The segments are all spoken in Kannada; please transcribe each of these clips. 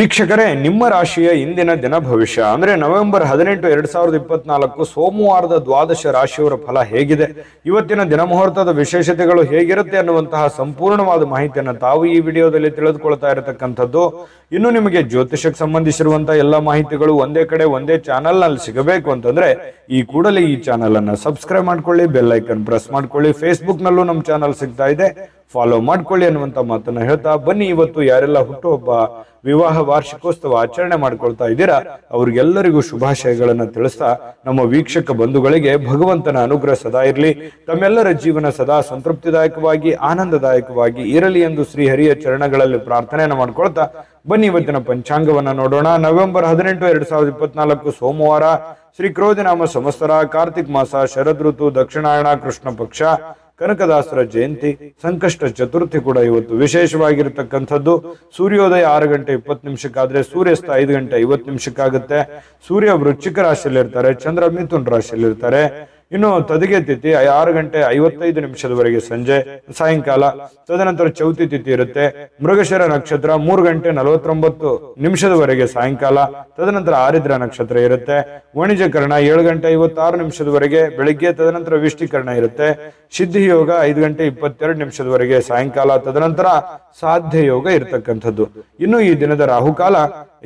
ವೀಕ್ಷಕರೇ, ನಿಮ್ಮ ರಾಶಿಯ ಇಂದಿನ ದಿನ ಭವಿಷ್ಯ ಅಂದ್ರೆ ನವೆಂಬರ್ 18, 2024 ಸೋಮವಾರದ ದ್ವಾದಶ ರಾಶಿಯವರ ಫಲ ಹೇಗಿದೆ, ಇವತ್ತಿನ ದಿನ ಮುಹೂರ್ತದ ವಿಶೇಷತೆಗಳು ಹೇಗಿರುತ್ತೆ ಅನ್ನುವಂತಹ ಸಂಪೂರ್ಣವಾದ ಮಾಹಿತಿಯನ್ನು ತಾವು ಈ ವಿಡಿಯೋದಲ್ಲಿ ತಿಳಿದುಕೊಳ್ತಾ ಇರತಕ್ಕಂಥದ್ದು. ಇನ್ನು ನಿಮಗೆ ಜ್ಯೋತಿಷಕ್ಕೆ ಸಂಬಂಧಿಸಿರುವಂತಹ ಎಲ್ಲ ಮಾಹಿತಿಗಳು ಒಂದೇ ಕಡೆ ಒಂದೇ ಚಾನೆಲ್ ನಲ್ಲಿ ಸಿಗಬೇಕು ಅಂತಂದ್ರೆ ಈ ಕೂಡಲೇ ಈ ಚಾನೆಲ್ ಅನ್ನ ಸಬ್ಸ್ಕ್ರೈಬ್ ಮಾಡ್ಕೊಳ್ಳಿ, ಬೆಲ್ ಐಕನ್ ಪ್ರೆಸ್ ಮಾಡ್ಕೊಳ್ಳಿ. ಫೇಸ್ಬುಕ್ ನಲ್ಲೂ ನಮ್ಮ ಚಾನೆಲ್ ಸಿಗ್ತಾ ಇದೆ, ಫಾಲೋ ಮಾಡ್ಕೊಳ್ಳಿ ಅನ್ನುವಂತ ಮಾತನ್ನ ಹೇಳ್ತಾ ಬನ್ನಿ. ಇವತ್ತು ಯಾರೆಲ್ಲ ಹುಟ್ಟುಹಬ್ಬ, ವಿವಾಹ ವಾರ್ಷಿಕೋತ್ಸವ ಆಚರಣೆ ಮಾಡ್ಕೊಳ್ತಾ ಇದ್ದೀರಾ ಅವ್ರಿಗೆಲ್ಲರಿಗೂ ಶುಭಾಶಯಗಳನ್ನ ತಿಳಿಸ್ತಾ ನಮ್ಮ ವೀಕ್ಷಕ ಬಂಧುಗಳಿಗೆ ಭಗವಂತನ ಅನುಗ್ರಹ ಸದಾ ಇರಲಿ, ತಮ್ಮೆಲ್ಲರ ಜೀವನ ಸದಾ ಸಂತೃಪ್ತಿದಾಯಕವಾಗಿ ಆನಂದದಾಯಕವಾಗಿ ಇರಲಿ ಎಂದು ಶ್ರೀಹರಿಯ ಚರಣಗಳಲ್ಲಿ ಪ್ರಾರ್ಥನೆಯನ್ನು ಮಾಡ್ಕೊಳ್ತಾ ಬನ್ನಿ ಇವತ್ತಿನ ಪಂಚಾಂಗವನ್ನ ನೋಡೋಣ. ನವೆಂಬರ್ 18, 2024 ಸೋಮವಾರ, ಶ್ರೀ ಕ್ರೋಧಿನಾಮ ಸಂವತ್ಸರ, ಕಾರ್ತಿಕ್ ಮಾಸ, ಶರದ್ ಋತು, ದಕ್ಷಿಣಾಯಣ, ಕೃಷ್ಣ ಪಕ್ಷ, ಕನಕದಾಸರ ಜಯಂತಿ, ಸಂಕಷ್ಟ ಚತುರ್ಥಿ ಕೂಡ ಇವತ್ತು ವಿಶೇಷವಾಗಿರತಕ್ಕಂಥದ್ದು. ಸೂರ್ಯೋದಯ 6 ಗಂಟೆ 20 ನಿಮಿಷಕ್ಕಾದ್ರೆ ಸೂರ್ಯಾಸ್ತ 5 ಗಂಟೆ 50 ನಿಮಿಷಕ್ಕಾಗುತ್ತೆ. ಸೂರ್ಯ ವೃಶ್ಚಿಕ ರಾಶಿಯಲ್ಲಿ ಇರ್ತಾರೆ, ಚಂದ್ರ ಮಿಥುನ್ ರಾಶಿಯಲ್ಲಿ ಇರ್ತಾರೆ. ಇನ್ನು ತದಿಗೆ ತಿಥಿ 6 ಗಂಟೆ 55 ನಿಮಿಷದವರೆಗೆ ಸಂಜೆ ಸಾಯಂಕಾಲ. ತದನಂತರ ಚೌತಿ ತಿಥಿ ಇರುತ್ತೆ. ಮೃಗಶಿರ ನಕ್ಷತ್ರ 3 ಗಂಟೆ 49 ನಿಮಿಷದವರೆಗೆ ಸಾಯಂಕಾಲ. ತದನಂತರ ಆರಿದ್ರ ನಕ್ಷತ್ರ ಇರುತ್ತೆ. ವಾಣಿಜ್ಯಕರಣ 7 ಗಂಟೆ 56 ನಿಮಿಷದವರೆಗೆ ಬೆಳಿಗ್ಗೆ. ತದನಂತರ ವಿಷ್ಟಿಕರಣ ಇರುತ್ತೆ. ಸಿದ್ಧಿ ಯೋಗ 5 ಗಂಟೆ 22 ನಿಮಿಷದವರೆಗೆ ಸಾಯಂಕಾಲ. ತದನಂತರ ಸಾಧ್ಯ ಯೋಗ ಇರತಕ್ಕಂಥದ್ದು. ಇನ್ನು ಈ ದಿನದ ರಾಹುಕಾಲ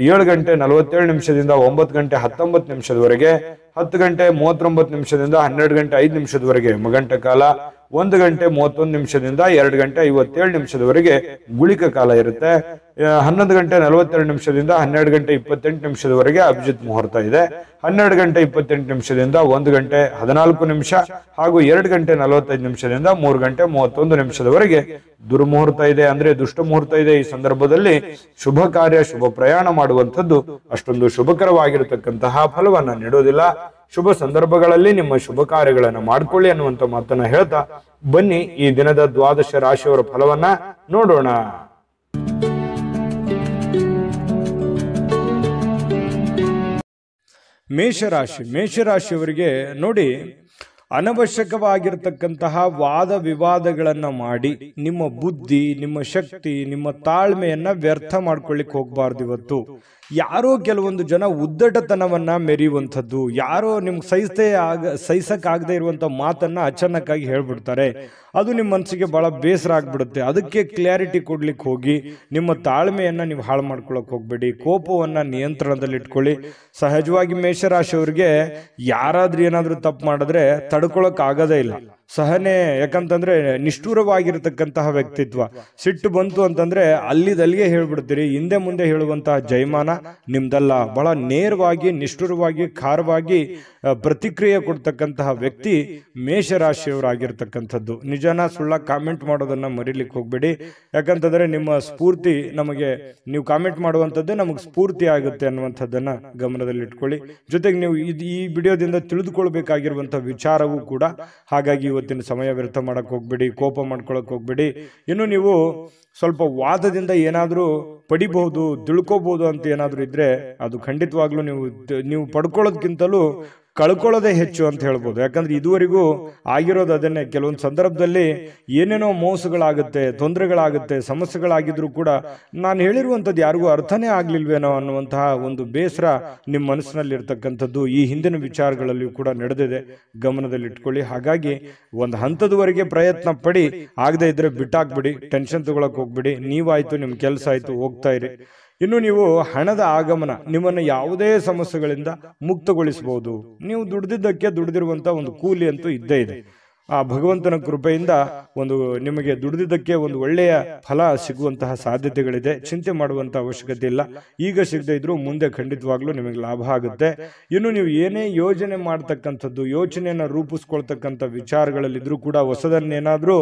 7 ಗಂಟೆ 47 ನಿಮಿಷದಿಂದ 9 ಗಂಟೆ 19 ನಿಮಿಷದವರೆಗೆ, 10 ಗಂಟೆ 39 ನಿಮಿಷದಿಂದ 12 ಗಂಟೆ 5 ನಿಮಿಷದವರೆಗೆ ಮಗಂಟ ಕಾಲ, 1 ಗಂಟೆ 31 ನಿಮಿಷದಿಂದ 2 ಗಂಟೆ 57 ನಿಮಿಷದವರೆಗೆ ಗುಳಿಕ ಕಾಲ ಇರುತ್ತೆ. 11 ಗಂಟೆ 42 ನಿಮಿಷದಿಂದ 12 ಗಂಟೆ 28 ನಿಮಿಷದವರೆಗೆ ಅಭಿಜಿತ್ ಮುಹೂರ್ತ ಇದೆ. 12 ಗಂಟೆ 28 ನಿಮಿಷದಿಂದ 1 ಗಂಟೆ 14 ನಿಮಿಷ ಹಾಗೂ 2 ಗಂಟೆ 45 ನಿಮಿಷದಿಂದ 3 ಗಂಟೆ 31 ನಿಮಿಷದವರೆಗೆ ದುರ್ಮುಹೂರ್ತ ಇದೆ, ಅಂದ್ರೆ ದುಷ್ಟ ಮುಹೂರ್ತ ಇದೆ. ಈ ಸಂದರ್ಭದಲ್ಲಿ ಶುಭ ಕಾರ್ಯ, ಶುಭ ಪ್ರಯಾಣ ಮಾಡುವಂಥದ್ದು ಅಷ್ಟೊಂದು ಶುಭಕರವಾಗಿರತಕ್ಕಂತಹ ಫಲವನ್ನ ನೀಡೋದಿಲ್ಲ. ಶುಭ ಸಂದರ್ಭಗಳಲ್ಲಿ ನಿಮ್ಮ ಶುಭ ಕಾರ್ಯಗಳನ್ನು ಮಾಡ್ಕೊಳ್ಳಿ ಅನ್ನುವಂತ ಮಾತನ್ನ ಹೇಳ್ತಾ ಬನ್ನಿ ಈ ದಿನದ ದ್ವಾದಶ ರಾಶಿಯವರ ಫಲವನ್ನ ನೋಡೋಣ. ಮೇಷರಾಶಿಯವರಿಗೆ ನೋಡಿ, ಅನವಶ್ಯಕವಾಗಿರ್ತಕ್ಕಂತಹ ವಾದ ವಿವಾದಗಳನ್ನ ಮಾಡಿ ನಿಮ್ಮ ಬುದ್ಧಿ, ನಿಮ್ಮ ಶಕ್ತಿ, ನಿಮ್ಮ ತಾಳ್ಮೆಯನ್ನ ವ್ಯರ್ಥ ಮಾಡ್ಕೊಳ್ಳಿಕ್ ಹೋಗ್ಬಾರ್ದು. ಇವತ್ತು ಯಾರೋ ಕೆಲವೊಂದು ಜನ ಉದ್ದಟತನವನ್ನ ಮೆರೆಯುವಂಥದ್ದು, ಯಾರೋ ನಿಮ್ಗೆ ಸಹಿಸಕ್ಕಾಗದೇ ಇರುವಂತ ಮಾತನ್ನ ಅಚಾನಕ್ಕಾಗಿ ಹೇಳ್ಬಿಡ್ತಾರೆ. ಅದು ನಿಮ್ಮ ಮನಸ್ಸಿಗೆ ಬಹಳ ಬೇಸರ ಆಗ್ಬಿಡುತ್ತೆ. ಅದಕ್ಕೆ ಕ್ಲಾರಿಟಿ ಕೊಡ್ಲಿಕ್ಕೆ ಹೋಗಿ ನಿಮ್ಮ ತಾಳ್ಮೆಯನ್ನ ನೀವು ಹಾಳು ಮಾಡ್ಕೊಳಕ್ ಹೋಗ್ಬೇಡಿ. ಕೋಪವನ್ನ ನಿಯಂತ್ರಣದಲ್ಲಿ ಇಟ್ಕೊಳ್ಳಿ. ಸಹಜವಾಗಿ ಮೇಷರಾಶಿಯವರಿಗೆ ಯಾರಾದ್ರೂ ಏನಾದ್ರೂ ತಪ್ಪು ಮಾಡಿದ್ರೆ ತಡ್ಕೊಳಕ್ ಆಗೋದೇ ಇಲ್ಲ. ಸಹನೆ, ಯಾಕಂತಂದ್ರೆ ನಿಷ್ಠೂರವಾಗಿರತಕ್ಕಂತಹ ವ್ಯಕ್ತಿತ್ವ. ಸಿಟ್ಟು ಬಂತು ಅಂತಂದ್ರೆ ಅಲ್ಲಿದಲ್ಲಿಗೆ ಹೇಳ್ಬಿಡ್ತೀರಿ. ಹಿಂದೆ ಮುಂದೆ ಹೇಳುವಂತಹ ಜಯಮಾನ ನಿಮ್ದಲ್ಲ. ಬಹಳ ನೇರವಾಗಿ, ನಿಷ್ಠುರವಾಗಿ, ಖಾರವಾಗಿ ಪ್ರತಿಕ್ರಿಯೆ ಕೊಡ್ತಕ್ಕಂತಹ ವ್ಯಕ್ತಿ ಮೇಷರಾಶಿಯವರಾಗಿರ್ತಕ್ಕಂಥದ್ದು. ನಿಜನ ಸುಳ್ಳ ಕಾಮೆಂಟ್ ಮಾಡೋದನ್ನ ಮರಿಲಿಕ್ಕೆ ಹೋಗ್ಬೇಡಿ. ಯಾಕಂತಂದ್ರೆ ನಿಮ್ಮ ಸ್ಫೂರ್ತಿ ನಮಗೆ, ನೀವು ಕಾಮೆಂಟ್ ಮಾಡುವಂಥದ್ದೇ ನಮಗೆ ಸ್ಫೂರ್ತಿ ಆಗುತ್ತೆ ಅನ್ನುವಂಥದ್ದನ್ನ ಗಮನದಲ್ಲಿ ಇಟ್ಕೊಳ್ಳಿ. ಜೊತೆಗೆ ನೀವು ಈ ವಿಡಿಯೋದಿಂದ ತಿಳಿದುಕೊಳ್ಬೇಕಾಗಿರುವಂತಹ ವಿಚಾರವೂ ಕೂಡ. ಹಾಗಾಗಿ ಇವತ್ತಿನ ಸಮಯ ವ್ಯರ್ಥ ಮಾಡಕ್ ಹೋಗ್ಬೇಡಿ, ಕೋಪ ಮಾಡ್ಕೊಳಕ್ ಹೋಗ್ಬೇಡಿ. ಇನ್ನು ನೀವು ಸ್ವಲ್ಪ ವಾದದಿಂದ ಏನಾದ್ರೂ ಪಡಿಬಹುದು, ತಿಳ್ಕೋಬಹುದು ಅಂತ ಏನಾದ್ರೂ ಇದ್ರೆ ಅದು ಖಂಡಿತವಾಗ್ಲೂ ನೀವು ಪಡ್ಕೊಳ್ಳೋದಕ್ಕಿಂತಲೂ ಕಳ್ಕೊಳ್ಳೋದೇ ಹೆಚ್ಚು ಅಂತ ಹೇಳ್ಬೋದು. ಯಾಕಂದ್ರೆ ಇದುವರೆಗೂ ಆಗಿರೋದು ಅದನ್ನೇ. ಕೆಲವೊಂದು ಸಂದರ್ಭದಲ್ಲಿ ಏನೇನೋ ಮೋಸಗಳಾಗುತ್ತೆ, ತೊಂದರೆಗಳಾಗುತ್ತೆ, ಸಮಸ್ಯೆಗಳಾಗಿದ್ರು ಕೂಡ ನಾನು ಹೇಳಿರುವಂಥದ್ದು ಯಾರಿಗೂ ಅರ್ಥನೇ ಆಗ್ಲಿಲ್ವೇನೋ ಅನ್ನುವಂತಹ ಒಂದು ಬೇಸರ ನಿಮ್ಮ ಮನಸ್ಸಿನಲ್ಲಿ ಇರ್ತಕ್ಕಂಥದ್ದು ಈ ಹಿಂದಿನ ವಿಚಾರಗಳಲ್ಲಿಯೂ ಕೂಡ ನಡೆದಿದೆ. ಗಮನದಲ್ಲಿ ಇಟ್ಕೊಳ್ಳಿ. ಹಾಗಾಗಿ ಒಂದು ಹಂತದವರೆಗೆ ಪ್ರಯತ್ನ ಪಡಿ, ಆಗದೆ ಇದ್ರೆ ಬಿಟ್ಟಾಕ್ಬಿಡಿ, ಟೆನ್ಷನ್ ತಗೊಳಕ್ ಹೋಗ್ಬಿಡಿ. ನೀವಾಯ್ತು, ನಿಮ್ ಕೆಲಸ ಆಯ್ತು, ಹೋಗ್ತಾ ಇರಿ. ಇನ್ನು ನೀವು ಹಣದ ಆಗಮನ ನಿಮ್ಮನ್ನು ಯಾವುದೇ ಸಮಸ್ಯೆಗಳಿಂದ ಮುಕ್ತಗೊಳಿಸಬಹುದು. ನೀವು ದುಡಿದಿರುವಂತಹ ಒಂದು ಕೂಲಿ ಅಂತೂ ಇದ್ದೇ ಇದೆ. ಆ ಭಗವಂತನ ಕೃಪೆಯಿಂದ ನಿಮಗೆ ದುಡಿದಿದ್ದಕ್ಕೆ ಒಂದು ಒಳ್ಳೆಯ ಫಲ ಸಿಗುವಂತಹ ಸಾಧ್ಯತೆಗಳಿದೆ. ಚಿಂತೆ ಮಾಡುವಂತಹ ಅವಶ್ಯಕತೆ ಇಲ್ಲ. ಈಗ ಸಿಗದೆ ಇದ್ರೂ ಮುಂದೆ ಖಂಡಿತವಾಗ್ಲೂ ನಿಮಗೆ ಲಾಭ ಆಗುತ್ತೆ. ಇನ್ನು ನೀವು ಏನೇ ಯೋಜನೆ ಮಾಡ್ತಕ್ಕಂಥದ್ದು, ಯೋಚನೆಯನ್ನ ರೂಪಿಸ್ಕೊಳ್ತಕ್ಕಂಥ ವಿಚಾರಗಳಲ್ಲಿದ್ರೂ ಕೂಡ ಹೊಸದನ್ನೇನಾದ್ರೂ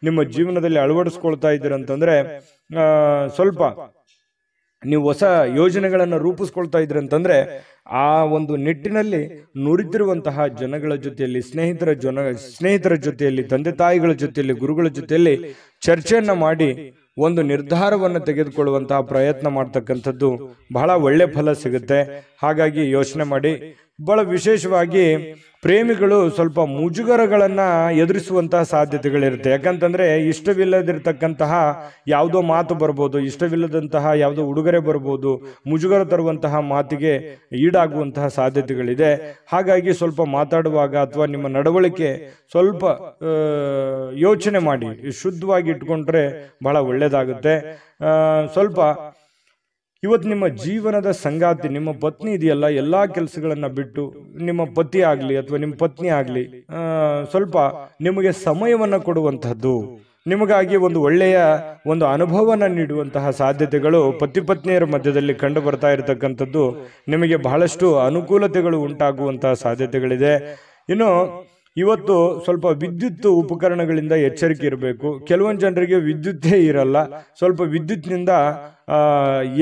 ನಿಮ್ಮ ಜೀವನದಲ್ಲಿ ಅಳವಡಿಸ್ಕೊಳ್ತಾ ಇದ್ದೀರಂತಂದ್ರೆ ಸ್ವಲ್ಪ ನೀವು ಹೊಸ ಯೋಜನೆಗಳನ್ನು ರೂಪಿಸ್ಕೊಳ್ತಾ ಇದ್ರಿ ಅಂತಂದ್ರೆ ಆ ಒಂದು ನಿಟ್ಟಿನಲ್ಲಿ ನುರಿತಿರುವಂತಹ ಜನಗಳ ಜೊತೆಯಲ್ಲಿ, ಸ್ನೇಹಿತರ ಜೊತೆಯಲ್ಲಿ, ತಂದೆ ತಾಯಿಗಳ ಜೊತೆಯಲ್ಲಿ, ಗುರುಗಳ ಜೊತೆಯಲ್ಲಿ ಚರ್ಚೆಯನ್ನ ಮಾಡಿ ಒಂದು ನಿರ್ಧಾರವನ್ನು ತೆಗೆದುಕೊಳ್ಳುವಂತಹ ಪ್ರಯತ್ನ ಮಾಡ್ತಕ್ಕಂಥದ್ದು ಬಹಳ ಒಳ್ಳೆ ಫಲ ಸಿಗುತ್ತೆ. ಹಾಗಾಗಿ ಯೋಚನೆ ಮಾಡಿ. ಬಹಳ ವಿಶೇಷವಾಗಿ ಪ್ರೇಮಿಗಳು ಸ್ವಲ್ಪ ಮುಜುಗರಗಳನ್ನು ಎದುರಿಸುವಂತಹ ಸಾಧ್ಯತೆಗಳಿರುತ್ತೆ. ಯಾಕಂತಂದರೆ ಇಷ್ಟವಿಲ್ಲದಿರ್ತಕ್ಕಂತಹ ಯಾವುದೋ ಮಾತು ಬರ್ಬೋದು, ಇಷ್ಟವಿಲ್ಲದಂತಹ ಯಾವುದೋ ಉಡುಗೊರೆ ಬರ್ಬೋದು, ಮುಜುಗರ ತರುವಂತಹ ಮಾತಿಗೆ ಈಡಾಗುವಂತಹ ಸಾಧ್ಯತೆಗಳಿದೆ. ಹಾಗಾಗಿ ಸ್ವಲ್ಪ ಮಾತಾಡುವಾಗ ಅಥವಾ ನಿಮ್ಮ ನಡವಳಿಕೆ ಸ್ವಲ್ಪ ಯೋಚನೆ ಮಾಡಿ ಶುದ್ಧವಾಗಿ ಇಟ್ಕೊಂಡ್ರೆ ಬಹಳ ಒಳ್ಳೆಯದಾಗುತ್ತೆ. ಸ್ವಲ್ಪ ಇವತ್ತು ನಿಮ್ಮ ಜೀವನದ ಸಂಗಾತಿ ನಿಮ್ಮ ಪತ್ನಿ ಇದೆಯಲ್ಲ, ಎಲ್ಲ ಕೆಲಸಗಳನ್ನು ಬಿಟ್ಟು ನಿಮ್ಮ ಪತಿ ಆಗಲಿ ಅಥವಾ ನಿಮ್ಮ ಪತ್ನಿ ಆಗಲಿ ಸ್ವಲ್ಪ ನಿಮಗೆ ಸಮಯವನ್ನು ಕೊಡುವಂತಹದ್ದು, ನಿಮಗಾಗಿ ಒಂದು ಒಳ್ಳೆಯ ಒಂದು ಅನುಭವನ ನೀಡುವಂತಹ ಸಾಧ್ಯತೆಗಳು ಪತಿ ಪತ್ನಿಯರ ಮಧ್ಯದಲ್ಲಿ ಕಂಡು ಬರ್ತಾ ಇರತಕ್ಕಂಥದ್ದು ನಿಮಗೆ ಬಹಳಷ್ಟು ಅನುಕೂಲತೆಗಳು ಉಂಟಾಗುವಂತಹ ಸಾಧ್ಯತೆಗಳಿದೆ. ಇನ್ನು ಇವತ್ತು ಸ್ವಲ್ಪ ವಿದ್ಯುತ್ ಉಪಕರಣಗಳಿಂದ ಎಚ್ಚರಿಕೆ ಇರಬೇಕು. ಕೆಲವೊಂದು ಜನರಿಗೆ ವಿದ್ಯುತ್ತೇ ಇರಲ್ಲ, ಸ್ವಲ್ಪ ವಿದ್ಯುತ್ನಿಂದ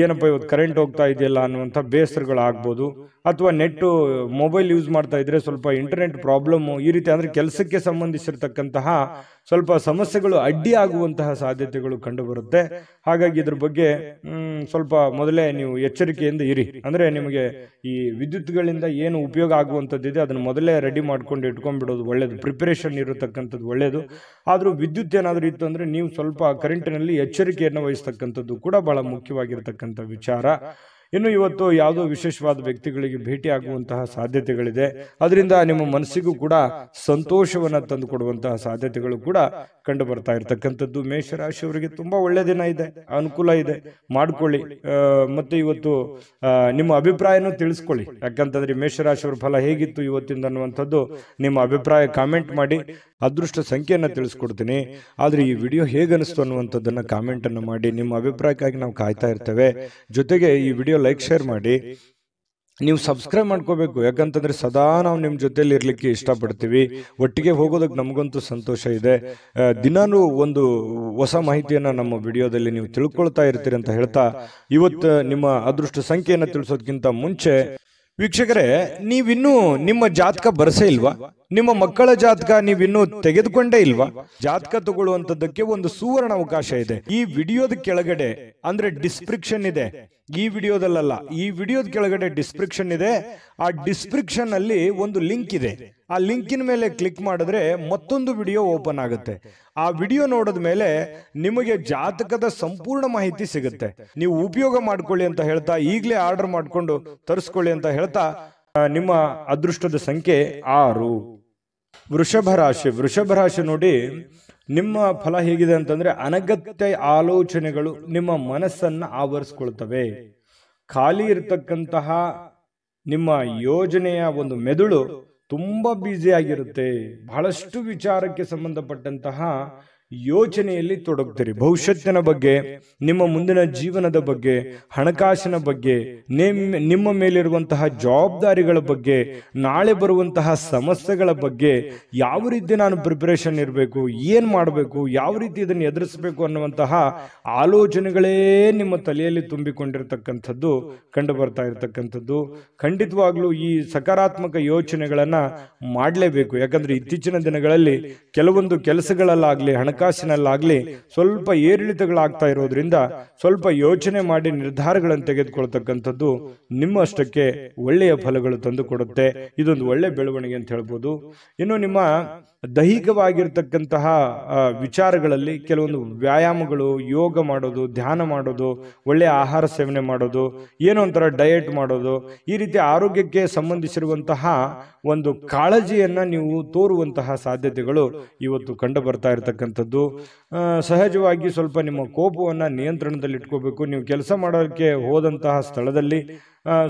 ಏನಪ್ಪ ಇವತ್ತು ಕರೆಂಟ್ ಹೋಗ್ತಾ ಇದೆಯಲ್ಲ ಅನ್ನುವಂಥ ಬೇಸರಗಳಾಗ್ಬೋದು. ಅಥವಾ ನೆಟ್ಟು ಮೊಬೈಲ್ ಯೂಸ್ ಮಾಡ್ತಾ ಇದ್ರೆ ಸ್ವಲ್ಪ ಇಂಟರ್ನೆಟ್ ಪ್ರಾಬ್ಲಮ್ಮು, ಈ ರೀತಿ ಅಂದರೆ ಕೆಲಸಕ್ಕೆ ಸಂಬಂಧಿಸಿರ್ತಕ್ಕಂತಹ ಸ್ವಲ್ಪ ಸಮಸ್ಯೆಗಳು ಅಡ್ಡಿ ಆಗುವಂತಹ ಸಾಧ್ಯತೆಗಳು ಕಂಡು ಬರುತ್ತೆ. ಹಾಗಾಗಿ ಇದ್ರ ಬಗ್ಗೆ ಸ್ವಲ್ಪ ಮೊದಲೇ ನೀವು ಎಚ್ಚರಿಕೆಯಿಂದ ಇರಿ. ಅಂದರೆ ನಿಮಗೆ ಈ ವಿದ್ಯುತ್ಗಳಿಂದ ಏನು ಉಪಯೋಗ ಆಗುವಂಥದ್ದಿದೆ ಅದನ್ನು ಮೊದಲೇ ರೆಡಿ ಮಾಡ್ಕೊಂಡು ಇಟ್ಕೊಂಡ್ಬಿಡೋದು ಒಳ್ಳೆಯದು, ಪ್ರಿಪರೇಷನ್ ಇರತಕ್ಕಂಥದ್ದು ಒಳ್ಳೆಯದು. ಆದರೂ ವಿದ್ಯುತ್ ಏನಾದರೂ ಇತ್ತು ಅಂದರೆ ನೀವು ಸ್ವಲ್ಪ ಕರೆಂಟಿನಲ್ಲಿ ಎಚ್ಚರಿಕೆಯನ್ನು ವಹಿಸ್ತಕ್ಕಂಥದ್ದು ಕೂಡ ಬಹಳ ಮುಖ್ಯವಾಗಿರ್ತಕ್ಕಂಥ ವಿಚಾರ. ಇನ್ನು ಇವತ್ತು ಯಾವುದೋ ವಿಶೇಷವಾದ ವ್ಯಕ್ತಿಗಳಿಗೆ ಭೇಟಿ ಆಗುವಂತಹ ಸಾಧ್ಯತೆಗಳಿದೆ. ಅದರಿಂದ ನಿಮ್ಮ ಮನಸ್ಸಿಗೂ ಕೂಡ ಸಂತೋಷವನ್ನು ತಂದು ಕೊಡುವಂತಹ ಸಾಧ್ಯತೆಗಳು ಕೂಡ ಕಂಡು ಬರ್ತಾ ಇರತಕ್ಕಂಥದ್ದು. ಮೇಷರಾಶಿಯವರಿಗೆ ತುಂಬಾ ಒಳ್ಳೆ ದಿನ ಇದೆ, ಅನುಕೂಲ ಇದೆ, ಮಾಡ್ಕೊಳ್ಳಿ. ಮತ್ತೆ ಇವತ್ತು ನಿಮ್ಮ ಅಭಿಪ್ರಾಯನೂ ತಿಳಿಸ್ಕೊಳ್ಳಿ. ಯಾಕಂತಂದ್ರೆ ಮೇಷರಾಶಿಯವರ ಫಲ ಹೇಗಿತ್ತು ಇವತ್ತಿಂದ ಅನ್ನುವಂಥದ್ದು ನಿಮ್ಮ ಅಭಿಪ್ರಾಯ ಕಾಮೆಂಟ್ ಮಾಡಿ. ಅದೃಷ್ಟ ಸಂಖ್ಯೆಯನ್ನು ತಿಳಿಸ್ಕೊಡ್ತೀನಿ. ಆದರೆ ಈ ವಿಡಿಯೋ ಹೇಗನಿಸ್ತು ಅನ್ನುವಂಥದ್ದನ್ನು ಕಾಮೆಂಟನ್ನು ಮಾಡಿ. ನಿಮ್ಮ ಅಭಿಪ್ರಾಯಕ್ಕಾಗಿ ನಾವು ಕಾಯ್ತಾ ಇರ್ತೇವೆ. ಜೊತೆಗೆ ಈ ವಿಡಿಯೋ ಲೈಕ್ ಶೇರ್ ಮಾಡಿ. ನೀವು ಸಬ್ಸ್ಕ್ರೈಬ್ ಮಾಡ್ಕೋಬೇಕು. ಯಾಕಂತಂದ್ರೆ ಸದಾ ನಾವು ನಿಮ್ಮ ಜೊತೆಲಿ ಇರ್ಲಿಕ್ಕೆ ಇಷ್ಟಪಡ್ತೀವಿ. ಒಟ್ಟಿಗೆ ಹೋಗೋದಕ್ಕೆ ನಮಗಂತೂ ಸಂತೋಷ ಇದೆ. ದಿನಾನೂ ಒಂದು ಹೊಸ ಮಾಹಿತಿಯನ್ನು ನಮ್ಮ ವಿಡಿಯೋದಲ್ಲಿ ನೀವು ತಿಳ್ಕೊಳ್ತಾ ಇರ್ತೀರಿ ಅಂತ ಹೇಳ್ತಾ, ಇವತ್ತು ನಿಮ್ಮ ಅದೃಷ್ಟ ಸಂಖ್ಯೆಯನ್ನು ತಿಳಿಸೋದಕ್ಕಿಂತ ಮುಂಚೆ ವೀಕ್ಷಕರೇ, ನೀವಿನ್ನೂ ನಿಮ್ಮ ಜಾತಕ ಬರಸೇ ಇಲ್ವಾ? ನಿಮ್ಮ ಮಕ್ಕಳ ಜಾತಕ ನೀವಿನ್ನೂ ತೆಗೆದುಕೊಂಡೇ ಇಲ್ವಾ? ಜಾತಕ ತಗೊಳ್ಳುವಂತದ್ದಕ್ಕೆ ಒಂದು ಸುವರ್ಣ ಅವಕಾಶ ಇದೆ. ಈ ವಿಡಿಯೋದ ಕೆಳಗಡೆ ಅಂದ್ರೆ ಡಿಸ್ಕ್ರಿಪ್ಷನ್ ಇದೆ. ಈ ವಿಡಿಯೋದಲ್ಲ, ಈ ವಿಡಿಯೋದ ಕೆಳಗಡೆ ಡಿಸ್ಕ್ರಿಪ್ಷನ್ ಇದೆ. ಆ ಡಿಸ್ಕ್ರಿಪ್ಷನ್ ಅಲ್ಲಿ ಒಂದು ಲಿಂಕ್ ಇದೆ. ಆ ಲಿಂಕಿನ ಮೇಲೆ ಕ್ಲಿಕ್ ಮಾಡಿದ್ರೆ ಮತ್ತೊಂದು ವಿಡಿಯೋ ಓಪನ್ ಆಗುತ್ತೆ. ಆ ವಿಡಿಯೋ ನೋಡಿದ ಮೇಲೆ ನಿಮಗೆ ಜಾತಕದ ಸಂಪೂರ್ಣ ಮಾಹಿತಿ ಸಿಗುತ್ತೆ. ನೀವು ಉಪಯೋಗ ಮಾಡ್ಕೊಳ್ಳಿ ಅಂತ ಹೇಳ್ತಾ, ಈಗಲೇ ಆರ್ಡರ್ ಮಾಡ್ಕೊಂಡು ತರಿಸ್ಕೊಳ್ಳಿ ಅಂತ ಹೇಳ್ತಾ, ನಿಮ್ಮ ಅದೃಷ್ಟದ ಸಂಖ್ಯೆ 6. ವೃಷಭ ರಾಶಿ. ವೃಷಭ ರಾಶಿ ನೋಡಿ, ನಿಮ್ಮ ಫಲ ಹೇಗಿದೆ ಅಂತಂದ್ರೆ ಅನಗತ್ಯ ಆಲೋಚನೆಗಳು ನಿಮ್ಮ ಮನಸ್ಸನ್ನ ಆವರಿಸ್ಕೊಳ್ತವೆ. ಖಾಲಿ ಇರತಕ್ಕಂತಹ ನಿಮ್ಮ ಯೋಜನೆಯ ಒಂದು ಮೆದುಳು ತುಂಬಾ ಬ್ಯುಸಿ ಆಗಿರುತ್ತೆ. ಬಹಳಷ್ಟು ವಿಚಾರಕ್ಕೆ ಸಂಬಂಧಪಟ್ಟಂತಹ ಯೋಚನೆಯಲ್ಲಿ ತೊಡಗ್ತೀರಿ. ಭವಿಷ್ಯತ್ತಿನ ಬಗ್ಗೆ, ನಿಮ್ಮ ಮುಂದಿನ ಜೀವನದ ಬಗ್ಗೆ, ಹಣಕಾಸಿನ ಬಗ್ಗೆ, ನಿಮ್ಮ ಮೇಲಿರುವಂತಹ ಜವಾಬ್ದಾರಿಗಳ ಬಗ್ಗೆ, ನಾಳೆ ಬರುವಂತಹ ಸಮಸ್ಯೆಗಳ ಬಗ್ಗೆ, ಯಾವ ರೀತಿ ನಾನು ಪ್ರಿಪರೇಷನ್ ಇರಬೇಕು, ಏನು ಮಾಡಬೇಕು, ಯಾವ ರೀತಿ ಇದನ್ನು ಎದುರಿಸಬೇಕು ಅನ್ನುವಂತಹ ಆಲೋಚನೆಗಳೇ ನಿಮ್ಮ ತಲೆಯಲ್ಲಿ ತುಂಬಿಕೊಂಡಿರ್ತಕ್ಕಂಥದ್ದು ಕಂಡು ಬರ್ತಾ ಇರತಕ್ಕಂಥದ್ದು. ಖಂಡಿತವಾಗ್ಲೂ ಈ ಸಕಾರಾತ್ಮಕ ಯೋಚನೆಗಳನ್ನ ಮಾಡಲೇಬೇಕು. ಯಾಕಂದ್ರೆ ಇತ್ತೀಚಿನ ದಿನಗಳಲ್ಲಿ ಕೆಲವೊಂದು ಕೆಲಸಗಳಲ್ಲಾಗ್ಲಿ, ಹಣಕಾಸಿನಲ್ಲಾಗ್ಲಿ ಸ್ವಲ್ಪ ಏರಿಳಿತಗಳಾಗ್ತಾ ಇರೋದ್ರಿಂದ ಸ್ವಲ್ಪ ಯೋಚನೆ ಮಾಡಿ ನಿರ್ಧಾರಗಳನ್ನು ತೆಗೆದುಕೊಳ್ತಕ್ಕಂಥದ್ದು ನಿಮ್ಮಷ್ಟಕ್ಕೆ ಒಳ್ಳೆಯ ಫಲಗಳು ತಂದು ಕೊಡುತ್ತೆ. ಇದೊಂದು ಒಳ್ಳೆ ಬೆಳವಣಿಗೆ ಅಂತ ಹೇಳ್ಬೋದು. ಇನ್ನು ನಿಮ್ಮ ದೈಹಿಕವಾಗಿರ್ತಕ್ಕಂತಹ ವಿಚಾರಗಳಲ್ಲಿ ಕೆಲವೊಂದು ವ್ಯಾಯಾಮಗಳು, ಯೋಗ ಮಾಡೋದು, ಧ್ಯಾನ ಮಾಡೋದು, ಒಳ್ಳೆಯ ಆಹಾರ ಸೇವನೆ ಮಾಡೋದು, ಏನೋ ಒಂಥರ ಡಯಟ್ ಮಾಡೋದು, ಈ ರೀತಿ ಆರೋಗ್ಯಕ್ಕೆ ಸಂಬಂಧಿಸಿರುವಂತಹ ಒಂದು ಕಾಳಜಿಯನ್ನ ನೀವು ತೋರುವಂತಹ ಸಾಧ್ಯತೆಗಳು ಇವತ್ತು ಕಂಡು ಬರ್ತಾ ಇರತಕ್ಕಂಥದ್ದು. ಸಹಜವಾಗಿ ಸ್ವಲ್ಪ ನಿಮ್ಮ ಕೋಪವನ್ನು ನಿಯಂತ್ರಣದಲ್ಲಿ ಇಟ್ಕೋಬೇಕು. ನೀವು ಕೆಲಸ ಮಾಡೋಕ್ಕೆ ಹೋದಂತಹ ಸ್ಥಳದಲ್ಲಿ,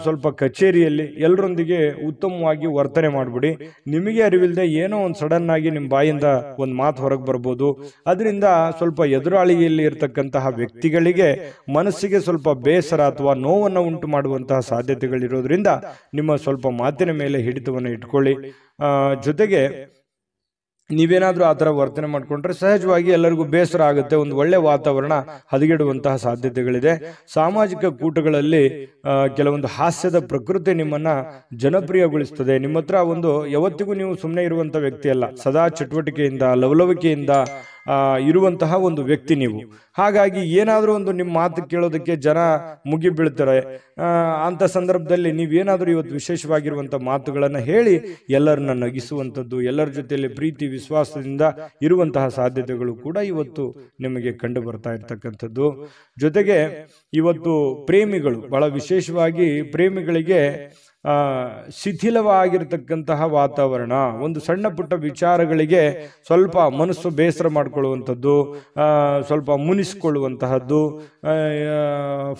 ಸ್ವಲ್ಪ ಕಚೇರಿಯಲ್ಲಿ ಎಲ್ಲರೊಂದಿಗೆ ಉತ್ತಮವಾಗಿ ವರ್ತನೆ ಮಾಡಿಬಿಡಿ. ನಿಮಗೆ ಅರಿವಿಲ್ಲದೆ ಏನೋ ಒಂದು ಸಡನ್ ಆಗಿ ನಿಮ್ಮ ಬಾಯಿಂದ ಒಂದು ಮಾತು ಹೊರಗೆ ಬರ್ಬೋದು. ಅದರಿಂದ ಸ್ವಲ್ಪ ಎದುರಾಳಿಯಲ್ಲಿ ಇರತಕ್ಕಂತಹ ವ್ಯಕ್ತಿಗಳಿಗೆ ಮನಸ್ಸಿಗೆ ಸ್ವಲ್ಪ ಬೇಸರ ಅಥವಾ ನೋವನ್ನು ಉಂಟು ಮಾಡುವಂತಹ ಸಾಧ್ಯತೆಗಳಿರೋದ್ರಿಂದ ನಿಮ್ಮ ಸ್ವಲ್ಪ ಮಾತಿನ ಮೇಲೆ ಹಿಡಿತವನ್ನು ಇಟ್ಕೊಳ್ಳಿ. ಜೊತೆಗೆ ನೀವೇನಾದ್ರೂ ಆ ಥರ ವರ್ತನೆ ಮಾಡಿಕೊಂಡ್ರೆ ಸಹಜವಾಗಿ ಎಲ್ಲರಿಗೂ ಬೇಸರ ಆಗುತ್ತೆ. ಒಂದು ಒಳ್ಳೆ ವಾತಾವರಣ ಹದಗೆಡುವಂತಹ ಸಾಧ್ಯತೆಗಳಿದೆ. ಸಾಮಾಜಿಕ ಕೂಟಗಳಲ್ಲಿ ಕೆಲವೊಂದು ಹಾಸ್ಯದ ಪ್ರಕೃತಿ ನಿಮ್ಮನ್ನ ಜನಪ್ರಿಯಗೊಳಿಸ್ತದೆ. ನಿಮ್ಮ ಹತ್ರ ಒಂದು ಯಾವತ್ತಿಗೂ ನೀವು ಸುಮ್ಮನೆ ಇರುವಂತ ವ್ಯಕ್ತಿ ಅಲ್ಲ. ಸದಾ ಚಟುವಟಿಕೆಯಿಂದ, ಲವಲವಿಕೆಯಿಂದ ಇರುವಂತಹ ಒಂದು ವ್ಯಕ್ತಿ ನೀವು. ಹಾಗಾಗಿ ಏನಾದರೂ ಒಂದು ನಿಮ್ಮ ಮಾತು ಕೇಳೋದಕ್ಕೆ ಜನ ಮುಗಿ ಬೀಳ್ತಾರೆ. ಅಂತ ಸಂದರ್ಭದಲ್ಲಿ ನೀವೇನಾದರೂ ಇವತ್ತು ವಿಶೇಷವಾಗಿರುವಂಥ ಮಾತುಗಳನ್ನು ಹೇಳಿ ಎಲ್ಲರನ್ನ ನಗಿಸುವಂಥದ್ದು, ಎಲ್ಲರ ಜೊತೆಯಲ್ಲಿ ಪ್ರೀತಿ ವಿಶ್ವಾಸದಿಂದ ಇರುವಂತಹ ಸಾಧ್ಯತೆಗಳು ಕೂಡ ಇವತ್ತು ನಿಮಗೆ ಕಂಡು ಬರ್ತಾ ಇರ್ತಕ್ಕಂಥದ್ದು. ಜೊತೆಗೆ ಇವತ್ತು ಪ್ರೇಮಿಗಳು, ಬಹಳ ವಿಶೇಷವಾಗಿ ಪ್ರೇಮಿಗಳಿಗೆ ಶಿಥಿಲವಾಗಿರ್ತಕ್ಕಂತಹ ವಾತಾವರಣ, ಒಂದು ಸಣ್ಣ ಪುಟ್ಟ ವಿಚಾರಗಳಿಗೆ ಸ್ವಲ್ಪ ಮನಸ್ಸು ಬೇಸರ ಮಾಡಿಕೊಳ್ಳುವಂಥದ್ದು, ಸ್ವಲ್ಪ ಮುನಿಸಿಕೊಳ್ಳುವಂತಹದ್ದು,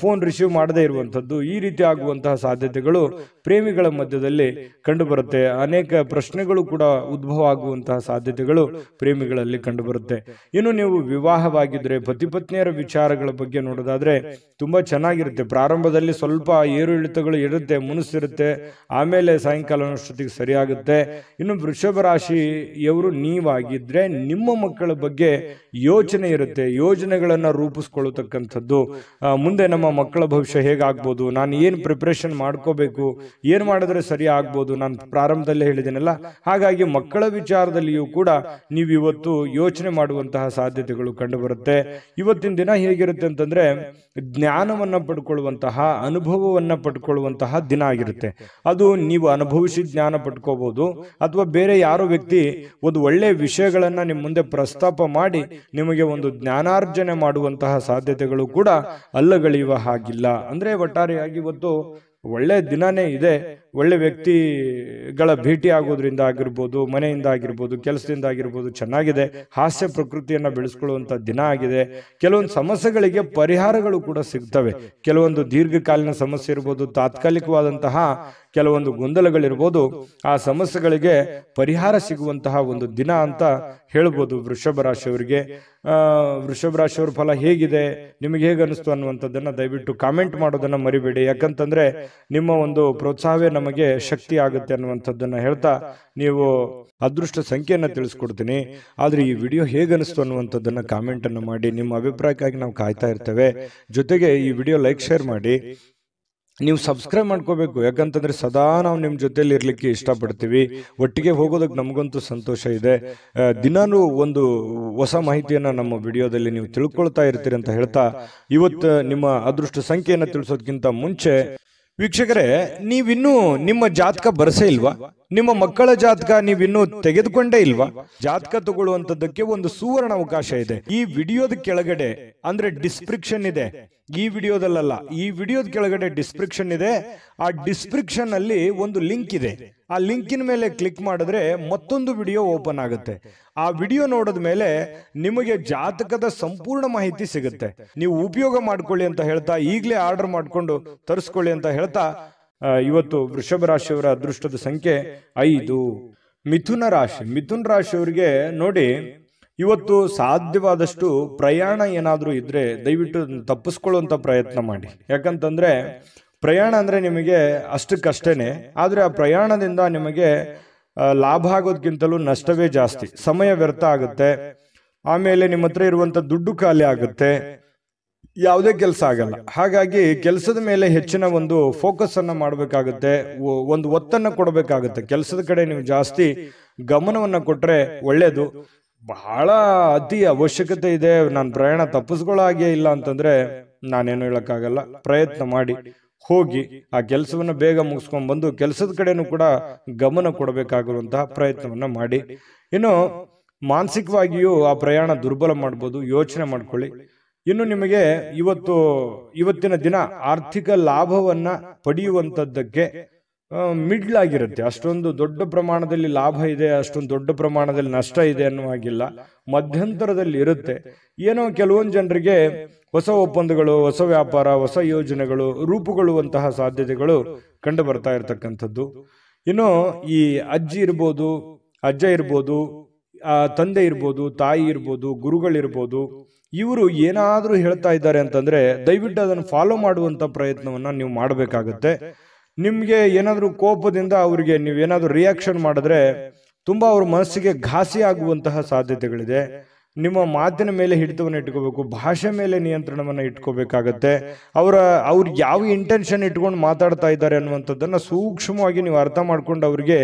ಫೋನ್ ರಿಸೀವ್ ಮಾಡದೇ ಇರುವಂಥದ್ದು, ಈ ರೀತಿ ಆಗುವಂತಹ ಸಾಧ್ಯತೆಗಳು ಪ್ರೇಮಿಗಳ ಮಧ್ಯದಲ್ಲಿ ಕಂಡುಬರುತ್ತೆ. ಅನೇಕ ಪ್ರಶ್ನೆಗಳು ಕೂಡ ಉದ್ಭವ ಆಗುವಂತಹ ಸಾಧ್ಯತೆಗಳು ಪ್ರೇಮಿಗಳಲ್ಲಿ ಕಂಡುಬರುತ್ತೆ. ಇನ್ನು ನೀವು ವಿವಾಹವಾಗಿದ್ರೆ ಪತಿ ಪತ್ನಿಯರ ವಿಚಾರಗಳ ಬಗ್ಗೆ ನೋಡೋದಾದ್ರೆ ತುಂಬಾ ಚೆನ್ನಾಗಿರುತ್ತೆ. ಪ್ರಾರಂಭದಲ್ಲಿ ಸ್ವಲ್ಪ ಏರು ಇಳಿತಗಳು ಇರುತ್ತೆ, ಮುನಿಸಿರುತ್ತೆ, ಆಮೇಲೆ ಸಾಯಂಕಾಲ ಅಷ್ಟೊತ್ತಿಗೆ ಸರಿಯಾಗುತ್ತೆ. ಇನ್ನು ವೃಷಭ ರಾಶಿಯವರು ನೀವಾಗಿದ್ರೆ ನಿಮ್ಮ ಮಕ್ಕಳ ಬಗ್ಗೆ ಯೋಚನೆ ಇರುತ್ತೆ, ಯೋಜನೆಗಳನ್ನ ರೂಪಿಸ್ಕೊಳ್ಳತಕ್ಕಂಥದ್ದು. ಮುಂದೆ ನಮ್ಮ ಮಕ್ಕಳ ಭವಿಷ್ಯ ಹೇಗಾಗ್ಬೋದು, ನಾನು ಏನು ಪ್ರಿಪ್ರೇಷನ್ ಮಾಡ್ಕೋಬೇಕು, ಏನು ಮಾಡಿದ್ರೆ ಸರಿ ಆಗ್ಬೋದು, ನಾನು ಪ್ರಾರಂಭದಲ್ಲೇ ಹೇಳಿದ್ದೇನಲ್ಲ. ಹಾಗಾಗಿ ಮಕ್ಕಳ ವಿಚಾರದಲ್ಲಿಯೂ ಕೂಡ ನೀವು ಇವತ್ತು ಯೋಚನೆ ಮಾಡುವಂತಹ ಸಾಧ್ಯತೆಗಳು ಕಂಡುಬರುತ್ತೆ. ಇವತ್ತಿನ ದಿನ ಹೇಗಿರುತ್ತೆ ಅಂತಂದ್ರೆ ಜ್ಞಾನವನ್ನ ಪಡ್ಕೊಳ್ಳುವಂತಹ, ಅನುಭವವನ್ನ ಪಡ್ಕೊಳ್ಳುವಂತಹ ದಿನ ಆಗಿರುತ್ತೆ. ಅದು ನೀವು ಅನುಭವಿಸಿ ಜ್ಞಾನ ಪಡ್ಕೋಬಹುದು, ಅಥವಾ ಬೇರೆ ಯಾರೋ ವ್ಯಕ್ತಿ ಒಂದು ಒಳ್ಳೆ ವಿಷಯಗಳನ್ನ ನಿಮ್ಮ ಮುಂದೆ ಪ್ರಸ್ತಾಪ ಮಾಡಿ ನಿಮಗೆ ಒಂದು ಜ್ಞಾನಾರ್ಜನೆ ಮಾಡುವಂತಹ ಸಾಧ್ಯತೆಗಳು ಕೂಡ ಅಲ್ಲಗಳೆಯುವ ಹಾಗಿಲ್ಲ. ಅಂದ್ರೆ ಒಟ್ಟಾರೆಯಾಗಿ ಇವತ್ತು ಒಳ್ಳೆ ದಿನನೇ ಇದೆ. ಒಳ್ಳೆ ವ್ಯಕ್ತಿಗಳ ಭೇಟಿ ಆಗೋದ್ರಿಂದ ಆಗಿರ್ಬೋದು, ಮನೆಯಿಂದ ಆಗಿರ್ಬೋದು, ಕೆಲಸದಿಂದ ಆಗಿರ್ಬೋದು ಚೆನ್ನಾಗಿದೆ. ಹಾಸ್ಯ ಪ್ರಕೃತಿಯನ್ನ ಬೆಳೆಸ್ಕೊಳ್ಳುವಂತ ದಿನ ಆಗಿದೆ. ಕೆಲವೊಂದು ಸಮಸ್ಯೆಗಳಿಗೆ ಪರಿಹಾರಗಳು ಕೂಡ ಸಿಗ್ತವೆ. ಕೆಲವೊಂದು ದೀರ್ಘಕಾಲೀನ ಸಮಸ್ಯೆ ಇರ್ಬೋದು, ತಾತ್ಕಾಲಿಕವಾದಂತಹ ಕೆಲವೊಂದು ಗೊಂದಲಗಳಿರ್ಬೋದು, ಆ ಸಮಸ್ಯೆಗಳಿಗೆ ಪರಿಹಾರ ಸಿಗುವಂತಹ ಒಂದು ದಿನ ಅಂತ ಹೇಳ್ಬೋದು ವೃಷಭ ರಾಶಿಯವರಿಗೆ. ವೃಷಭ ರಾಶಿಯವರ ಫಲ ಹೇಗಿದೆ, ನಿಮಗೆ ಹೇಗೆ ಅನಿಸ್ತು ಅನ್ನುವಂಥದ್ದನ್ನ ದಯವಿಟ್ಟು ಕಾಮೆಂಟ್ ಮಾಡೋದನ್ನ ಮರಿಬೇಡಿ. ಯಾಕಂತಂದ್ರೆ ನಿಮ್ಮ ಒಂದು ಪ್ರೋತ್ಸಾಹವೇ ನಮಗೆ ಶಕ್ತಿ ಆಗುತ್ತೆ ಅನ್ನುವಂಥದ್ದನ್ನ ಹೇಳ್ತಾ ನೀವು ಅದೃಷ್ಟ ಸಂಖ್ಯೆಯನ್ನು ತಿಳಿಸ್ಕೊಡ್ತೀನಿ. ಆದ್ರೆ ಈ ವಿಡಿಯೋ ಹೇಗೆ ಅನಿಸ್ತು ಅನ್ನುವಂಥದ್ದನ್ನ ಕಾಮೆಂಟ್ ಅನ್ನು ಮಾಡಿ. ನಿಮ್ಮ ಅಭಿಪ್ರಾಯಕ್ಕಾಗಿ ನಾವು ಕಾಯ್ತಾ ಇರ್ತೇವೆ. ಜೊತೆಗೆ ಈ ವಿಡಿಯೋ ಲೈಕ್ ಶೇರ್ ಮಾಡಿ. ನೀವು ಸಬ್ಸ್ಕ್ರೈಬ್ ಮಾಡ್ಕೋಬೇಕು, ಯಾಕಂತಂದ್ರೆ ಸದಾ ನಾವು ನಿಮ್ಮ ಜೊತೆಲಿ ಇರ್ಲಿಕ್ಕೆ ಇಷ್ಟಪಡ್ತೀವಿ. ಒಟ್ಟಿಗೆ ಹೋಗೋದಕ್ಕೆ ನಮಗಂತೂ ಸಂತೋಷ ಇದೆ. ದಿನಾನು ಒಂದು ಹೊಸ ಮಾಹಿತಿಯನ್ನ ನಮ್ಮ ವಿಡಿಯೋದಲ್ಲಿ ನೀವು ತಿಳ್ಕೊಳ್ತಾ ಇರ್ತೀರಿ ಅಂತ ಹೇಳ್ತಾ, ಇವತ್ತು ನಿಮ್ಮ ಅದೃಷ್ಟ ಸಂಖ್ಯೆಯನ್ನು ತಿಳಿಸೋದಕ್ಕಿಂತ ಮುಂಚೆ ವೀಕ್ಷಕರೇ, ನೀವಿನ್ನೂ ನಿಮ್ಮ ಜಾತಕ ಬರಸೇ ಇಲ್ವಾ? ನಿಮ್ಮ ಮಕ್ಕಳ ಜಾತಕ ನೀವಿನ್ನೂ ತೆಗೆದುಕೊಂಡೇ ಇಲ್ವಾ? ಜಾತಕ ತಗೊಳ್ಳುವಂತದ್ದಕ್ಕೆ ಒಂದು ಸುವರ್ಣ ಅವಕಾಶ ಇದೆ. ಈ ವಿಡಿಯೋದ ಕೆಳಗಡೆ ಅಂದ್ರೆ ಡಿಸ್ಕ್ರಿಪ್ಷನ್ ಇದೆ. ಈ ವಿಡಿಯೋದಲ್ಲ, ಈ ವಿಡಿಯೋದ ಕೆಳಗಡೆ ಡಿಸ್ಕ್ರಿಪ್ಷನ್ ಇದೆ. ಆ ಡಿಸ್ಕ್ರಿಪ್ಷನ್ ಅಲ್ಲಿ ಒಂದು ಲಿಂಕ್ ಇದೆ. ಆ ಲಿಂಕಿನ ಮೇಲೆ ಕ್ಲಿಕ್ ಮಾಡಿದ್ರೆ ಮತ್ತೊಂದು ವಿಡಿಯೋ ಓಪನ್ ಆಗುತ್ತೆ. ಆ ವಿಡಿಯೋ ನೋಡಿದ ಮೇಲೆ ನಿಮಗೆ ಜಾತಕದ ಸಂಪೂರ್ಣ ಮಾಹಿತಿ ಸಿಗುತ್ತೆ. ನೀವು ಉಪಯೋಗ ಮಾಡ್ಕೊಳ್ಳಿ ಅಂತ ಹೇಳ್ತಾ, ಈಗಲೇ ಆರ್ಡರ್ ಮಾಡ್ಕೊಂಡು ತರಿಸ್ಕೊಳ್ಳಿ ಅಂತ ಹೇಳ್ತಾ, ಇವತ್ತು ವೃಷಭ ರಾಶಿಯವರ ಅದೃಷ್ಟದ ಸಂಖ್ಯೆ 5. ಮಿಥುನ ರಾಶಿ. ಮಿಥುನ ರಾಶಿಯವರಿಗೆ ನೋಡಿ, ಇವತ್ತು ಸಾಧ್ಯವಾದಷ್ಟು ಪ್ರಯಾಣ ಏನಾದರೂ ಇದ್ರೆ ದಯವಿಟ್ಟು ತಪ್ಪಿಸ್ಕೊಳ್ಳುವಂತ ಪ್ರಯತ್ನ ಮಾಡಿ. ಯಾಕಂತಂದ್ರೆ ಪ್ರಯಾಣ ಅಂದ್ರೆ ನಿಮಗೆ ಅಷ್ಟಕ್ಕಷ್ಟೇನೆ, ಆದ್ರೆ ಆ ಪ್ರಯಾಣದಿಂದ ನಿಮಗೆ ಲಾಭ ಆಗೋದಕ್ಕಿಂತಲೂ ನಷ್ಟವೇ ಜಾಸ್ತಿ. ಸಮಯ ವ್ಯರ್ಥ ಆಗುತ್ತೆ, ಆಮೇಲೆ ನಿಮ್ಮ ಹತ್ರ ಇರುವಂತ ದುಡ್ಡು ಖಾಲಿ ಆಗುತ್ತೆ, ಯಾವುದೇ ಕೆಲಸ ಆಗಲ್ಲ. ಹಾಗಾಗಿ ಕೆಲಸದ ಮೇಲೆ ಹೆಚ್ಚಿನ ಒಂದು ಫೋಕಸ್ ಅನ್ನ ಮಾಡಬೇಕಾಗುತ್ತೆ, ಒಂದು ಒತ್ತನ್ನ ಕೊಡಬೇಕಾಗುತ್ತೆ. ಕೆಲಸದ ಕಡೆ ನೀವು ಜಾಸ್ತಿ ಗಮನವನ್ನ ಕೊಟ್ರೆ ಒಳ್ಳೇದು. ಬಹಳ ಅತಿ ಅವಶ್ಯಕತೆ ಇದೆ, ನಾನು ಪ್ರಯಾಣ ತಪ್ಪಿಸ್ಕೊಳ್ಳೋ ಹಾಗೆ ಇಲ್ಲ ಅಂತಂದ್ರೆ ನಾನೇನು ಹೇಳಕ್ಕಾಗಲ್ಲ. ಪ್ರಯತ್ನ ಮಾಡಿ ಹೋಗಿ ಆ ಕೆಲಸವನ್ನ ಬೇಗ ಮುಗಿಸ್ಕೊಂಡ್ ಬಂದು ಕೆಲಸದ ಕಡೆನೂ ಕೂಡ ಗಮನ ಕೊಡಬೇಕಾಗಿರುವಂತಹ ಪ್ರಯತ್ನವನ್ನ ಮಾಡಿ. ಇನ್ನು ಮಾನಸಿಕವಾಗಿಯೂ ಆ ಪ್ರಯಾಣ ದುರ್ಬಲ ಮಾಡ್ಬೋದು, ಯೋಚನೆ ಮಾಡ್ಕೊಳ್ಳಿ. ಇನ್ನು ನಿಮಗೆ ಇವತ್ತಿನ ದಿನ ಆರ್ಥಿಕ ಲಾಭವನ್ನ ಪಡೆಯುವಂತದ್ದಕ್ಕೆ ಮಿಡ್ಲ್ ಆಗಿರುತ್ತೆ. ಅಷ್ಟೊಂದು ದೊಡ್ಡ ಪ್ರಮಾಣದಲ್ಲಿ ಲಾಭ ಇದೆ, ಅಷ್ಟೊಂದು ದೊಡ್ಡ ಪ್ರಮಾಣದಲ್ಲಿ ನಷ್ಟ ಇದೆ ಅನ್ನುವಾಗಿಲ್ಲ, ಮಧ್ಯಂತರದಲ್ಲಿ ಇರುತ್ತೆ. ಏನೋ ಕೆಲವೊಂದು ಜನರಿಗೆ ಹೊಸ ಒಪ್ಪಂದಗಳು, ಹೊಸ ವ್ಯಾಪಾರ, ಹೊಸ ಯೋಜನೆಗಳು ರೂಪುಗೊಳ್ಳುವಂತಹ ಸಾಧ್ಯತೆಗಳು ಕಂಡು ಬರ್ತಾ ಇರತಕ್ಕಂಥದ್ದು. ಇನ್ನು ಈ ಅಜ್ಜಿ ಇರ್ಬೋದು, ಅಜ್ಜ ಇರ್ಬೋದು, ತಂದೆ ಇರ್ಬೋದು, ತಾಯಿ ಇರ್ಬೋದು, ಗುರುಗಳಿರ್ಬೋದು, ಇವರು ಏನಾದ್ರೂ ಹೇಳ್ತಾ ಇದ್ದಾರೆ ಅಂತಂದ್ರೆ ದಯವಿಟ್ಟು ಅದನ್ನು ಫಾಲೋ ಮಾಡುವಂತ ಪ್ರಯತ್ನವನ್ನ ನೀವು ಮಾಡಬೇಕಾಗತ್ತೆ. ನಿಮ್ಗೆ ಏನಾದ್ರೂ ಕೋಪದಿಂದ ಅವರಿಗೆ ನೀವೇನಾದ್ರೂ ರಿಯಾಕ್ಷನ್ ಮಾಡಿದ್ರೆ ತುಂಬಾ ಅವ್ರ ಮನಸ್ಸಿಗೆ ಘಾಸಿ ಆಗುವಂತಹ ಸಾಧ್ಯತೆಗಳಿದೆ. ನಿಮ್ಮ ಮಾತಿನ ಮೇಲೆ ಹಿಡಿತವನ್ನು ಇಟ್ಕೋಬೇಕು, ಭಾಷೆ ಮೇಲೆ ನಿಯಂತ್ರಣವನ್ನು ಇಟ್ಕೋಬೇಕಾಗತ್ತೆ. ಅವ್ರು ಯಾವ ಇಂಟೆನ್ಷನ್ ಇಟ್ಕೊಂಡು ಮಾತಾಡ್ತಾ ಇದ್ದಾರೆ ಅನ್ನುವಂಥದ್ದನ್ನ ಸೂಕ್ಷ್ಮವಾಗಿ ನೀವು ಅರ್ಥ ಮಾಡ್ಕೊಂಡು ಅವ್ರಿಗೆ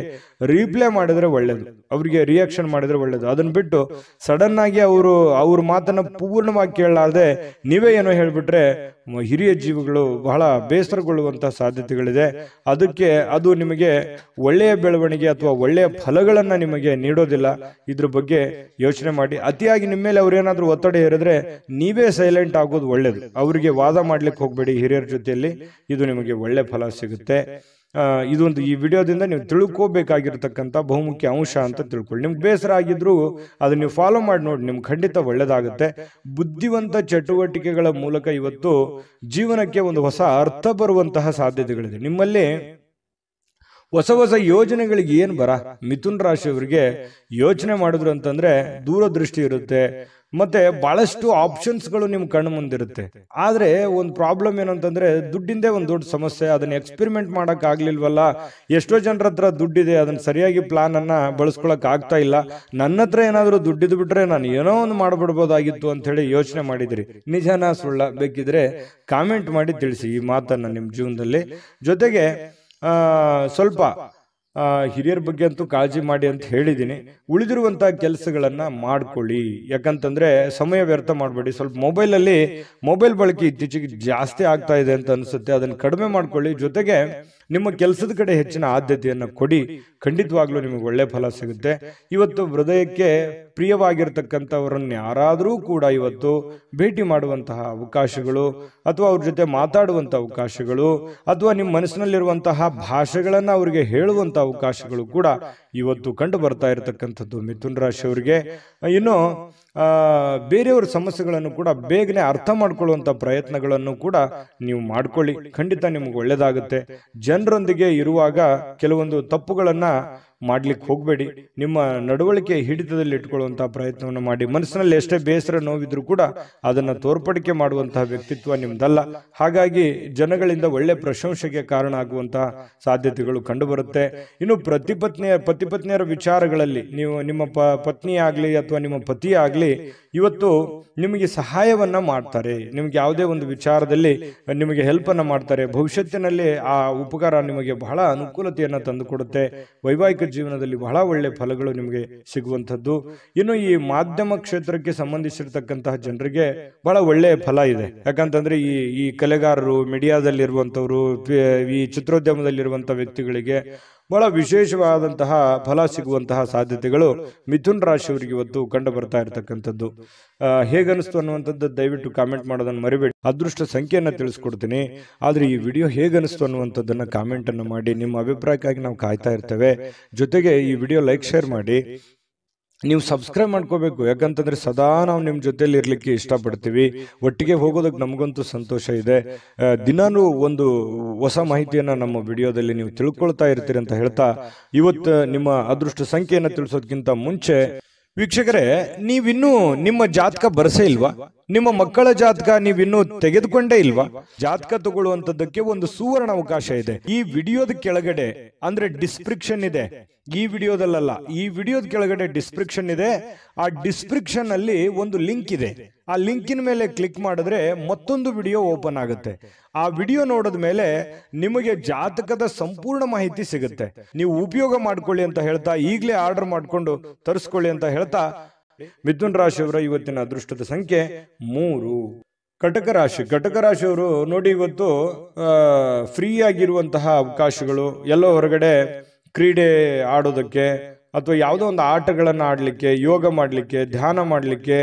ರೀಪ್ಲೈ ಮಾಡಿದ್ರೆ ಒಳ್ಳೇದು, ಅವ್ರಿಗೆ ರಿಯಾಕ್ಷನ್ ಮಾಡಿದ್ರೆ ಒಳ್ಳೇದು. ಅದನ್ನ ಬಿಟ್ಟು ಸಡನ್ ಆಗಿ ಅವ್ರ ಮಾತನ್ನ ಪೂರ್ಣವಾಗಿ ಕೇಳಲಾರ್ದೆ ನೀವೇ ಏನೋ ಹೇಳ್ಬಿಟ್ರೆ ಹಿರಿಯ ಜೀವಿಗಳು ಬಹಳ ಬೇಸರಗೊಳ್ಳುವಂತಹ ಸಾಧ್ಯತೆಗಳಿದೆ. ಅದಕ್ಕೆ ಅದು ನಿಮಗೆ ಒಳ್ಳೆಯ ಬೆಳವಣಿಗೆ ಅಥವಾ ಒಳ್ಳೆಯ ಫಲಗಳನ್ನ ನಿಮಗೆ ನೀಡೋದಿಲ್ಲ. ಇದ್ರ ಬಗ್ಗೆ ಯೋಚನೆ ಮಾಡಿ. ಅತಿಯಾಗಿ ನಿಮ್ಮ ಮೇಲೆ ಅವ್ರೇನಾದ್ರೂ ಒತ್ತಡ ಹೇರಿದ್ರೆ ನೀವೇ ಸೈಲೆಂಟ್ ಆಗೋದು ಒಳ್ಳೇದು. ಅವರಿಗೆ ವಾದ ಮಾಡ್ಲಿಕ್ಕೆ ಹೋಗ್ಬೇಡಿ ಹಿರಿಯರ ಜೊತೆಯಲ್ಲಿ, ಇದು ನಿಮಗೆ ಒಳ್ಳೆ ಫಲ ಸಿಗುತ್ತೆ. ಇದೊಂದು ಈ ವಿಡಿಯೋದಿಂದ ನೀವು ತಿಳ್ಕೋಬೇಕಾಗಿರ್ತಕ್ಕಂಥ ಬಹುಮುಖ್ಯ ಅಂಶ ಅಂತ ತಿಳ್ಕೊಳ್ಳಿ. ನಿಮ್ಗೆ ಬೇಸರ ಆಗಿದ್ರು ಅದನ್ನ ನೀವು ಫಾಲೋ ಮಾಡಿ ನೋಡಿ, ನಿಮ್ಗೆ ಖಂಡಿತ ಒಳ್ಳೇದಾಗುತ್ತೆ. ಬುದ್ಧಿವಂತ ಚಟುವಟಿಕೆಗಳ ಮೂಲಕ ಇವತ್ತು ಜೀವನಕ್ಕೆ ಒಂದು ಹೊಸ ಅರ್ಥ ಬರುವಂತಹ ಸಾಧ್ಯತೆಗಳಿದೆ. ನಿಮ್ಮಲ್ಲಿ ಹೊಸ ಹೊಸ ಯೋಜನೆಗಳಿಗೆ ಏನ್ ಮಿಥುನ್ ರಾಶಿಯವರಿಗೆ ಯೋಚನೆ ಮಾಡಿದ್ರು ಅಂತಂದ್ರೆ ದೂರದೃಷ್ಟಿ ಇರುತ್ತೆ, ಮತ್ತೆ ಬಹಳಷ್ಟು ಆಪ್ಷನ್ಸ್ಗಳು ನಿಮ್ ಕಣ್ಣು ಮುಂದಿರುತ್ತೆ. ಆದ್ರೆ ಒಂದು ಪ್ರಾಬ್ಲಮ್ ಏನಂತಂದ್ರೆ ದುಡ್ಡಿಂದೇ ಒಂದು ದೊಡ್ಡ ಸಮಸ್ಯೆ. ಅದನ್ನ ಎಕ್ಸ್ಪೆರಿಮೆಂಟ್ ಮಾಡಕ್ ಆಗ್ಲಿಲ್ವಲ್ಲ, ಎಷ್ಟೋ ಜನರ ಹತ್ರ ದುಡ್ಡಿದೆ, ಅದನ್ನ ಸರಿಯಾಗಿ ಪ್ಲಾನ್ ಅನ್ನ ಬಳಸ್ಕೊಳಕ್ ಆಗ್ತಾ ಇಲ್ಲ, ನನ್ನ ಹತ್ರ ಏನಾದ್ರು ದುಡ್ಡಿದ್ದು ಬಿಟ್ರೆ ನಾನು ಏನೋ ಒಂದು ಮಾಡ್ಬಿಡ್ಬೋದಾಗಿತ್ತು ಅಂತ ಹೇಳಿ ಯೋಚನೆ ಮಾಡಿದ್ರಿ. ನಿಜಾನ ಸುಳ್ಳ? ಬೇಕಿದ್ರೆ ಕಾಮೆಂಟ್ ಮಾಡಿ ತಿಳಿಸಿ ಈ ಮಾತನ್ನ ನಿಮ್ ಜೀವನದಲ್ಲಿ. ಜೊತೆಗೆ ಸ್ವಲ್ಪ ಹಿರಿಯರ ಬಗ್ಗೆ ಅಂತೂ ಕಾಳಜಿ ಮಾಡಿ ಅಂತ ಹೇಳಿದ್ದೀನಿ. ಉಳಿದಿರುವಂತಹ ಕೆಲಸಗಳನ್ನ ಮಾಡ್ಕೊಳ್ಳಿ, ಯಾಕಂತಂದ್ರೆ ಸಮಯ ವ್ಯರ್ಥ ಮಾಡಬೇಡಿ. ಸ್ವಲ್ಪ ಮೊಬೈಲ್ ಬಳಕೆ ಇತ್ತೀಚೆಗೆ ಜಾಸ್ತಿ ಆಗ್ತಾ ಇದೆ ಅಂತ ಅನ್ಸುತ್ತೆ, ಅದನ್ನ ಕಡಿಮೆ ಮಾಡ್ಕೊಳ್ಳಿ. ಜೊತೆಗೆ ನಿಮ್ಮ ಕೆಲಸದ ಕಡೆ ಹೆಚ್ಚಿನ ಆದ್ಯತೆಯನ್ನ ಕೊಡಿ, ಖಂಡಿತವಾಗ್ಲೂ ನಿಮಗೆ ಒಳ್ಳೆ ಫಲ ಸಿಗುತ್ತೆ. ಇವತ್ತು ಹೃದಯಕ್ಕೆ ಪ್ರಿಯವಾಗಿರ್ತಕ್ಕಂಥವರನ್ನ ಯಾರಾದರೂ ಕೂಡ ಇವತ್ತು ಭೇಟಿ ಮಾಡುವಂತಹ ಅವಕಾಶಗಳು, ಅಥವಾ ಅವ್ರ ಜೊತೆ ಮಾತಾಡುವಂತಹ ಅವಕಾಶಗಳು, ಅಥವಾ ನಿಮ್ಮ ಮನಸ್ಸಿನಲ್ಲಿರುವಂತಹ ಭಾಷೆಗಳನ್ನ ಅವರಿಗೆ ಹೇಳುವಂತ ಅವಕಾಶಗಳು ಕೂಡ ಇವತ್ತು ಕಂಡು ಬರ್ತಾ ಇರತಕ್ಕಂಥದ್ದು ಮಿಥುನ್ ರಾಶಿಯವರಿಗೆ. ಇನ್ನು ಬೇರೆಯವರ ಸಮಸ್ಯೆಗಳನ್ನು ಕೂಡ ಬೇಗನೆ ಅರ್ಥ ಮಾಡ್ಕೊಳ್ಳುವಂತ ಪ್ರಯತ್ನಗಳನ್ನು ಕೂಡ ನೀವು ಮಾಡ್ಕೊಳ್ಳಿ, ಖಂಡಿತ ನಿಮ್ಗೆ ಒಳ್ಳೇದಾಗುತ್ತೆ. ಜನರೊಂದಿಗೆ ಇರುವಾಗ ಕೆಲವೊಂದು ತಪ್ಪುಗಳನ್ನ ಮಾಡ್ಲಿಕ್ಕೆ ಹೋಗ್ಬೇಡಿ. ನಿಮ್ಮ ನಡವಳಿಕೆ ಹಿಡಿತದಲ್ಲಿ ಇಟ್ಕೊಳ್ಳುವಂತಹ ಪ್ರಯತ್ನವನ್ನು ಮಾಡಿ. ಮನಸ್ಸಿನಲ್ಲಿ ಎಷ್ಟೇ ಬೇಸರ ನೋವಿದ್ರು ಕೂಡ ಅದನ್ನ ತೋರ್ಪಡಿಕೆ ಮಾಡುವಂತಹ ವ್ಯಕ್ತಿತ್ವ ನಿಮ್ದಲ್ಲ. ಹಾಗಾಗಿ ಜನಗಳಿಂದ ಒಳ್ಳೆ ಪ್ರಶಂಸೆಗೆ ಕಾರಣ ಆಗುವಂತಹ ಸಾಧ್ಯತೆಗಳು ಕಂಡು ಬರುತ್ತೆ. ಇನ್ನು ಪತಿ ಪತ್ನಿಯರ ವಿಚಾರಗಳಲ್ಲಿ ನೀವು ನಿಮ್ಮ ಪತ್ನಿ ಆಗ್ಲಿ ಅಥವಾ ನಿಮ್ಮ ಪತಿ ಆಗ್ಲಿ ಇವತ್ತು ನಿಮಗೆ ಸಹಾಯವನ್ನ ಮಾಡ್ತಾರೆ. ನಿಮ್ಗೆ ಯಾವುದೇ ಒಂದು ವಿಚಾರದಲ್ಲಿ ನಿಮಗೆ ಹೆಲ್ಪ್ ಅನ್ನ ಮಾಡ್ತಾರೆ. ಭವಿಷ್ಯತ್ತಿನಲ್ಲಿ ಆ ಉಪಕಾರ ನಿಮಗೆ ಬಹಳ ಅನುಕೂಲತೆಯನ್ನ ತಂದುಕೊಡುತ್ತೆ. ವೈವಾಹಿಕ ಜೀವನದಲ್ಲಿ ಬಹಳ ಒಳ್ಳೆ ಫಲಗಳು ನಿಮಗೆ ಸಿಗುವಂಥದ್ದು. ಇನ್ನು ಈ ಮಾಧ್ಯಮ ಕ್ಷೇತ್ರಕ್ಕೆ ಸಂಬಂಧಿಸಿರ್ತಕ್ಕಂತಹ ಜನರಿಗೆ ಬಹಳ ಒಳ್ಳೆಯ ಫಲ ಇದೆ. ಯಾಕಂತಂದ್ರೆ ಈ ಕಲೆಗಾರರು, ಮೀಡಿಯಾದಲ್ಲಿರುವಂತವ್ರು, ಈ ಚಿತ್ರೋದ್ಯಮದಲ್ಲಿರುವಂತಹ ವ್ಯಕ್ತಿಗಳಿಗೆ ಬಹಳ ವಿಶೇಷವಾದಂತಹ ಫಲ ಸಿಗುವಂತಹ ಸಾಧ್ಯತೆಗಳು ಮಿಥುನ್ ರಾಶಿಯವರಿಗೆ ಇವತ್ತು ಕಂಡು ಬರ್ತಾ ಇರತಕ್ಕಂಥದ್ದು. ಹೇಗನಿಸ್ತು ಅನ್ನುವಂಥದ್ದು ದಯವಿಟ್ಟು ಕಾಮೆಂಟ್ ಮಾಡೋದನ್ನು ಮರಿಬೇಡಿ. ಅದೃಷ್ಟ ಸಂಖ್ಯೆಯನ್ನು ತಿಳಿಸ್ಕೊಡ್ತೀನಿ, ಆದ್ರೆ ಈ ವಿಡಿಯೋ ಹೇಗನಿಸ್ತು ಅನ್ನುವಂಥದ್ದನ್ನ ಕಾಮೆಂಟ್ ಅನ್ನು ಮಾಡಿ. ನಿಮ್ಮ ಅಭಿಪ್ರಾಯಕ್ಕಾಗಿ ನಾವು ಕಾಯ್ತಾ ಇರ್ತೇವೆ. ಜೊತೆಗೆ ಈ ವಿಡಿಯೋ ಲೈಕ್, ಶೇರ್ ಮಾಡಿ. ನೀವು ಸಬ್ಸ್ಕ್ರೈಬ್ ಮಾಡ್ಕೋಬೇಕು, ಯಾಕಂತಂದ್ರೆ ಸದಾ ನಾವು ನಿಮ್ಮ ಜೊತೆಲಿ ಇರ್ಲಿಕ್ಕೆ ಇಷ್ಟಪಡ್ತೀವಿ. ಒಟ್ಟಿಗೆ ಹೋಗೋದಕ್ಕೆ ನಮಗಂತೂ ಸಂತೋಷ ಇದೆ. ದಿನಾನು ಒಂದು ಹೊಸ ಮಾಹಿತಿಯನ್ನ ನಮ್ಮ ವಿಡಿಯೋದಲ್ಲಿ ನೀವು ತಿಳ್ಕೊಳ್ತಾ ಇರ್ತೀರಿ ಅಂತ ಹೇಳ್ತಾ, ಇವತ್ತು ನಿಮ್ಮ ಅದೃಷ್ಟ ಸಂಖ್ಯೆಯನ್ನು ತಿಳಿಸೋದಕ್ಕಿಂತ ಮುಂಚೆ ವೀಕ್ಷಕರೇ, ನೀವಿನ್ನೂ ನಿಮ್ಮ ಜಾತಕ ಬರಸೇ ಇಲ್ವಾ? ನಿಮ್ಮ ಮಕ್ಕಳ ಜಾತಕ ನೀವಿನ್ನೂ ತೆಗೆದುಕೊಂಡೇ ಇಲ್ವಾ? ಜಾತಕ ತಗೊಳ್ಳುವಂತದ್ದಕ್ಕೆ ಒಂದು ಸುವರ್ಣ ಅವಕಾಶ ಇದೆ. ಈ ವಿಡಿಯೋದ ಕೆಳಗಡೆ ಅಂದ್ರೆ ಡಿಸ್ಕ್ರಿಪ್ಷನ್ ಇದೆ, ಈ ವಿಡಿಯೋದಲ್ಲ, ಈ ವಿಡಿಯೋದ ಕೆಳಗಡೆ ಡಿಸ್ಕ್ರಿಪ್ಷನ್ ಇದೆ. ಆ ಡಿಸ್ಕ್ರಿಪ್ಷನ್ ಅಲ್ಲಿ ಒಂದು ಲಿಂಕ್ ಇದೆ. ಆ ಲಿಂಕಿನ ಮೇಲೆ ಕ್ಲಿಕ್ ಮಾಡಿದ್ರೆ ಮತ್ತೊಂದು ವಿಡಿಯೋ ಓಪನ್ ಆಗುತ್ತೆ. ಆ ವಿಡಿಯೋ ನೋಡಿದ ಮೇಲೆ ನಿಮಗೆ ಜಾತಕದ ಸಂಪೂರ್ಣ ಮಾಹಿತಿ ಸಿಗುತ್ತೆ. ನೀವು ಉಪಯೋಗ ಮಾಡ್ಕೊಳ್ಳಿ ಅಂತ ಹೇಳ್ತಾ, ಈಗಲೇ ಆರ್ಡರ್ ಮಾಡ್ಕೊಂಡು ತರಿಸ್ಕೊಳ್ಳಿ ಅಂತ ಹೇಳ್ತಾ, ಮಿಥುನ್ ರಾಶಿಯವರ ಇವತ್ತಿನ ಅದೃಷ್ಟದ ಸಂಖ್ಯೆ 3. ಕಟಕ ರಾಶಿಯವರು ನೋಡಿ, ಇವತ್ತು ಫ್ರೀ ಆಗಿರುವಂತಹ ಅವಕಾಶಗಳು, ಎಲ್ಲೋ ಹೊರಗಡೆ ಕ್ರೀಡೆ ಆಡೋದಕ್ಕೆ ಅಥವಾ ಯಾವುದೋ ಒಂದು ಆಟಗಳನ್ನು ಆಡ್ಲಿಕ್ಕೆ, ಯೋಗ ಮಾಡ್ಲಿಕ್ಕೆ, ಧ್ಯಾನ ಮಾಡ್ಲಿಕ್ಕೆ,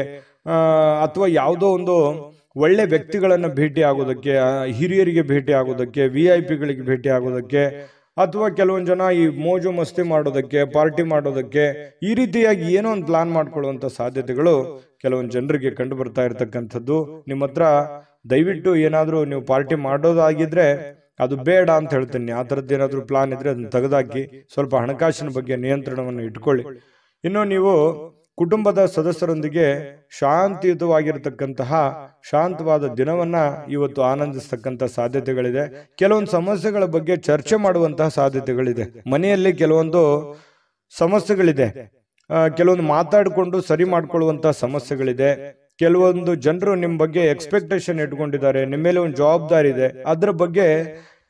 ಅಥವಾ ಯಾವುದೋ ಒಂದು ಒಳ್ಳೆ ವ್ಯಕ್ತಿಗಳನ್ನ ಭೇಟಿ ಆಗೋದಕ್ಕೆ, ಹಿರಿಯರಿಗೆ ಭೇಟಿ ಆಗೋದಕ್ಕೆ, VIP ಗಳಿಗೆ ಭೇಟಿ ಆಗೋದಕ್ಕೆ, ಅಥವಾ ಕೆಲವೊಂದು ಜನ ಈ ಮೋಜು ಮಸ್ತಿ ಮಾಡೋದಕ್ಕೆ, ಪಾರ್ಟಿ ಮಾಡೋದಕ್ಕೆ, ಈ ರೀತಿಯಾಗಿ ಏನೋ ಒಂದು ಪ್ಲಾನ್ ಮಾಡ್ಕೊಳ್ಳುವಂತ ಸಾಧ್ಯತೆಗಳು ಕೆಲವೊಂದು ಜನರಿಗೆ ಕಂಡು ಬರ್ತಾ ಇರತಕ್ಕಂಥದ್ದು. ನಿಮ್ಮ ಹತ್ರ ದಯವಿಟ್ಟು ಏನಾದ್ರೂ ನೀವು ಪಾರ್ಟಿ ಮಾಡೋದಾಗಿದ್ರೆ ಅದು ಬೇಡ ಅಂತ ಹೇಳ್ತೀನಿ. ಆ ಥರದ್ದು ಏನಾದ್ರೂ ಪ್ಲಾನ್ ಇದ್ರೆ ಅದನ್ನ ತೆಗೆದಾಕಿ, ಸ್ವಲ್ಪ ಹಣಕಾಸಿನ ಬಗ್ಗೆ ನಿಯಂತ್ರಣವನ್ನು ಇಟ್ಕೊಳ್ಳಿ. ಇನ್ನು ನೀವು ಕುಟುಂಬದ ಸದಸ್ಯರೊಂದಿಗೆ ಶಾಂತಿಯುತವಾಗಿರತಕ್ಕಂತಹ ಶಾಂತವಾದ ದಿನವನ್ನ ಇವತ್ತು ಆನಂದಿಸ್ತಕ್ಕಂಥ ಸಾಧ್ಯತೆಗಳಿದೆ. ಕೆಲವೊಂದು ಸಮಸ್ಯೆಗಳ ಬಗ್ಗೆ ಚರ್ಚೆ ಮಾಡುವಂತಹ ಸಾಧ್ಯತೆಗಳಿದೆ. ಮನೆಯಲ್ಲಿ ಕೆಲವೊಂದು ಸಮಸ್ಯೆಗಳಿದೆ, ಕೆಲವೊಂದು ಮಾತಾಡಿಕೊಂಡು ಸರಿ ಮಾಡ್ಕೊಳ್ಳುವಂತ ಸಮಸ್ಯೆಗಳಿದೆ. ಕೆಲವೊಂದು ಜನರು ನಿಮ್ಮ ಬಗ್ಗೆ ಎಕ್ಸ್ಪೆಕ್ಟೇಷನ್ ಇಟ್ಕೊಂಡಿದ್ದಾರೆ, ನಿಮ್ಮ ಮೇಲೆ ಒಂದು ಜವಾಬ್ದಾರಿ ಇದೆ, ಅದ್ರ ಬಗ್ಗೆ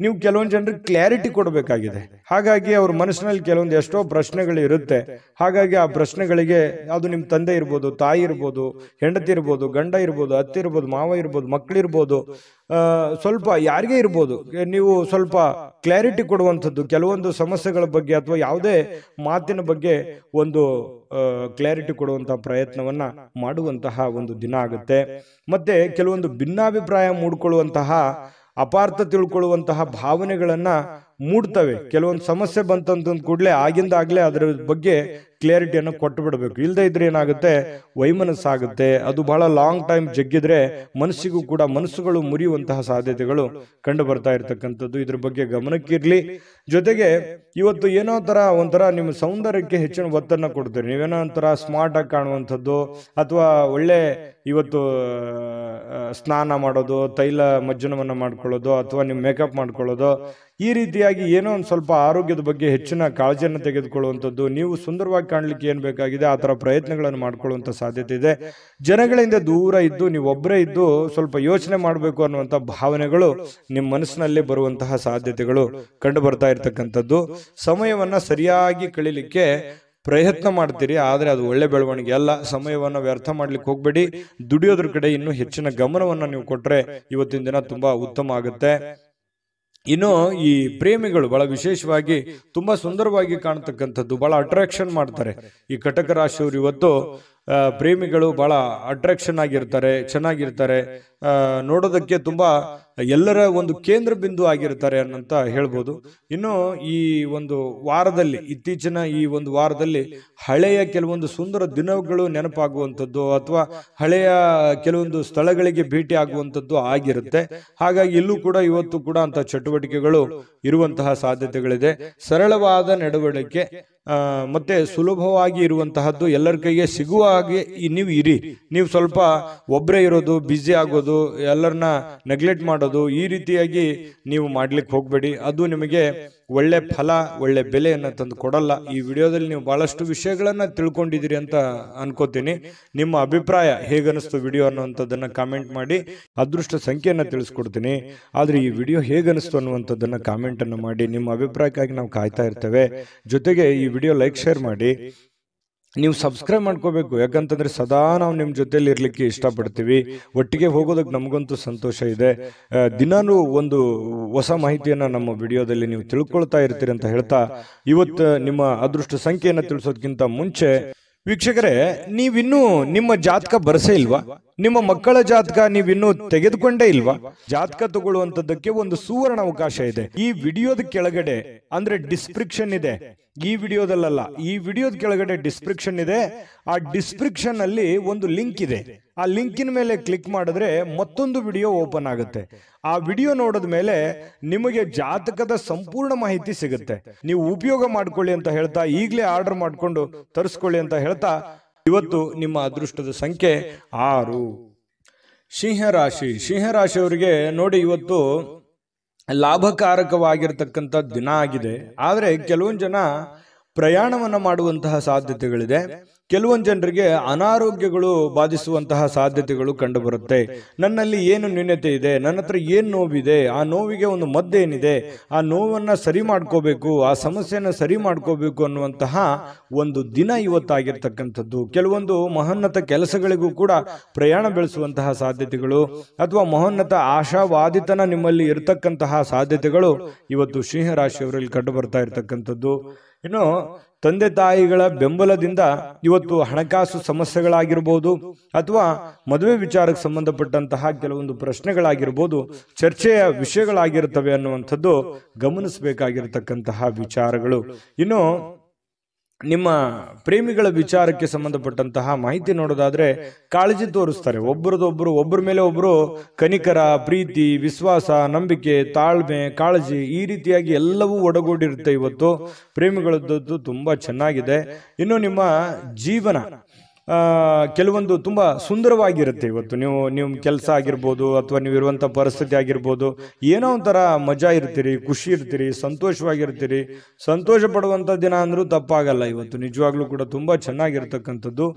ನೀವು ಕೆಲವೊಂದು ಜನರಿಗೆ ಕ್ಲಾರಿಟಿ ಕೊಡಬೇಕಾಗಿದೆ. ಹಾಗಾಗಿ ಅವ್ರ ಮನಸ್ಸಿನಲ್ಲಿ ಕೆಲವೊಂದು ಎಷ್ಟೋ ಪ್ರಶ್ನೆಗಳು ಇರುತ್ತೆ. ಹಾಗಾಗಿ ಆ ಪ್ರಶ್ನೆಗಳಿಗೆ, ಅದು ನಿಮ್ಮ ತಂದೆ ಇರ್ಬೋದು, ತಾಯಿ ಇರ್ಬೋದು, ಹೆಂಡತಿ ಇರ್ಬೋದು, ಗಂಡ ಇರ್ಬೋದು, ಅತ್ತೆ ಇರ್ಬೋದು, ಮಾವ ಇರ್ಬೋದು, ಮಕ್ಕಳಿರ್ಬೋದು, ಸ್ವಲ್ಪ ಯಾರಿಗೇ ಇರ್ಬೋದು, ನೀವು ಸ್ವಲ್ಪ ಕ್ಲಾರಿಟಿ ಕೊಡುವಂಥದ್ದು ಕೆಲವೊಂದು ಸಮಸ್ಯೆಗಳ ಬಗ್ಗೆ ಅಥವಾ ಯಾವುದೇ ಮಾತಿನ ಬಗ್ಗೆ ಒಂದು ಕ್ಲಾರಿಟಿ ಕೊಡುವಂತಹ ಪ್ರಯತ್ನವನ್ನ ಮಾಡುವಂತಹ ಒಂದು ದಿನ ಆಗುತ್ತೆ. ಮತ್ತೆ ಕೆಲವೊಂದು ಭಿನ್ನಾಭಿಪ್ರಾಯ ಮೂಡ್ಕೊಳ್ಳುವಂತಹ, ಅಪಾರ್ಥ ತಿಳ್ಕೊಳ್ಳುವಂತಹ ಭಾವನೆಗಳನ್ನ ಮೂಡ್ತವೆ. ಕೆಲವೊಂದು ಸಮಸ್ಯೆ ಬಂತಂತ ಕೂಡಲೇ ಆಗಿಂದಾಗ್ಲೇ ಅದರ ಬಗ್ಗೆ ಕ್ಲಾರಿಟಿಯನ್ನು ಕೊಟ್ಟು ಬಿಡಬೇಕು. ಇಲ್ಲದೆ ಇದ್ರೆ ಏನಾಗುತ್ತೆ, ವೈಮನಸ್ಸಾಗುತ್ತೆ. ಅದು ಬಹಳ ಲಾಂಗ್ ಟೈಮ್ ಜಗ್ಗಿದ್ರೆ ಮನಸ್ಸಿಗೂ ಕೂಡ ಮನಸ್ಸುಗಳು ಮುರಿಯುವಂತಹ ಸಾಧ್ಯತೆಗಳು ಕಂಡು ಬರ್ತಾ ಇರತಕ್ಕಂಥದ್ದು. ಇದ್ರ ಬಗ್ಗೆ ಗಮನಕ್ಕಿರ್ಲಿ. ಜೊತೆಗೆ ಇವತ್ತು ಏನೋ ಒಂಥರ ನಿಮ್ಮ ಸೌಂದರ್ಯಕ್ಕೆ ಹೆಚ್ಚಿನ ಒತ್ತನ್ನು ಕೊಡ್ತೀರಿ. ನೀವೇನೋ ಒಂಥರ ಸ್ಮಾರ್ಟ್ ಆಗಿ ಕಾಣುವಂಥದ್ದು, ಅಥವಾ ಒಳ್ಳೆ ಇವತ್ತು ಸ್ನಾನ ಮಾಡೋದು, ತೈಲ ಮಜ್ಜನವನ್ನ ಮಾಡ್ಕೊಳ್ಳೋದು, ಅಥವಾ ನಿಮ್ಮ ಮೇಕಪ್ ಮಾಡ್ಕೊಳ್ಳೋದು, ಈ ರೀತಿಯಾಗಿ ಏನೋ ಒಂದು ಸ್ವಲ್ಪ ಆರೋಗ್ಯದ ಬಗ್ಗೆ ಹೆಚ್ಚಿನ ಕಾಳಜಿಯನ್ನು ತೆಗೆದುಕೊಳ್ಳುವಂಥದ್ದು, ನೀವು ಸುಂದರವಾಗಿ ಕಾಣಲಿಕ್ಕೆ ಏನು ಬೇಕಾಗಿದೆ ಆ ಥರ ಪ್ರಯತ್ನಗಳನ್ನು ಮಾಡ್ಕೊಳ್ಳುವಂಥ ಸಾಧ್ಯತೆ ಇದೆ. ಜನಗಳಿಂದ ದೂರ ಇದ್ದು ನೀವು ಒಬ್ಬರೇ ಇದ್ದು ಸ್ವಲ್ಪ ಯೋಚನೆ ಮಾಡಬೇಕು ಅನ್ನುವಂಥ ಭಾವನೆಗಳು ನಿಮ್ಮ ಮನಸ್ಸಿನಲ್ಲಿ ಬರುವಂತಹ ಸಾಧ್ಯತೆಗಳು ಕಂಡು ಬರ್ತಾ ಇರತಕ್ಕಂಥದ್ದು. ಸಮಯವನ್ನ ಸರಿಯಾಗಿ ಕಳೀಲಿಕ್ಕೆ ಪ್ರಯತ್ನ ಮಾಡ್ತೀರಿ, ಆದರೆ ಅದು ಒಳ್ಳೆ ಬೆಳವಣಿಗೆ ಅಲ್ಲ. ಸಮಯವನ್ನು ವ್ಯರ್ಥ ಮಾಡ್ಲಿಕ್ಕೆ ಹೋಗ್ಬೇಡಿ. ದುಡಿಯೋದ್ರ ಕಡೆ ಇನ್ನೂ ಹೆಚ್ಚಿನ ಗಮನವನ್ನು ನೀವು ಕೊಟ್ರೆ ಇವತ್ತಿನ ದಿನ ತುಂಬಾ ಉತ್ತಮ ಆಗುತ್ತೆ. ಇನ್ನು ಈ ಪ್ರೇಮಿಗಳು ಬಹಳ ವಿಶೇಷವಾಗಿ ತುಂಬಾ ಸುಂದರವಾಗಿ ಕಾಣತಕ್ಕಂಥದ್ದು, ಬಹಳ ಅಟ್ರಾಕ್ಷನ್ ಮಾಡ್ತಾರೆ ಈ ಕಟಕ ರಾಶಿಯವರು. ಇವತ್ತು ಪ್ರೇಮಿಗಳು ಬಹಳ ಅಟ್ರಾಕ್ಷನ್ ಆಗಿರ್ತಾರೆ, ಚೆನ್ನಾಗಿರ್ತಾರೆ, ನೋಡೋದಕ್ಕೆ ತುಂಬಾ ಎಲ್ಲರ ಒಂದು ಕೇಂದ್ರ ಬಿಂದು ಆಗಿರ್ತಾರೆ ಅನ್ನಂತ ಹೇಳ್ಬೋದು. ಇನ್ನು ಈ ಒಂದು ವಾರದಲ್ಲಿ, ಇತ್ತೀಚಿನ ಈ ಒಂದು ವಾರದಲ್ಲಿ ಹಳೆಯ ಕೆಲವೊಂದು ಸುಂದರ ದಿನಗಳು ನೆನಪಾಗುವಂಥದ್ದು ಅಥವಾ ಹಳೆಯ ಕೆಲವೊಂದು ಸ್ಥಳಗಳಿಗೆ ಭೇಟಿ ಆಗುವಂಥದ್ದು ಆಗಿರುತ್ತೆ. ಹಾಗಾಗಿ ಇಲ್ಲೂ ಕೂಡ ಇವತ್ತು ಕೂಡ ಅಂತ ಚಟುವಟಿಕೆಗಳು ಇರುವಂತಹ ಸಾಧ್ಯತೆಗಳಿದೆ. ಸರಳವಾದ ನಡವಳಿಕೆ ಮತ್ತೆ ಸುಲಭವಾಗಿ ಇರುವಂತಹದ್ದು, ಎಲ್ಲರ ಕೈಗೆ ಸಿಗುವ ಹಾಗೆ ನೀವು ಇರಿ. ನೀವು ಸ್ವಲ್ಪ ಒಬ್ಬರೇ ಇರೋದು, ಬ್ಯುಸಿ ಆಗೋದು, ಎಲ್ಲರನ್ನ ನೆಗ್ಲೆಕ್ಟ್ ಮಾಡೋದು, ಈ ರೀತಿಯಾಗಿ ನೀವು ಮಾಡ್ಲಿಕ್ಕೆ ಹೋಗ್ಬೇಡಿ. ಅದು ನಿಮಗೆ ಒಳ್ಳೆ ಫಲ, ಒಳ್ಳೆ ಬೆಲೆಯನ್ನು ತಂದು ಕೊಡಲ್ಲ. ಈ ವಿಡಿಯೋದಲ್ಲಿ ನೀವು ಬಹಳಷ್ಟು ವಿಷಯಗಳನ್ನ ತಿಳ್ಕೊಂಡಿದ್ದೀರಿ ಅಂತ ಅನ್ಕೋತೀನಿ. ನಿಮ್ಮ ಅಭಿಪ್ರಾಯ ಹೇಗನಿಸ್ತು ವಿಡಿಯೋ ಅನ್ನುವಂಥದ್ದನ್ನ ಕಾಮೆಂಟ್ ಮಾಡಿ. ಅದೃಷ್ಟ ಸಂಖ್ಯೆಯನ್ನ ತಿಳಿಸ್ಕೊಡ್ತೀನಿ, ಆದ್ರೆ ಈ ವಿಡಿಯೋ ಹೇಗನಿಸ್ತು ಅನ್ನುವಂಥದ್ದನ್ನ ಕಾಮೆಂಟ್ ಅನ್ನು ಮಾಡಿ. ನಿಮ್ಮ ಅಭಿಪ್ರಾಯಕ್ಕಾಗಿ ನಾವು ಕಾಯ್ತಾ ಇರ್ತೇವೆ. ಜೊತೆಗೆ ಈ ವಿಡಿಯೋ ಲೈಕ್, ಶೇರ್ ಮಾಡಿ. ನೀವು ಸಬ್ಸ್ಕ್ರೈಬ್ ಮಾಡ್ಕೋಬೇಕು, ಯಾಕಂತಂದ್ರೆ ಸದಾ ನಾವು ನಿಮ್ಮ ಜೊತೆಲಿ ಇರ್ಲಿಕ್ಕೆ ಇಷ್ಟಪಡ್ತೀವಿ. ಒಟ್ಟಿಗೆ ಹೋಗೋದಕ್ಕೆ ನಮಗಂತೂ ಸಂತೋಷ ಇದೆ. ದಿನಾನು ಒಂದು ಹೊಸ ಮಾಹಿತಿಯನ್ನ ನಮ್ಮ ವಿಡಿಯೋದಲ್ಲಿ ನೀವು ತಿಳ್ಕೊಳ್ತಾ ಇರ್ತೀರಿ ಅಂತ ಹೇಳ್ತಾ, ಇವತ್ತು ನಿಮ್ಮ ಅದೃಷ್ಟ ಸಂಖ್ಯೆಯನ್ನು ತಿಳಿಸೋದಕ್ಕಿಂತ ಮುಂಚೆ ವೀಕ್ಷಕರೇ, ನೀವಿನ್ನೂ ನಿಮ್ಮ ಜಾತಕ ಬರಸೇ ಇಲ್ವಾ? ನಿಮ್ಮ ಮಕ್ಕಳ ಜಾತಕ ನೀವಿನ್ನೂ ತೆಗೆದುಕೊಂಡೇ ಇಲ್ವಾ? ಜಾತಕ ತಗೊಳ್ಳುವಂತದ್ದಕ್ಕೆ ಒಂದು ಸುವರ್ಣ ಅವಕಾಶ ಇದೆ. ಈ ವಿಡಿಯೋದ ಕೆಳಗಡೆ ಅಂದ್ರೆ ಡಿಸ್ಕ್ರಿಪ್ಷನ್ ಇದೆ, ಈ ವಿಡಿಯೋದಲ್ಲ, ಈ ವಿಡಿಯೋದ ಕೆಳಗಡೆ ಡಿಸ್ಕ್ರಿಪ್ಷನ್ ಇದೆ. ಆ ಡಿಸ್ಕ್ರಿಪ್ಷನ್ ಅಲ್ಲಿ ಒಂದು ಲಿಂಕ್ ಇದೆ. ಆ ಲಿಂಕಿನ ಮೇಲೆ ಕ್ಲಿಕ್ ಮಾಡಿದ್ರೆ ಮತ್ತೊಂದು ವಿಡಿಯೋ ಓಪನ್ ಆಗುತ್ತೆ. ಆ ವಿಡಿಯೋ ನೋಡಿದ ಮೇಲೆ ನಿಮಗೆ ಜಾತಕದ ಸಂಪೂರ್ಣ ಮಾಹಿತಿ ಸಿಗುತ್ತೆ. ನೀವು ಉಪಯೋಗ ಮಾಡ್ಕೊಳ್ಳಿ ಅಂತ ಹೇಳ್ತಾ, ಈಗಲೇ ಆರ್ಡರ್ ಮಾಡ್ಕೊಂಡು ತರಿಸ್ಕೊಳ್ಳಿ ಅಂತ ಹೇಳ್ತಾ, ಇವತ್ತು ನಿಮ್ಮ ಅದೃಷ್ಟದ ಸಂಖ್ಯೆ 6. ಸಿಂಹರಾಶಿ. ಸಿಂಹರಾಶಿಯವರಿಗೆ ನೋಡಿ, ಇವತ್ತು ಲಾಭಕಾರಕವಾಗಿರ್ತಕ್ಕಂಥ ದಿನ ಆಗಿದೆ. ಆದರೆ ಕೆಲವೊಂದು ಜನ ಪ್ರಯಾಣವನ್ನ ಮಾಡುವಂತಹ ಸಾಧ್ಯತೆಗಳಿದೆ. ಕೆಲವೊಂದು ಜನರಿಗೆ ಅನಾರೋಗ್ಯಗಳು ಬಾಧಿಸುವಂತಹ ಸಾಧ್ಯತೆಗಳು ಕಂಡು ಬರುತ್ತೆ. ನನ್ನಲ್ಲಿ ಏನು ನ್ಯೂನತೆ ಇದೆ, ನನ್ನ ಹತ್ರ ಏನು ನೋವಿದೆ, ಆ ನೋವಿಗೆ ಒಂದು ಮದ್ದೇನಿದೆ, ಆ ನೋವನ್ನ ಸರಿ ಮಾಡ್ಕೋಬೇಕು, ಆ ಸಮಸ್ಯೆನ ಸರಿ ಮಾಡ್ಕೋಬೇಕು ಅನ್ನುವಂತಹ ಒಂದು ದಿನ ಇವತ್ತಾಗಿರ್ತಕ್ಕಂಥದ್ದು. ಕೆಲವೊಂದು ಮಹೋನ್ನತ ಕೆಲಸಗಳಿಗೂ ಕೂಡ ಪ್ರಯಾಣ ಬೆಳೆಸುವಂತಹ ಸಾಧ್ಯತೆಗಳು ಅಥವಾ ಮಹೋನ್ನತ ಆಶಾವಾದಿತನ ನಿಮ್ಮಲ್ಲಿ ಇರತಕ್ಕಂತಹ ಸಾಧ್ಯತೆಗಳು ಇವತ್ತು ಸಿಂಹರಾಶಿಯವರಲ್ಲಿ ಕಂಡು ಬರ್ತಾ ಇರತಕ್ಕಂಥದ್ದು. ಇನ್ನು ತಂದೆ ತಾಯಿಗಳ ಬೆಂಬಲದಿಂದ ಇವತ್ತು ಹಣಕಾಸು ಸಮಸ್ಯೆಗಳಾಗಿರ್ಬೋದು ಅಥವಾ ಮದುವೆ ವಿಚಾರಕ್ಕೆ ಸಂಬಂಧಪಟ್ಟಂತಹ ಕೆಲವೊಂದು ಪ್ರಶ್ನೆಗಳಾಗಿರ್ಬೋದು, ಚರ್ಚೆಯ ವಿಷಯಗಳಾಗಿರ್ತವೆ ಅನ್ನುವಂಥದ್ದು ಗಮನಿಸಬೇಕಾಗಿರ್ತಕ್ಕಂತಹ ವಿಚಾರಗಳು. ಇನ್ನು ನಿಮ್ಮ ಪ್ರೇಮಿಗಳ ವಿಚಾರಕ್ಕೆ ಸಂಬಂಧಪಟ್ಟಂತಹ ಮಾಹಿತಿ ನೋಡೋದಾದ್ರೆ, ಕಾಳಜಿ ತೋರಿಸ್ತಾರೆ. ಒಬ್ಬರ ಮೇಲೆ ಒಬ್ಬರು ಕನಿಕರ, ಪ್ರೀತಿ, ವಿಶ್ವಾಸ, ನಂಬಿಕೆ, ತಾಳ್ಮೆ, ಕಾಳಜಿ, ಈ ರೀತಿಯಾಗಿ ಎಲ್ಲವೂ ಒಡಗೂಡಿರುತ್ತೆ. ಇವತ್ತು ಪ್ರೇಮಿಗಳದ್ದು ತುಂಬಾ ಚೆನ್ನಾಗಿದೆ. ಇನ್ನು ನಿಮ್ಮ ಜೀವನ ಕೆಲವೊಂದು ತುಂಬ ಸುಂದರವಾಗಿರುತ್ತೆ. ಇವತ್ತು ನೀವು ಕೆಲಸ ಆಗಿರ್ಬೋದು ಅಥವಾ ನೀವು ಇರುವಂಥ ಪರಿಸ್ಥಿತಿ ಆಗಿರ್ಬೋದು, ಏನೋ ಒಂಥರ ಮಜಾ ಇರ್ತೀರಿ, ಖುಷಿ ಇರ್ತೀರಿ, ಸಂತೋಷವಾಗಿರ್ತೀರಿ. ಸಂತೋಷ ಪಡುವಂಥ ದಿನ ಅಂದರೂ ತಪ್ಪಾಗಲ್ಲ. ಇವತ್ತು ನಿಜವಾಗ್ಲೂ ಕೂಡ ತುಂಬ ಚೆನ್ನಾಗಿರ್ತಕ್ಕಂಥದ್ದು.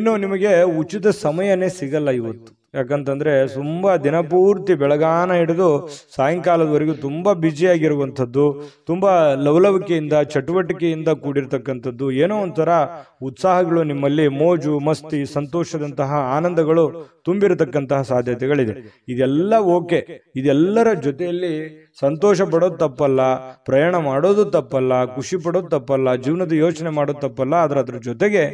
ಇನ್ನು ನಿಮಗೆ ಉಚಿತ ಸಮಯನೇ ಸಿಗಲ್ಲ ಇವತ್ತು. ಯಾಕಂತಂದ್ರೆ ತುಂಬ ದಿನಪೂರ್ತಿ ಬೆಳಗಾನ ಹಿಡಿದು ಸಾಯಂಕಾಲದವರೆಗೂ ತುಂಬ ಬ್ಯುಸಿಯಾಗಿರುವಂಥದ್ದು, ತುಂಬ ಲವಲವಿಕೆಯಿಂದ ಚಟುವಟಿಕೆಯಿಂದ ಕೂಡಿರ್ತಕ್ಕಂಥದ್ದು, ಏನೋ ಒಂಥರ ಉತ್ಸಾಹಗಳು ನಿಮ್ಮಲ್ಲಿ, ಮೋಜು ಮಸ್ತಿ ಸಂತೋಷದಂತಹ ಆನಂದಗಳು ತುಂಬಿರತಕ್ಕಂತಹ ಸಾಧ್ಯತೆಗಳಿದೆ. ಇದೆಲ್ಲ ಓಕೆ, ಇದೆಲ್ಲರ ಜೊತೆಯಲ್ಲಿ ಸಂತೋಷ ಪಡೋದು ತಪ್ಪಲ್ಲ, ಪ್ರಯಾಣ ಮಾಡೋದು ತಪ್ಪಲ್ಲ, ಖುಷಿ ಪಡೋದು ತಪ್ಪಲ್ಲ, ಜೀವನದ ಯೋಚನೆ ಮಾಡೋದು ತಪ್ಪಲ್ಲ. ಅದ್ರ ಜೊತೆಗೆ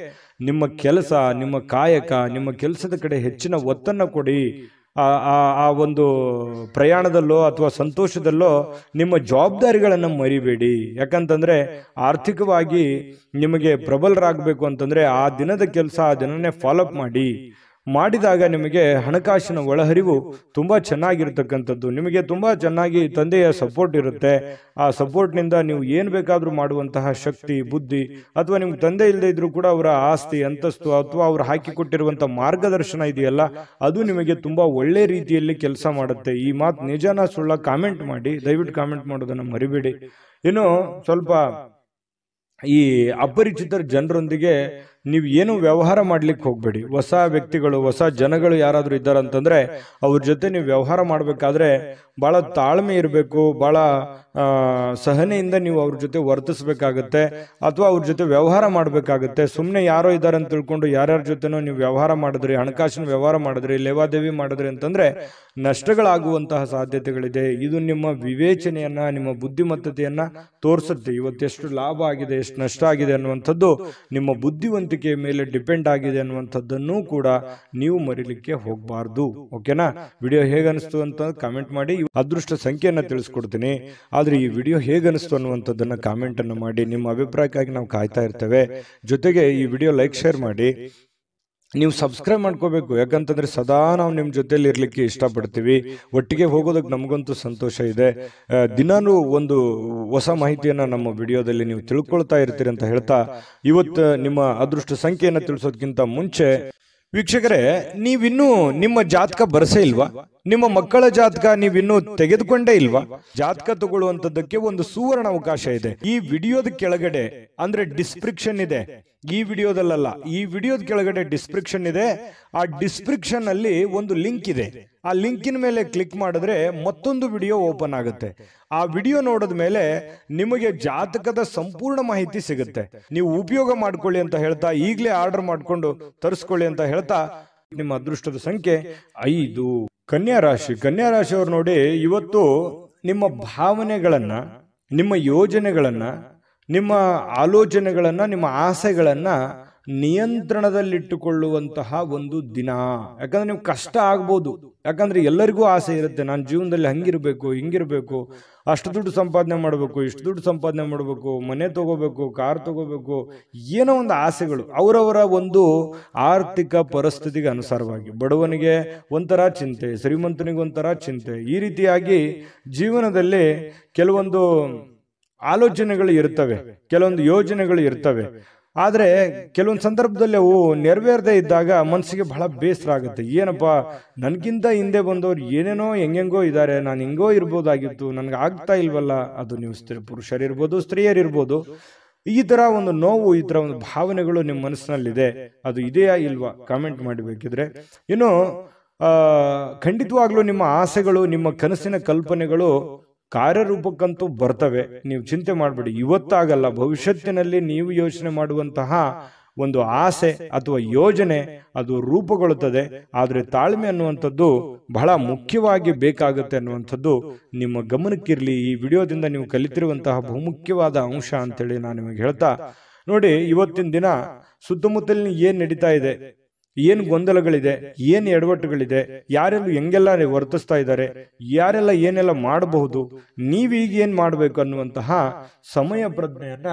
ನಿಮ್ಮ ಕೆಲಸ, ನಿಮ್ಮ ಕಾಯಕ, ನಿಮ್ಮ ಕೆಲಸದ ಕಡೆ ಹೆಚ್ಚಿನ ಒತ್ತನ್ನು ಕೊಡಿ. ಆ ಒಂದು ಪ್ರಯಾಣದಲ್ಲೋ ಅಥವಾ ಸಂತೋಷದಲ್ಲೋ ನಿಮ್ಮ ಜವಾಬ್ದಾರಿಗಳನ್ನು ಮರಿಬೇಡಿ. ಯಾಕಂತಂದ್ರೆ ಆರ್ಥಿಕವಾಗಿ ನಿಮಗೆ ಪ್ರಬಲರಾಗಬೇಕು ಅಂತಂದ್ರೆ ಆ ದಿನದ ಕೆಲಸ ಆ ದಿನನೇ ಫಾಲೋಅಪ್ ಮಾಡಿದಾಗ ನಿಮಗೆ ಹಣಕಾಸಿನ ಒಳಹರಿವು ತುಂಬ ಚೆನ್ನಾಗಿರ್ತಕ್ಕಂಥದ್ದು. ನಿಮಗೆ ತುಂಬ ಚೆನ್ನಾಗಿ ತಂದೆಯ ಸಪೋರ್ಟ್ ಇರುತ್ತೆ. ಆ ಸಪೋರ್ಟ್ನಿಂದ ನೀವು ಏನು ಬೇಕಾದರೂ ಮಾಡುವಂತಹ ಶಕ್ತಿ, ಬುದ್ಧಿ, ಅಥವಾ ನಿಮ್ಗೆ ತಂದೆ ಇಲ್ಲದೆ ಇದ್ರೂ ಕೂಡ ಅವರ ಆಸ್ತಿ ಅಂತಸ್ತು ಅಥವಾ ಅವ್ರು ಹಾಕಿಕೊಟ್ಟಿರುವಂಥ ಮಾರ್ಗದರ್ಶನ ಇದೆಯಲ್ಲ, ಅದು ನಿಮಗೆ ತುಂಬ ಒಳ್ಳೆ ರೀತಿಯಲ್ಲಿ ಕೆಲಸ ಮಾಡುತ್ತೆ. ಈ ಮಾತು ನಿಜಾನ ಸುಳ್ಳ ಕಾಮೆಂಟ್ ಮಾಡಿ, ದಯವಿಟ್ಟು ಕಾಮೆಂಟ್ ಮಾಡೋದನ್ನು ಮರಿಬೇಡಿ. ಇನ್ನು ಸ್ವಲ್ಪ ಈ ಅಪರಿಚಿತರ ಜನರೊಂದಿಗೆ ನೀವು ಏನು ವ್ಯವಹಾರ ಮಾಡ್ಲಿಕ್ಕೆ ಹೋಗ್ಬೇಡಿ. ಹೊಸ ವ್ಯಕ್ತಿಗಳು, ಹೊಸ ಜನಗಳು ಯಾರಾದರೂ ಇದ್ದಾರಂತಂದ್ರೆ ಅವ್ರ ಜೊತೆ ನೀವು ವ್ಯವಹಾರ ಮಾಡಬೇಕಾದ್ರೆ ಬಹಳ ತಾಳ್ಮೆ ಇರಬೇಕು, ಬಹಳ ಸಹನೆಯಿಂದ ನೀವು ಅವ್ರ ಜೊತೆ ವರ್ತಿಸ್ಬೇಕಾಗತ್ತೆ ಅಥವಾ ಅವ್ರ ಜೊತೆ ವ್ಯವಹಾರ ಮಾಡಬೇಕಾಗತ್ತೆ. ಸುಮ್ಮನೆ ಯಾರೋ ಇದ್ದಾರೆ ಅಂತ ತಿಳ್ಕೊಂಡು ಯಾರ್ಯಾರ ಜೊತೆನೋ ನೀವು ವ್ಯವಹಾರ ಮಾಡಿದ್ರಿ, ಹಣಕಾಸಿನ ವ್ಯವಹಾರ ಮಾಡಿದ್ರಿ, ಲೇವಾದೇವಿ ಮಾಡಿದ್ರಿ ಅಂತಂದ್ರೆ ನಷ್ಟಗಳಾಗುವಂತಹ ಸಾಧ್ಯತೆಗಳಿದೆ. ಇದು ನಿಮ್ಮ ವಿವೇಚನೆಯನ್ನ, ನಿಮ್ಮ ಬುದ್ಧಿಮತ್ತತೆಯನ್ನ ತೋರಿಸುತ್ತೆ. ಇವತ್ತೆಷ್ಟು ಲಾಭ ಆಗಿದೆ, ಎಷ್ಟು ನಷ್ಟ ಆಗಿದೆ ಅನ್ನುವಂಥದ್ದು ನಿಮ್ಮ ಬುದ್ಧಿವಂತಿಕೆಯ ಮೇಲೆ ಡಿಪೆಂಡ್ ಆಗಿದೆ ಅನ್ನುವಂಥದ್ದನ್ನು ಕೂಡ ನೀವು ಮರಿಲಿಕ್ಕೆ ಹೋಗಬಾರ್ದು. ಓಕೆನಾ? ವಿಡಿಯೋ ಹೇಗನಿಸ್ತು ಅಂತ ಕಾಮೆಂಟ್ ಮಾಡಿ. ಅದೃಷ್ಟ ಸಂಖ್ಯೆಯನ್ನ ತಿಳಿಸ್ಕೊಡ್ತೀನಿ, ಆದ್ರೆ ಈ ವಿಡಿಯೋ ಹೇಗನಿಸ್ತು ಅನ್ನುವಂಥದ್ದನ್ನ ಕಾಮೆಂಟ್ ಅನ್ನು ಮಾಡಿ. ನಿಮ್ಮ ಅಭಿಪ್ರಾಯಕ್ಕಾಗಿ ನಾವು ಕಾಯ್ತಾ ಇರ್ತೇವೆ. ಜೊತೆಗೆ ಈ ವಿಡಿಯೋ ಲೈಕ್, ಶೇರ್ ಮಾಡಿ. ನೀವು ಸಬ್ಸ್ಕ್ರೈಬ್ ಮಾಡ್ಕೋಬೇಕು. ಯಾಕಂತಂದ್ರೆ ಸದಾ ನಾವು ನಿಮ್ಮ ಜೊತೆಲಿ ಇರ್ಲಿಕ್ಕೆ ಇಷ್ಟಪಡ್ತೀವಿ. ಒಟ್ಟಿಗೆ ಹೋಗೋದಕ್ಕೆ ನಮಗಂತೂ ಸಂತೋಷ ಇದೆ. ದಿನಾನು ಒಂದು ಹೊಸ ಮಾಹಿತಿಯನ್ನ ನಮ್ಮ ವಿಡಿಯೋದಲ್ಲಿ ನೀವು ತಿಳ್ಕೊಳ್ತಾ ಇರ್ತೀರಿ ಅಂತ ಹೇಳ್ತಾ, ಇವತ್ತು ನಿಮ್ಮ ಅದೃಷ್ಟ ಸಂಖ್ಯೆಯನ್ನು ತಿಳಿಸೋದಕ್ಕಿಂತ ಮುಂಚೆ ವೀಕ್ಷಕರೇ, ನೀವಿನ್ನೂ ನಿಮ್ಮ ಜಾತಕ ಬರಸೇ ಇಲ್ವಾ? ನಿಮ್ಮ ಮಕ್ಕಳ ಜಾತಕ ನೀವಿನ್ನೂ ತೆಗೆದುಕೊಂಡೇ ಇಲ್ವಾ? ಜಾತಕ ತಗೊಳ್ಳುವಂತದ್ದಕ್ಕೆ ಒಂದು ಸುವರ್ಣ ಅವಕಾಶ ಇದೆ. ಈ ವಿಡಿಯೋದ ಕೆಳಗಡೆ ಅಂದ್ರೆ ಡಿಸ್ಕ್ರಿಪ್ಷನ್ ಇದೆ, ಈ ವಿಡಿಯೋದಲ್ಲ, ಈ ವಿಡಿಯೋದ ಕೆಳಗಡೆ ಡಿಸ್ಕ್ರಿಪ್ಷನ್ ಇದೆ. ಆ ಡಿಸ್ಕ್ರಿಪ್ಷನ್ ಅಲ್ಲಿ ಒಂದು ಲಿಂಕ್ ಇದೆ. ಆ ಲಿಂಕಿನ ಮೇಲೆ ಕ್ಲಿಕ್ ಮಾಡಿದ್ರೆ ಮತ್ತೊಂದು ವಿಡಿಯೋ ಓಪನ್ ಆಗುತ್ತೆ. ಆ ವಿಡಿಯೋ ನೋಡಿದ ಮೇಲೆ ನಿಮಗೆ ಜಾತಕದ ಸಂಪೂರ್ಣ ಮಾಹಿತಿ ಸಿಗುತ್ತೆ. ನೀವು ಉಪಯೋಗ ಮಾಡ್ಕೊಳ್ಳಿ ಅಂತ ಹೇಳ್ತಾ, ಈಗಲೇ ಆರ್ಡರ್ ಮಾಡ್ಕೊಂಡು ತರಿಸ್ಕೊಳ್ಳಿ ಅಂತ ಹೇಳ್ತಾ, ನಿಮ್ಮ ಅದೃಷ್ಟದ ಸಂಖ್ಯೆ 5. ಕನ್ಯಾ ರಾಶಿ. ಕನ್ಯಾ ರಾಶಿಯವರು ನೋಡಿ, ಇವತ್ತು ನಿಮ್ಮ ಭಾವನೆಗಳನ್ನ, ನಿಮ್ಮ ಯೋಜನೆಗಳನ್ನ, ನಿಮ್ಮ ಆಲೋಚನೆಗಳನ್ನ, ನಿಮ್ಮ ಆಸೆಗಳನ್ನ ನಿಯಂತ್ರಣದಲ್ಲಿಟ್ಟುಕೊಳ್ಳುವಂತಹ ಒಂದು ದಿನ. ಯಾಕಂದ್ರೆ ನೀವು ಕಷ್ಟ ಆಗ್ಬೋದು. ಯಾಕಂದ್ರೆ ಎಲ್ಲರಿಗೂ ಆಸೆ ಇರುತ್ತೆ, ನಾನು ಜೀವನದಲ್ಲಿ ಹಂಗಿರ್ಬೇಕು, ಹಿಂಗಿರ್ಬೇಕು, ಅಷ್ಟು ದುಡ್ಡು ಸಂಪಾದನೆ ಮಾಡಬೇಕು, ಇಷ್ಟು ದುಡ್ಡು ಸಂಪಾದನೆ ಮಾಡಬೇಕು, ಮನೆ ತಗೋಬೇಕು, ಕಾರ್ ತಗೋಬೇಕು, ಏನೋ ಒಂದು ಆಸೆಗಳು. ಅವರವರ ಒಂದು ಆರ್ಥಿಕ ಪರಿಸ್ಥಿತಿಗೆ ಅನುಸಾರವಾಗಿ ಬಡವನಿಗೆ ಒಂಥರ ಚಿಂತೆ, ಶ್ರೀಮಂತನಿಗೆ ಒಂಥರ ಚಿಂತೆ. ಈ ರೀತಿಯಾಗಿ ಜೀವನದಲ್ಲಿ ಕೆಲವೊಂದು ಆಲೋಚನೆಗಳು ಇರ್ತವೆ, ಕೆಲವೊಂದು ಯೋಜನೆಗಳು ಇರ್ತವೆ. ಆದ್ರೆ ಕೆಲವೊಂದು ಸಂದರ್ಭದಲ್ಲಿ ಅವು ನೆರವೇರದೇ ಇದ್ದಾಗ ಮನಸ್ಸಿಗೆ ಬಹಳ ಬೇಸರ ಆಗುತ್ತೆ. ಏನಪ್ಪಾ, ನನ್ಗಿಂತ ಹಿಂದೆ ಬಂದವ್ರು ಏನೇನೋ ಹೆಂಗೆಂಗೋ ಇದ್ದಾರೆ, ನಾನು ಹಿಂಗೋ ಇರ್ಬೋದಾಗಿತ್ತು, ನನ್ಗೆ ಆಗ್ತಾ ಇಲ್ವಲ್ಲ. ಅದು ನೀವು ಪುರುಷರಿರ್ಬೋದು, ಸ್ತ್ರೀಯರಿರ್ಬೋದು. ಈ ತರ ಒಂದು ನೋವು, ಈ ತರ ಒಂದು ಭಾವನೆಗಳು ನಿಮ್ಮ ಮನಸ್ಸಿನಲ್ಲಿದೆ. ಅದು ಇದೆಯಾ ಇಲ್ವಾ ಕಾಮೆಂಟ್ ಮಾಡಬೇಕಿದ್ರೆ. ಇನ್ನು ಖಂಡಿತವಾಗ್ಲೂ ನಿಮ್ಮ ಆಸೆಗಳು, ನಿಮ್ಮ ಕನಸಿನ ಕಲ್ಪನೆಗಳು ಕಾರ್ಯರೂಪಕ್ಕಂತೂ ಬರ್ತವೆ. ನೀವು ಚಿಂತೆ ಮಾಡಬೇಡಿ. ಇವತ್ತಾಗಲ್ಲ, ಭವಿಷ್ಯತ್ತಿನಲ್ಲಿ ನೀವು ಯೋಚನೆ ಮಾಡುವಂತಹ ಒಂದು ಆಸೆ ಅಥವಾ ಯೋಜನೆ ಅದು ರೂಪುಗೊಳ್ಳುತ್ತದೆ. ಆದ್ರೆ ತಾಳ್ಮೆ ಅನ್ನುವಂಥದ್ದು ಬಹಳ ಮುಖ್ಯವಾಗಿ ಬೇಕಾಗುತ್ತೆ ಅನ್ನುವಂಥದ್ದು ನಿಮ್ಮ ಗಮನಕ್ಕಿರಲಿ. ಈ ವಿಡಿಯೋದಿಂದ ನೀವು ಕಲಿತಿರುವಂತಹ ಬಹುಮುಖ್ಯವಾದ ಅಂಶ ಅಂತೇಳಿ ನಾನು ನಿಮಗೆ ಹೇಳ್ತಾ, ನೋಡಿ, ಇವತ್ತಿನ ದಿನ ಸುತ್ತಮುತ್ತಲಿನ ಏನ್ ನಡೀತಾ ಇದೆ, ಏನ್ ಗೊಂದಲಗಳಿದೆ, ಏನ್ ಎಡವಟ್ಟುಗಳಿದೆ, ಯಾರೆಲ್ಲ ಹೆಂಗೆಲ್ಲ ವರ್ತಿಸ್ತಾ ಇದ್ದಾರೆ, ಯಾರೆಲ್ಲ ಏನೆಲ್ಲ ಮಾಡಬಹುದು, ನೀವೀಗ ಏನ್ ಮಾಡ್ಬೇಕು ಅನ್ನುವಂತಹ ಸಮಯ ಪ್ರಜ್ಞೆಯನ್ನ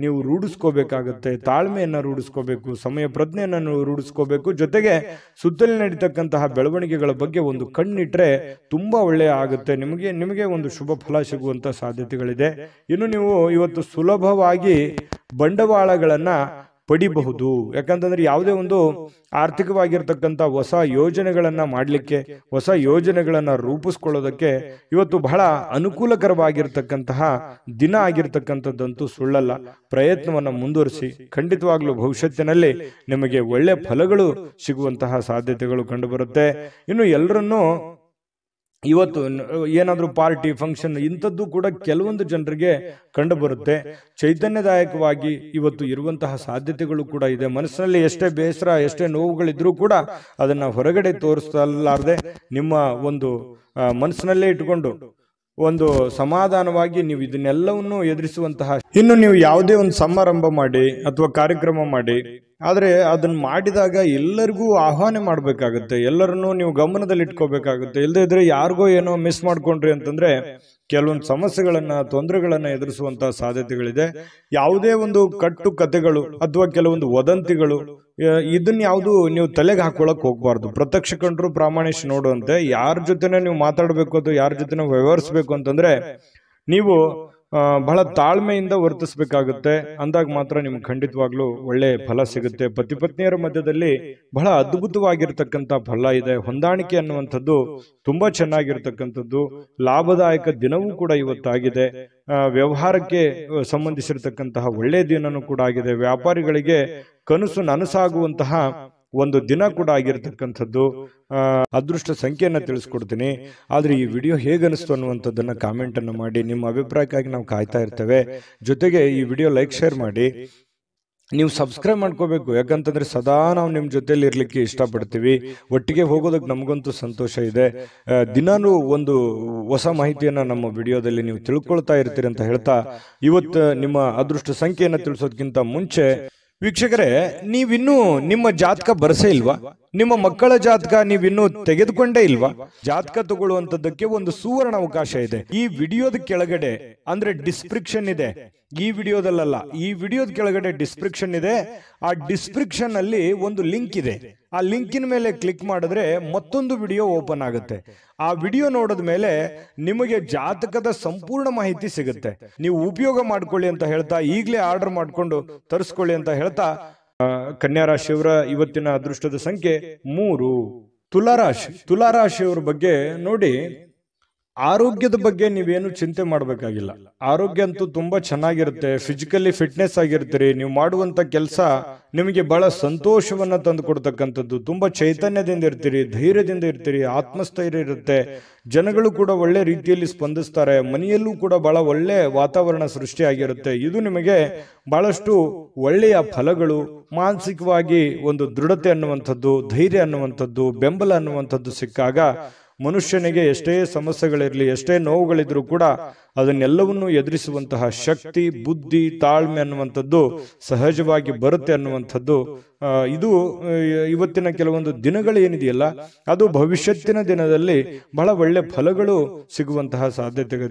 ನೀವು ರೂಢಿಸ್ಕೋಬೇಕಾಗತ್ತೆ. ತಾಳ್ಮೆಯನ್ನ ರೂಢಿಸ್ಕೋಬೇಕು, ಸಮಯ ಪ್ರಜ್ಞೆಯನ್ನ ರೂಢಿಸ್ಕೋಬೇಕು. ಜೊತೆಗೆ ಸುತ್ತಲೇ ನಡೀತಕ್ಕಂತಹ ಬೆಳವಣಿಗೆಗಳ ಬಗ್ಗೆ ಒಂದು ಕಣ್ಣಿಟ್ರೆ ತುಂಬಾ ಒಳ್ಳೆಯ ಆಗುತ್ತೆ. ನಿಮಗೆ ಒಂದು ಶುಭ ಫಲ ಸಿಗುವಂತ ಸಾಧ್ಯತೆಗಳಿದೆ. ಇನ್ನು ನೀವು ಇವತ್ತು ಸುಲಭವಾಗಿ ಬಂಡವಾಳಗಳನ್ನ ಪಡಿಬಹುದು. ಯಾಕಂತಂದ್ರೆ ಯಾವುದೇ ಒಂದು ಆರ್ಥಿಕವಾಗಿರ್ತಕ್ಕಂಥ ಹೊಸ ಯೋಜನೆಗಳನ್ನ ಮಾಡಲಿಕ್ಕೆ, ಹೊಸ ಯೋಜನೆಗಳನ್ನ ರೂಪಿಸ್ಕೊಳ್ಳೋದಕ್ಕೆ ಇವತ್ತು ಬಹಳ ಅನುಕೂಲಕರವಾಗಿರ್ತಕ್ಕಂತಹ ದಿನ ಆಗಿರ್ತಕ್ಕಂಥದ್ದಂತೂ ಸುಳ್ಳಲ್ಲ. ಪ್ರಯತ್ನವನ್ನ ಮುಂದುವರಿಸಿ, ಖಂಡಿತವಾಗ್ಲೂ ಭವಿಷ್ಯತ್ತಿನಲ್ಲಿ ನಿಮಗೆ ಒಳ್ಳೆ ಫಲಗಳು ಸಿಗುವಂತಹ ಸಾಧ್ಯತೆಗಳು ಕಂಡುಬರುತ್ತೆ. ಇನ್ನು ಎಲ್ಲರನ್ನೂ ಇವತ್ತು ಏನಾದ್ರೂ ಪಾರ್ಟಿ ಫಂಕ್ಷನ್ ಇಂಥದ್ದು ಕೂಡ ಕೆಲವೊಂದು ಜನರಿಗೆ ಕಂಡು ಬರುತ್ತೆ. ಚೈತನ್ಯದಾಯಕವಾಗಿ ಇವತ್ತು ಇರುವಂತಹ ಸಾಧ್ಯತೆಗಳು ಕೂಡ ಇದೆ. ಮನಸ್ಸಿನಲ್ಲಿ ಎಷ್ಟೇ ಬೇಸರ, ಎಷ್ಟೇ ನೋವುಗಳಿದ್ರೂ ಕೂಡ ಅದನ್ನ ಹೊರಗಡೆ ತೋರಿಸಲಾರದೆ ನಿಮ್ಮ ಒಂದು ಮನಸ್ಸಿನಲ್ಲೇ ಇಟ್ಟುಕೊಂಡು ಒಂದು ಸಮಾಧಾನವಾಗಿ ನೀವು ಇದನ್ನೆಲ್ಲವನ್ನು ಎದುರಿಸುವಂತಹ, ಇನ್ನು ನೀವು ಯಾವುದೇ ಒಂದು ಸಮಾರಂಭ ಮಾಡಿ ಅಥವಾ ಕಾರ್ಯಕ್ರಮ ಮಾಡಿ, ಆದ್ರೆ ಅದನ್ನ ಮಾಡಿದಾಗ ಎಲ್ಲರಿಗೂ ಆಹ್ವಾನ ಮಾಡ್ಬೇಕಾಗತ್ತೆ, ಎಲ್ಲರನ್ನೂ ನೀವು ಗಮನದಲ್ಲಿ ಇಟ್ಕೋಬೇಕಾಗುತ್ತೆ. ಇಲ್ಲದೇ ಇದ್ರೆ ಯಾರಿಗೋ ಏನೋ ಮಿಸ್ ಮಾಡ್ಕೊಂಡ್ರಿ ಅಂತಂದ್ರೆ ಕೆಲವೊಂದು ಸಮಸ್ಯೆಗಳನ್ನ, ತೊಂದರೆಗಳನ್ನ ಎದುರಿಸುವಂತಹ ಸಾಧ್ಯತೆಗಳಿದೆ. ಯಾವುದೇ ಒಂದು ಕಟ್ಟು ಕಥೆಗಳು ಅಥವಾ ಕೆಲವೊಂದು ವದಂತಿಗಳು ಇದನ್ನ ಯಾವುದು ನೀವು ತಲೆಗೆ ಹಾಕೊಳಕ್ ಹೋಗ್ಬಾರ್ದು. ಪ್ರತ್ಯಕ್ಷ ಕಂಡ್ರು ಪ್ರಾಮಾಣಿಸಿ ನೋಡುವಂತೆ ಯಾರ ಜೊತೆನೆ ನೀವು ಮಾತಾಡ್ಬೇಕು ಅಥವಾ ಯಾರ ಜೊತೆ ವ್ಯವಹರಿಸಬೇಕು ಅಂತಂದ್ರೆ ನೀವು ಬಹಳ ತಾಳ್ಮೆಯಿಂದ ವರ್ತಿಸ್ಬೇಕಾಗುತ್ತೆ. ಅಂದಾಗ ಮಾತ್ರ ನಿಮ್ಗೆ ಖಂಡಿತವಾಗ್ಲೂ ಒಳ್ಳೆ ಫಲ ಸಿಗುತ್ತೆ. ಪತಿ ಪತ್ನಿಯರ ಮಧ್ಯದಲ್ಲಿ ಬಹಳ ಅದ್ಭುತವಾಗಿರ್ತಕ್ಕಂಥ ಫಲ ಇದೆ. ಹೊಂದಾಣಿಕೆ ಅನ್ನುವಂಥದ್ದು ತುಂಬಾ ಚೆನ್ನಾಗಿರ್ತಕ್ಕಂಥದ್ದು. ಲಾಭದಾಯಕ ದಿನವೂ ಕೂಡ ಇವತ್ತಾಗಿದೆ. ವ್ಯವಹಾರಕ್ಕೆ ಸಂಬಂಧಿಸಿರ್ತಕ್ಕಂತಹ ಒಳ್ಳೆ ದಿನನೂ ಕೂಡ ಆಗಿದೆ. ವ್ಯಾಪಾರಿಗಳಿಗೆ ಕನಸು ನನಸಾಗುವಂತಹ ಒಂದು ದಿನ ಕೂಡ ಆಗಿರ್ತಕ್ಕಂಥದ್ದು. ಅದೃಷ್ಟ ಸಂಖ್ಯೆಯನ್ನ ತಿಳಿಸ್ಕೊಡ್ತೀನಿ. ಆದ್ರೆ ಈ ವಿಡಿಯೋ ಹೇಗನಿಸ್ತು ಅನ್ನುವಂಥದ್ದನ್ನ ಕಾಮೆಂಟ್ ಅನ್ನು ಮಾಡಿ. ನಿಮ್ಮ ಅಭಿಪ್ರಾಯಕ್ಕಾಗಿ ನಾವು ಕಾಯ್ತಾ ಇರ್ತೇವೆ. ಜೊತೆಗೆ ಈ ವಿಡಿಯೋ ಲೈಕ್, ಶೇರ್ ಮಾಡಿ. ನೀವು ಸಬ್ಸ್ಕ್ರೈಬ್ ಮಾಡ್ಕೋಬೇಕು. ಯಾಕಂತಂದ್ರೆ ಸದಾ ನಾವು ನಿಮ್ಮ ಜೊತೆಲಿ ಇರ್ಲಿಕ್ಕೆ ಇಷ್ಟಪಡ್ತೀವಿ. ಒಟ್ಟಿಗೆ ಹೋಗೋದಕ್ಕೆ ನಮಗಂತೂ ಸಂತೋಷ ಇದೆ. ದಿನಾನು ಒಂದು ಹೊಸ ಮಾಹಿತಿಯನ್ನ ನಮ್ಮ ವಿಡಿಯೋದಲ್ಲಿ ನೀವು ತಿಳ್ಕೊಳ್ತಾ ಇರ್ತೀರಿ ಅಂತ ಹೇಳ್ತಾ, ಇವತ್ತು ನಿಮ್ಮ ಅದೃಷ್ಟ ಸಂಖ್ಯೆಯನ್ನ ತಿಳಿಸೋದಕ್ಕಿಂತ ಮುಂಚೆ ವೀಕ್ಷಕರೇ, ನೀವಿನ್ನೂ ನಿಮ್ಮ ಜಾತಕ ಬರಸೇ ಇಲ್ವಾ? ನಿಮ್ಮ ಮಕ್ಕಳ ಜಾತಕ ನೀವಿನ್ನೂ ತೆಗೆದುಕೊಂಡೇ ಇಲ್ವಾ? ಜಾತಕ ತಗೊಳ್ಳುವಂತದ್ದಕ್ಕೆ ಒಂದು ಸುವರ್ಣ ಅವಕಾಶ ಇದೆ. ಈ ವಿಡಿಯೋದ ಕೆಳಗಡೆ ಅಂದ್ರೆ ಡಿಸ್ಕ್ರಿಪ್ಷನ್ ಇದೆ. ಈ ವಿಡಿಯೋದಲ್ಲ, ಈ ವಿಡಿಯೋದ ಕೆಳಗಡೆ ಡಿಸ್ಕ್ರಿಪ್ಷನ್ ಇದೆ. ಆ ಡಿಸ್ಕ್ರಿಪ್ಷನ್ ಅಲ್ಲಿ ಒಂದು ಲಿಂಕ್ ಇದೆ. ಆ ಲಿಂಕಿನ ಮೇಲೆ ಕ್ಲಿಕ್ ಮಾಡಿದ್ರೆ ಮತ್ತೊಂದು ವಿಡಿಯೋ ಓಪನ್ ಆಗುತ್ತೆ. ಆ ವಿಡಿಯೋ ನೋಡಿದ ಮೇಲೆ ನಿಮಗೆ ಜಾತಕದ ಸಂಪೂರ್ಣ ಮಾಹಿತಿ ಸಿಗುತ್ತೆ. ನೀವು ಉಪಯೋಗ ಮಾಡ್ಕೊಳ್ಳಿ ಅಂತ ಹೇಳ್ತಾ, ಈಗಲೇ ಆರ್ಡರ್ ಮಾಡ್ಕೊಂಡು ತರಿಸ್ಕೊಳ್ಳಿ ಅಂತ ಹೇಳ್ತಾ, ಕನ್ಯಾ ರಾಶಿಯವರ ಇವತ್ತಿನ ಅದೃಷ್ಟದ ಸಂಖ್ಯೆ 3. ತುಲಾರಾಶಿಯವರ ಬಗ್ಗೆ ನೋಡಿ, ಆರೋಗ್ಯದ ಬಗ್ಗೆ ನೀವೇನು ಚಿಂತೆ ಮಾಡಬೇಕಾಗಿಲ್ಲ. ಆರೋಗ್ಯ ಅಂತೂ ತುಂಬಾ ಚೆನ್ನಾಗಿರುತ್ತೆ. ಫಿಸಿಕಲಿ ಫಿಟ್ನೆಸ್ ಆಗಿರ್ತೀರಿ. ನೀವು ಮಾಡುವಂತ ಕೆಲಸ ನಿಮಗೆ ಬಹಳ ಸಂತೋಷವನ್ನ ತಂದು ಕೊಡ್ತಕ್ಕಂಥದ್ದು. ತುಂಬಾ ಚೈತನ್ಯದಿಂದ ಇರ್ತೀರಿ, ಧೈರ್ಯದಿಂದ ಇರ್ತೀರಿ, ಆತ್ಮಸ್ಥೈರ್ಯ ಇರುತ್ತೆ. ಜನಗಳು ಕೂಡ ಒಳ್ಳೆ ರೀತಿಯಲ್ಲಿ ಸ್ಪಂದಿಸ್ತಾರೆ. ಮನೆಯಲ್ಲೂ ಕೂಡ ಬಹಳ ಒಳ್ಳೆ ವಾತಾವರಣ ಸೃಷ್ಟಿಯಾಗಿರುತ್ತೆ. ಇದು ನಿಮಗೆ ಬಹಳಷ್ಟು ಒಳ್ಳೆಯ ಫಲಗಳು, ಮಾನಸಿಕವಾಗಿ ಒಂದು ದೃಢತೆ ಅನ್ನುವಂಥದ್ದು, ಧೈರ್ಯ ಅನ್ನುವಂಥದ್ದು, ಬೆಂಬಲ ಅನ್ನುವಂಥದ್ದು ಸಿಕ್ಕಾಗ ಮನುಷ್ಯನಿಗೆ ಎಷ್ಟೇ ಸಮಸ್ಯೆಗಳಿರಲಿ, ಎಷ್ಟೇ ನೋವುಗಳಿದ್ರೂ ಕೂಡ ಅದನ್ನೆಲ್ಲವನ್ನೂ ಎದುರಿಸುವಂತಹ ಶಕ್ತಿ, ಬುದ್ಧಿ, ತಾಳ್ಮೆ ಅನ್ನುವಂಥದ್ದು ಸಹಜವಾಗಿ ಬರುತ್ತೆ ಅನ್ನುವಂಥದ್ದು. ಇದು ಇವತ್ತಿನ ಕೆಲವೊಂದು ದಿನಗಳು ಏನಿದೆಯಲ್ಲ, ಅದು ಭವಿಷ್ಯತ್ತಿನ ದಿನದಲ್ಲಿ ಬಹಳ ಒಳ್ಳೆ ಫಲಗಳು ಸಿಗುವಂತಹ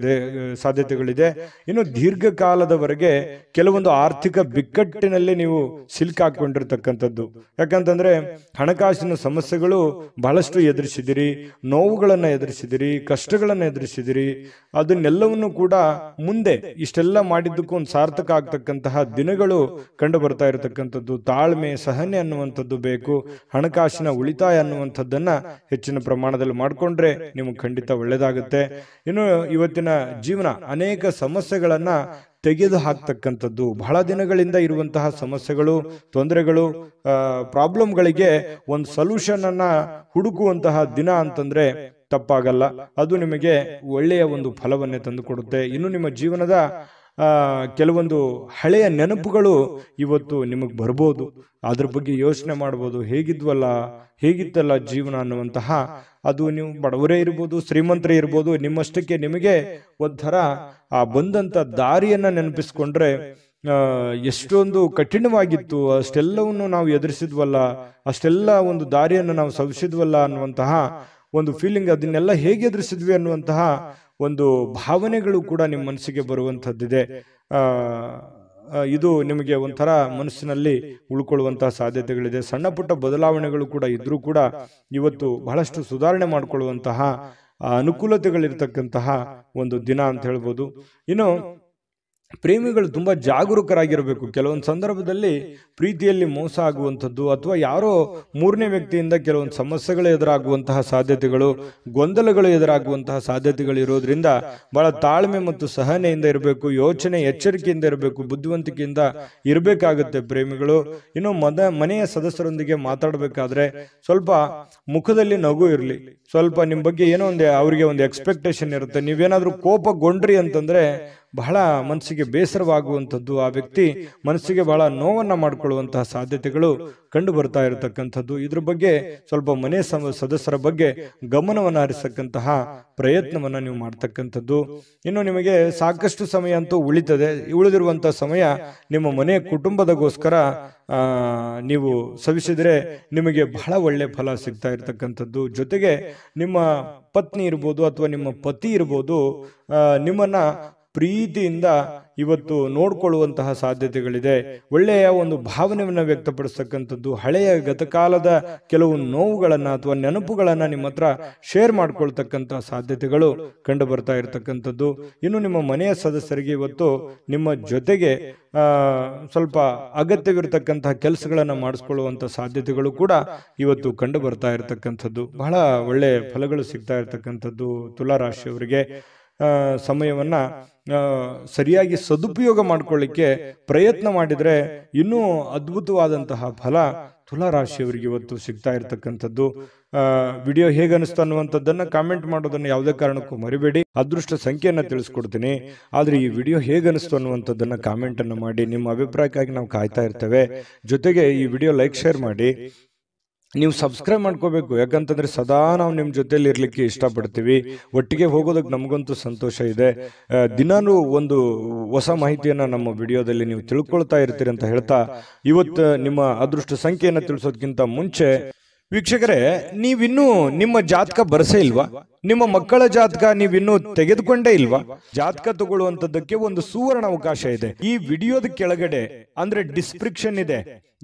ಸಾಧ್ಯತೆಗಳಿದೆ. ಇನ್ನು ದೀರ್ಘಕಾಲದವರೆಗೆ ಕೆಲವೊಂದು ಆರ್ಥಿಕ ಬಿಕ್ಕಟ್ಟಿನಲ್ಲಿ ನೀವು ಸಿಲುಕಾಕೊಂಡಿರ್ತಕ್ಕಂಥದ್ದು. ಯಾಕಂತಂದ್ರೆ ಹಣಕಾಸಿನ ಸಮಸ್ಯೆಗಳು ಬಹಳಷ್ಟು ಎದುರಿಸಿದಿರಿ, ನೋವುಗಳನ್ನ ಎದುರಿಸಿದಿರಿ, ಕಷ್ಟಗಳನ್ನ ಎದುರಿಸಿದಿರಿ. ಅದನ್ನೆಲ್ಲವನ್ನು ಕೂಡ ಮುಂದೆ ಇಷ್ಟೆಲ್ಲ ಮಾಡಿದ್ದಕ್ಕೂ ಒಂದು ಸಾರ್ಥಕ ಆಗ್ತಕ್ಕಂತಹ ದಿನಗಳು ಕಂಡು ಬರ್ತಾ ಇರತಕ್ಕಂಥದ್ದು. ತಾಳ್ಮೆ, ಸಹನೆ ಅನ್ನುವಂಥದ್ದು ಬೇಕು. ಹಣಕಾಸಿನ ಉಳಿತಾಯ ಅನ್ನುವಂಥದ್ದನ್ನ ಹೆಚ್ಚಿನ ಪ್ರಮಾಣದಲ್ಲಿ ಮಾಡಿಕೊಂಡ್ರೆ ನಿಮಗೆ ಖಂಡಿತ ಒಳ್ಳೇದಾಗುತ್ತೆ. ಇನ್ನು ಇವತ್ತಿನ ಜೀವನ ಅನೇಕ ಸಮಸ್ಯೆಗಳನ್ನ ತೆಗೆದು ಹಾಕ್ತಕ್ಕಂಥದ್ದು. ಬಹಳ ದಿನಗಳಿಂದ ಇರುವಂತಹ ಸಮಸ್ಯೆಗಳು, ತೊಂದರೆಗಳು, ಪ್ರಾಬ್ಲಮ್ಗಳಿಗೆ ಒಂದು ಸೊಲ್ಯೂಷನ್ ಅನ್ನ ಹುಡುಕುವಂತಹ ದಿನ ಅಂತಂದ್ರೆ ತಪ್ಪಾಗಲ್ಲ. ಅದು ನಿಮಗೆ ಒಳ್ಳೆಯ ಒಂದು ಫಲವನ್ನೇ ತಂದು ಕೊಡುತ್ತೆ. ಇನ್ನು ನಿಮ್ಮ ಜೀವನದ ಕೆಲವೊಂದು ಹಳೆಯ ನೆನಪುಗಳು ಇವತ್ತು ನಿಮಗೆ ಬರ್ಬೋದು. ಅದ್ರ ಬಗ್ಗೆ ಯೋಚನೆ ಮಾಡ್ಬೋದು. ಹೇಗಿತ್ತಲ್ಲ ಜೀವನ ಅನ್ನುವಂತಹ, ಅದು ನೀವು ಬಡವರೇ ಇರ್ಬೋದು, ಶ್ರೀಮಂತರೇ ಇರ್ಬೋದು, ನಿಮ್ಮಷ್ಟಕ್ಕೆ ನಿಮಗೆ ಒಂಥರ ಆ ಬಂದಂತ ದಾರಿಯನ್ನ ನೆನಪಿಸ್ಕೊಂಡ್ರೆ ಎಷ್ಟೊಂದು ಕಠಿಣವಾಗಿತ್ತು, ಅಷ್ಟೆಲ್ಲವನ್ನು ನಾವು ಎದುರಿಸಿದ್ವಲ್ಲ, ಅಷ್ಟೆಲ್ಲ ಒಂದು ದಾರಿಯನ್ನು ನಾವು ಸವಿಸಿದ್ವಲ್ಲ ಅನ್ನುವಂತಹ ಒಂದು ಫೀಲಿಂಗ್, ಅದನ್ನೆಲ್ಲ ಹೇಗೆ ಎದುರಿಸಿದ್ವಿ ಅನ್ನುವಂತಹ ಒಂದು ಭಾವನೆಗಳು ಕೂಡ ನಿಮ್ಮ ಮನಸ್ಸಿಗೆ ಬರುವಂತಹದ್ದಿದೆ. ಇದು ನಿಮಗೆ ಒಂಥರ ಮನಸ್ಸಿನಲ್ಲಿ ಉಳ್ಕೊಳ್ಳುವಂತಹ ಸಾಧ್ಯತೆಗಳಿದೆ. ಸಣ್ಣ ಪುಟ್ಟ ಬದಲಾವಣೆಗಳು ಕೂಡ ಇದ್ರೂ ಕೂಡ ಇವತ್ತು ಬಹಳಷ್ಟು ಸುಧಾರಣೆ ಮಾಡಿಕೊಳ್ಳುವಂತಹ ಅನುಕೂಲತೆಗಳಿರ್ತಕ್ಕಂತಹ ಒಂದು ದಿನ ಅಂತ ಹೇಳ್ಬೋದು. ಇನ್ನು ಪ್ರೇಮಿಗಳು ತುಂಬಾ ಜಾಗರೂಕರಾಗಿರಬೇಕು. ಕೆಲವೊಂದು ಸಂದರ್ಭದಲ್ಲಿ ಪ್ರೀತಿಯಲ್ಲಿ ಮೋಸ ಆಗುವಂಥದ್ದು ಅಥವಾ ಯಾರೋ ಮೂರನೇ ವ್ಯಕ್ತಿಯಿಂದ ಕೆಲವೊಂದು ಸಮಸ್ಯೆಗಳು ಎದುರಾಗುವಂತಹ ಸಾಧ್ಯತೆಗಳು, ಗೊಂದಲಗಳು ಎದುರಾಗುವಂತಹ ಸಾಧ್ಯತೆಗಳು ಇರೋದ್ರಿಂದ ಬಹಳ ತಾಳ್ಮೆ ಮತ್ತು ಸಹನೆಯಿಂದ ಇರಬೇಕು, ಯೋಚನೆ ಎಚ್ಚರಿಕೆಯಿಂದ ಇರಬೇಕು, ಬುದ್ಧಿವಂತಿಕೆಯಿಂದ ಇರಬೇಕಾಗುತ್ತೆ ಪ್ರೇಮಿಗಳು. ಇನ್ನು ಮನೆಯ ಸದಸ್ಯರೊಂದಿಗೆ ಮಾತಾಡಬೇಕಾದ್ರೆ ಸ್ವಲ್ಪ ಮುಖದಲ್ಲಿ ನಗು ಇರಲಿ. ಸ್ವಲ್ಪ ನಿಮ್ಮ ಬಗ್ಗೆ ಏನೋ ಅವರಿಗೆ ಒಂದು ಎಕ್ಸ್ಪೆಕ್ಟೇಷನ್ ಇರುತ್ತೆ. ನೀವೇನಾದ್ರೂ ಕೋಪಗೊಂಡ್ರಿ ಅಂತಂದ್ರೆ ಬಹಳ ಮನಸ್ಸಿಗೆ ಬೇಸರವಾಗುವಂಥದ್ದು, ಆ ವ್ಯಕ್ತಿ ಮನಸ್ಸಿಗೆ ಬಹಳ ನೋವನ್ನ ಮಾಡಿಕೊಳ್ಳುವಂತಹ ಸಾಧ್ಯತೆಗಳು ಕಂಡು ಬರ್ತಾ ಇರತಕ್ಕಂಥದ್ದು. ಇದ್ರ ಬಗ್ಗೆ ಸ್ವಲ್ಪ ಮನೆ ಸದಸ್ಯರ ಬಗ್ಗೆ ಗಮನವನ್ನು ಹರಿಸಕ್ಕಂತಹ ಪ್ರಯತ್ನವನ್ನ ನೀವು ಮಾಡ್ತಕ್ಕಂಥದ್ದು. ಇನ್ನು ನಿಮಗೆ ಸಾಕಷ್ಟು ಸಮಯ ಅಂತೂ ಉಳಿದಿರುವಂತಹ ಸಮಯ ನಿಮ್ಮ ಮನೆ ಕುಟುಂಬದಗೋಸ್ಕರ ನೀವು ಸವಿಸಿದ್ರೆ ನಿಮಗೆ ಬಹಳ ಒಳ್ಳೆ ಫಲ ಸಿಗ್ತಾ ಇರತಕ್ಕಂಥದ್ದು. ಜೊತೆಗೆ ನಿಮ್ಮ ಪತ್ನಿ ಇರ್ಬೋದು ಅಥವಾ ನಿಮ್ಮ ಪತಿ ಇರ್ಬೋದು, ನಿಮ್ಮನ್ನ ಪ್ರೀತಿಯಿಂದ ಇವತ್ತು ನೋಡ್ಕೊಳ್ಳುವಂತಹ ಸಾಧ್ಯತೆಗಳಿದೆ. ಒಳ್ಳೆಯ ಒಂದು ಭಾವನೆಯನ್ನ ವ್ಯಕ್ತಪಡಿಸ್ತಕ್ಕಂಥದ್ದು, ಹಳೆಯ ಗತಕಾಲದ ಕೆಲವು ನೋವುಗಳನ್ನ ಅಥವಾ ನೆನಪುಗಳನ್ನ ನಿಮ್ಮ ಹತ್ರ ಶೇರ್ ಮಾಡ್ಕೊಳ್ತಕ್ಕಂತಹ ಸಾಧ್ಯತೆಗಳು ಕಂಡು ಬರ್ತಾ ಇರತಕ್ಕಂಥದ್ದು. ಇನ್ನು ನಿಮ್ಮ ಮನೆಯ ಸದಸ್ಯರಿಗೆ ಇವತ್ತು ನಿಮ್ಮ ಜೊತೆಗೆ ಸ್ವಲ್ಪ ಅಗತ್ಯವಿರತಕ್ಕಂತಹ ಕೆಲಸಗಳನ್ನ ಮಾಡಿಸ್ಕೊಳ್ಳುವಂತ ಸಾಧ್ಯತೆಗಳು ಕೂಡ ಇವತ್ತು ಕಂಡು ಬರ್ತಾ ಇರತಕ್ಕಂಥದ್ದು. ಬಹಳ ಒಳ್ಳೆ ಫಲಗಳು ಸಿಗ್ತಾ ಇರತಕ್ಕಂಥದ್ದು ತುಲಾರಾಶಿಯವರಿಗೆ. ಸಮಯವನ್ನ ಸರಿಯಾಗಿ ಸದುಪಯೋಗ ಮಾಡ್ಕೊಳ್ಳಿಕ್ಕೆ ಪ್ರಯತ್ನ ಮಾಡಿದ್ರೆ ಇನ್ನೂ ಅದ್ಭುತವಾದಂತಹ ಫಲ ತುಲಾರಾಶಿಯವರಿಗೆ ಇವತ್ತು ಸಿಗ್ತಾ ಇರತಕ್ಕಂಥದ್ದು. ವಿಡಿಯೋ ಹೇಗೆ ಅನಿಸ್ತು ಅನ್ನುವಂಥದ್ದನ್ನ ಕಾಮೆಂಟ್ ಮಾಡೋದನ್ನ ಯಾವುದೇ ಕಾರಣಕ್ಕೂ ಮರಿಬೇಡಿ. ಅದೃಷ್ಟ ಸಂಖ್ಯೆಯನ್ನ ತಿಳಿಸ್ಕೊಡ್ತೀನಿ, ಆದ್ರೆ ಈ ವಿಡಿಯೋ ಹೇಗೆ ಅನಿಸ್ತು ಅನ್ನುವಂಥದ್ದನ್ನ ಕಾಮೆಂಟ್ ಅನ್ನು ಮಾಡಿ. ನಿಮ್ಮ ಅಭಿಪ್ರಾಯಕ್ಕಾಗಿ ನಾವು ಕಾಯ್ತಾ ಇರ್ತೇವೆ. ಜೊತೆಗೆ ಈ ವಿಡಿಯೋ ಲೈಕ್ ಶೇರ್ ಮಾಡಿ. ನೀವು ಸಬ್ಸ್ಕ್ರೈಬ್ ಮಾಡ್ಕೋಬೇಕು, ಯಾಕಂತಂದ್ರೆ ಸದಾ ನಾವು ನಿಮ್ಮ ಜೊತೆಲಿ ಇರ್ಲಿಕ್ಕೆ ಇಷ್ಟಪಡ್ತೀವಿ. ಒಟ್ಟಿಗೆ ಹೋಗೋದಕ್ಕೆ ನಮಗಂತೂ ಸಂತೋಷ ಇದೆ. ದಿನಾನು ಒಂದು ಹೊಸ ಮಾಹಿತಿಯನ್ನ ನಮ್ಮ ವಿಡಿಯೋದಲ್ಲಿ ನೀವು ತಿಳ್ಕೊಳ್ತಾ ಇರ್ತೀರಿ ಅಂತ ಹೇಳ್ತಾ, ಇವತ್ತು ನಿಮ್ಮ ಅದೃಷ್ಟ ಸಂಖ್ಯೆಯನ್ನ ತಿಳಿಸೋದಕ್ಕಿಂತ ಮುಂಚೆ ವೀಕ್ಷಕರೇ, ನೀವಿನ್ನೂ ನಿಮ್ಮ ಜಾತಕ ಬರಸೇ ಇಲ್ವಾ? ನಿಮ್ಮ ಮಕ್ಕಳ ಜಾತಕ ನೀವಿನ್ನೂ ತೆಗೆದುಕೊಂಡೇ ಇಲ್ವಾ? ಜಾತಕ ತಗೊಳ್ಳುವಂತದ್ದಕ್ಕೆ ಒಂದು ಸುವರ್ಣ ಅವಕಾಶ ಇದೆ. ಈ ವಿಡಿಯೋದ ಕೆಳಗಡೆ ಅಂದ್ರೆ ಡಿಸ್ಕ್ರಿಪ್ಷನ್ ಇದೆ,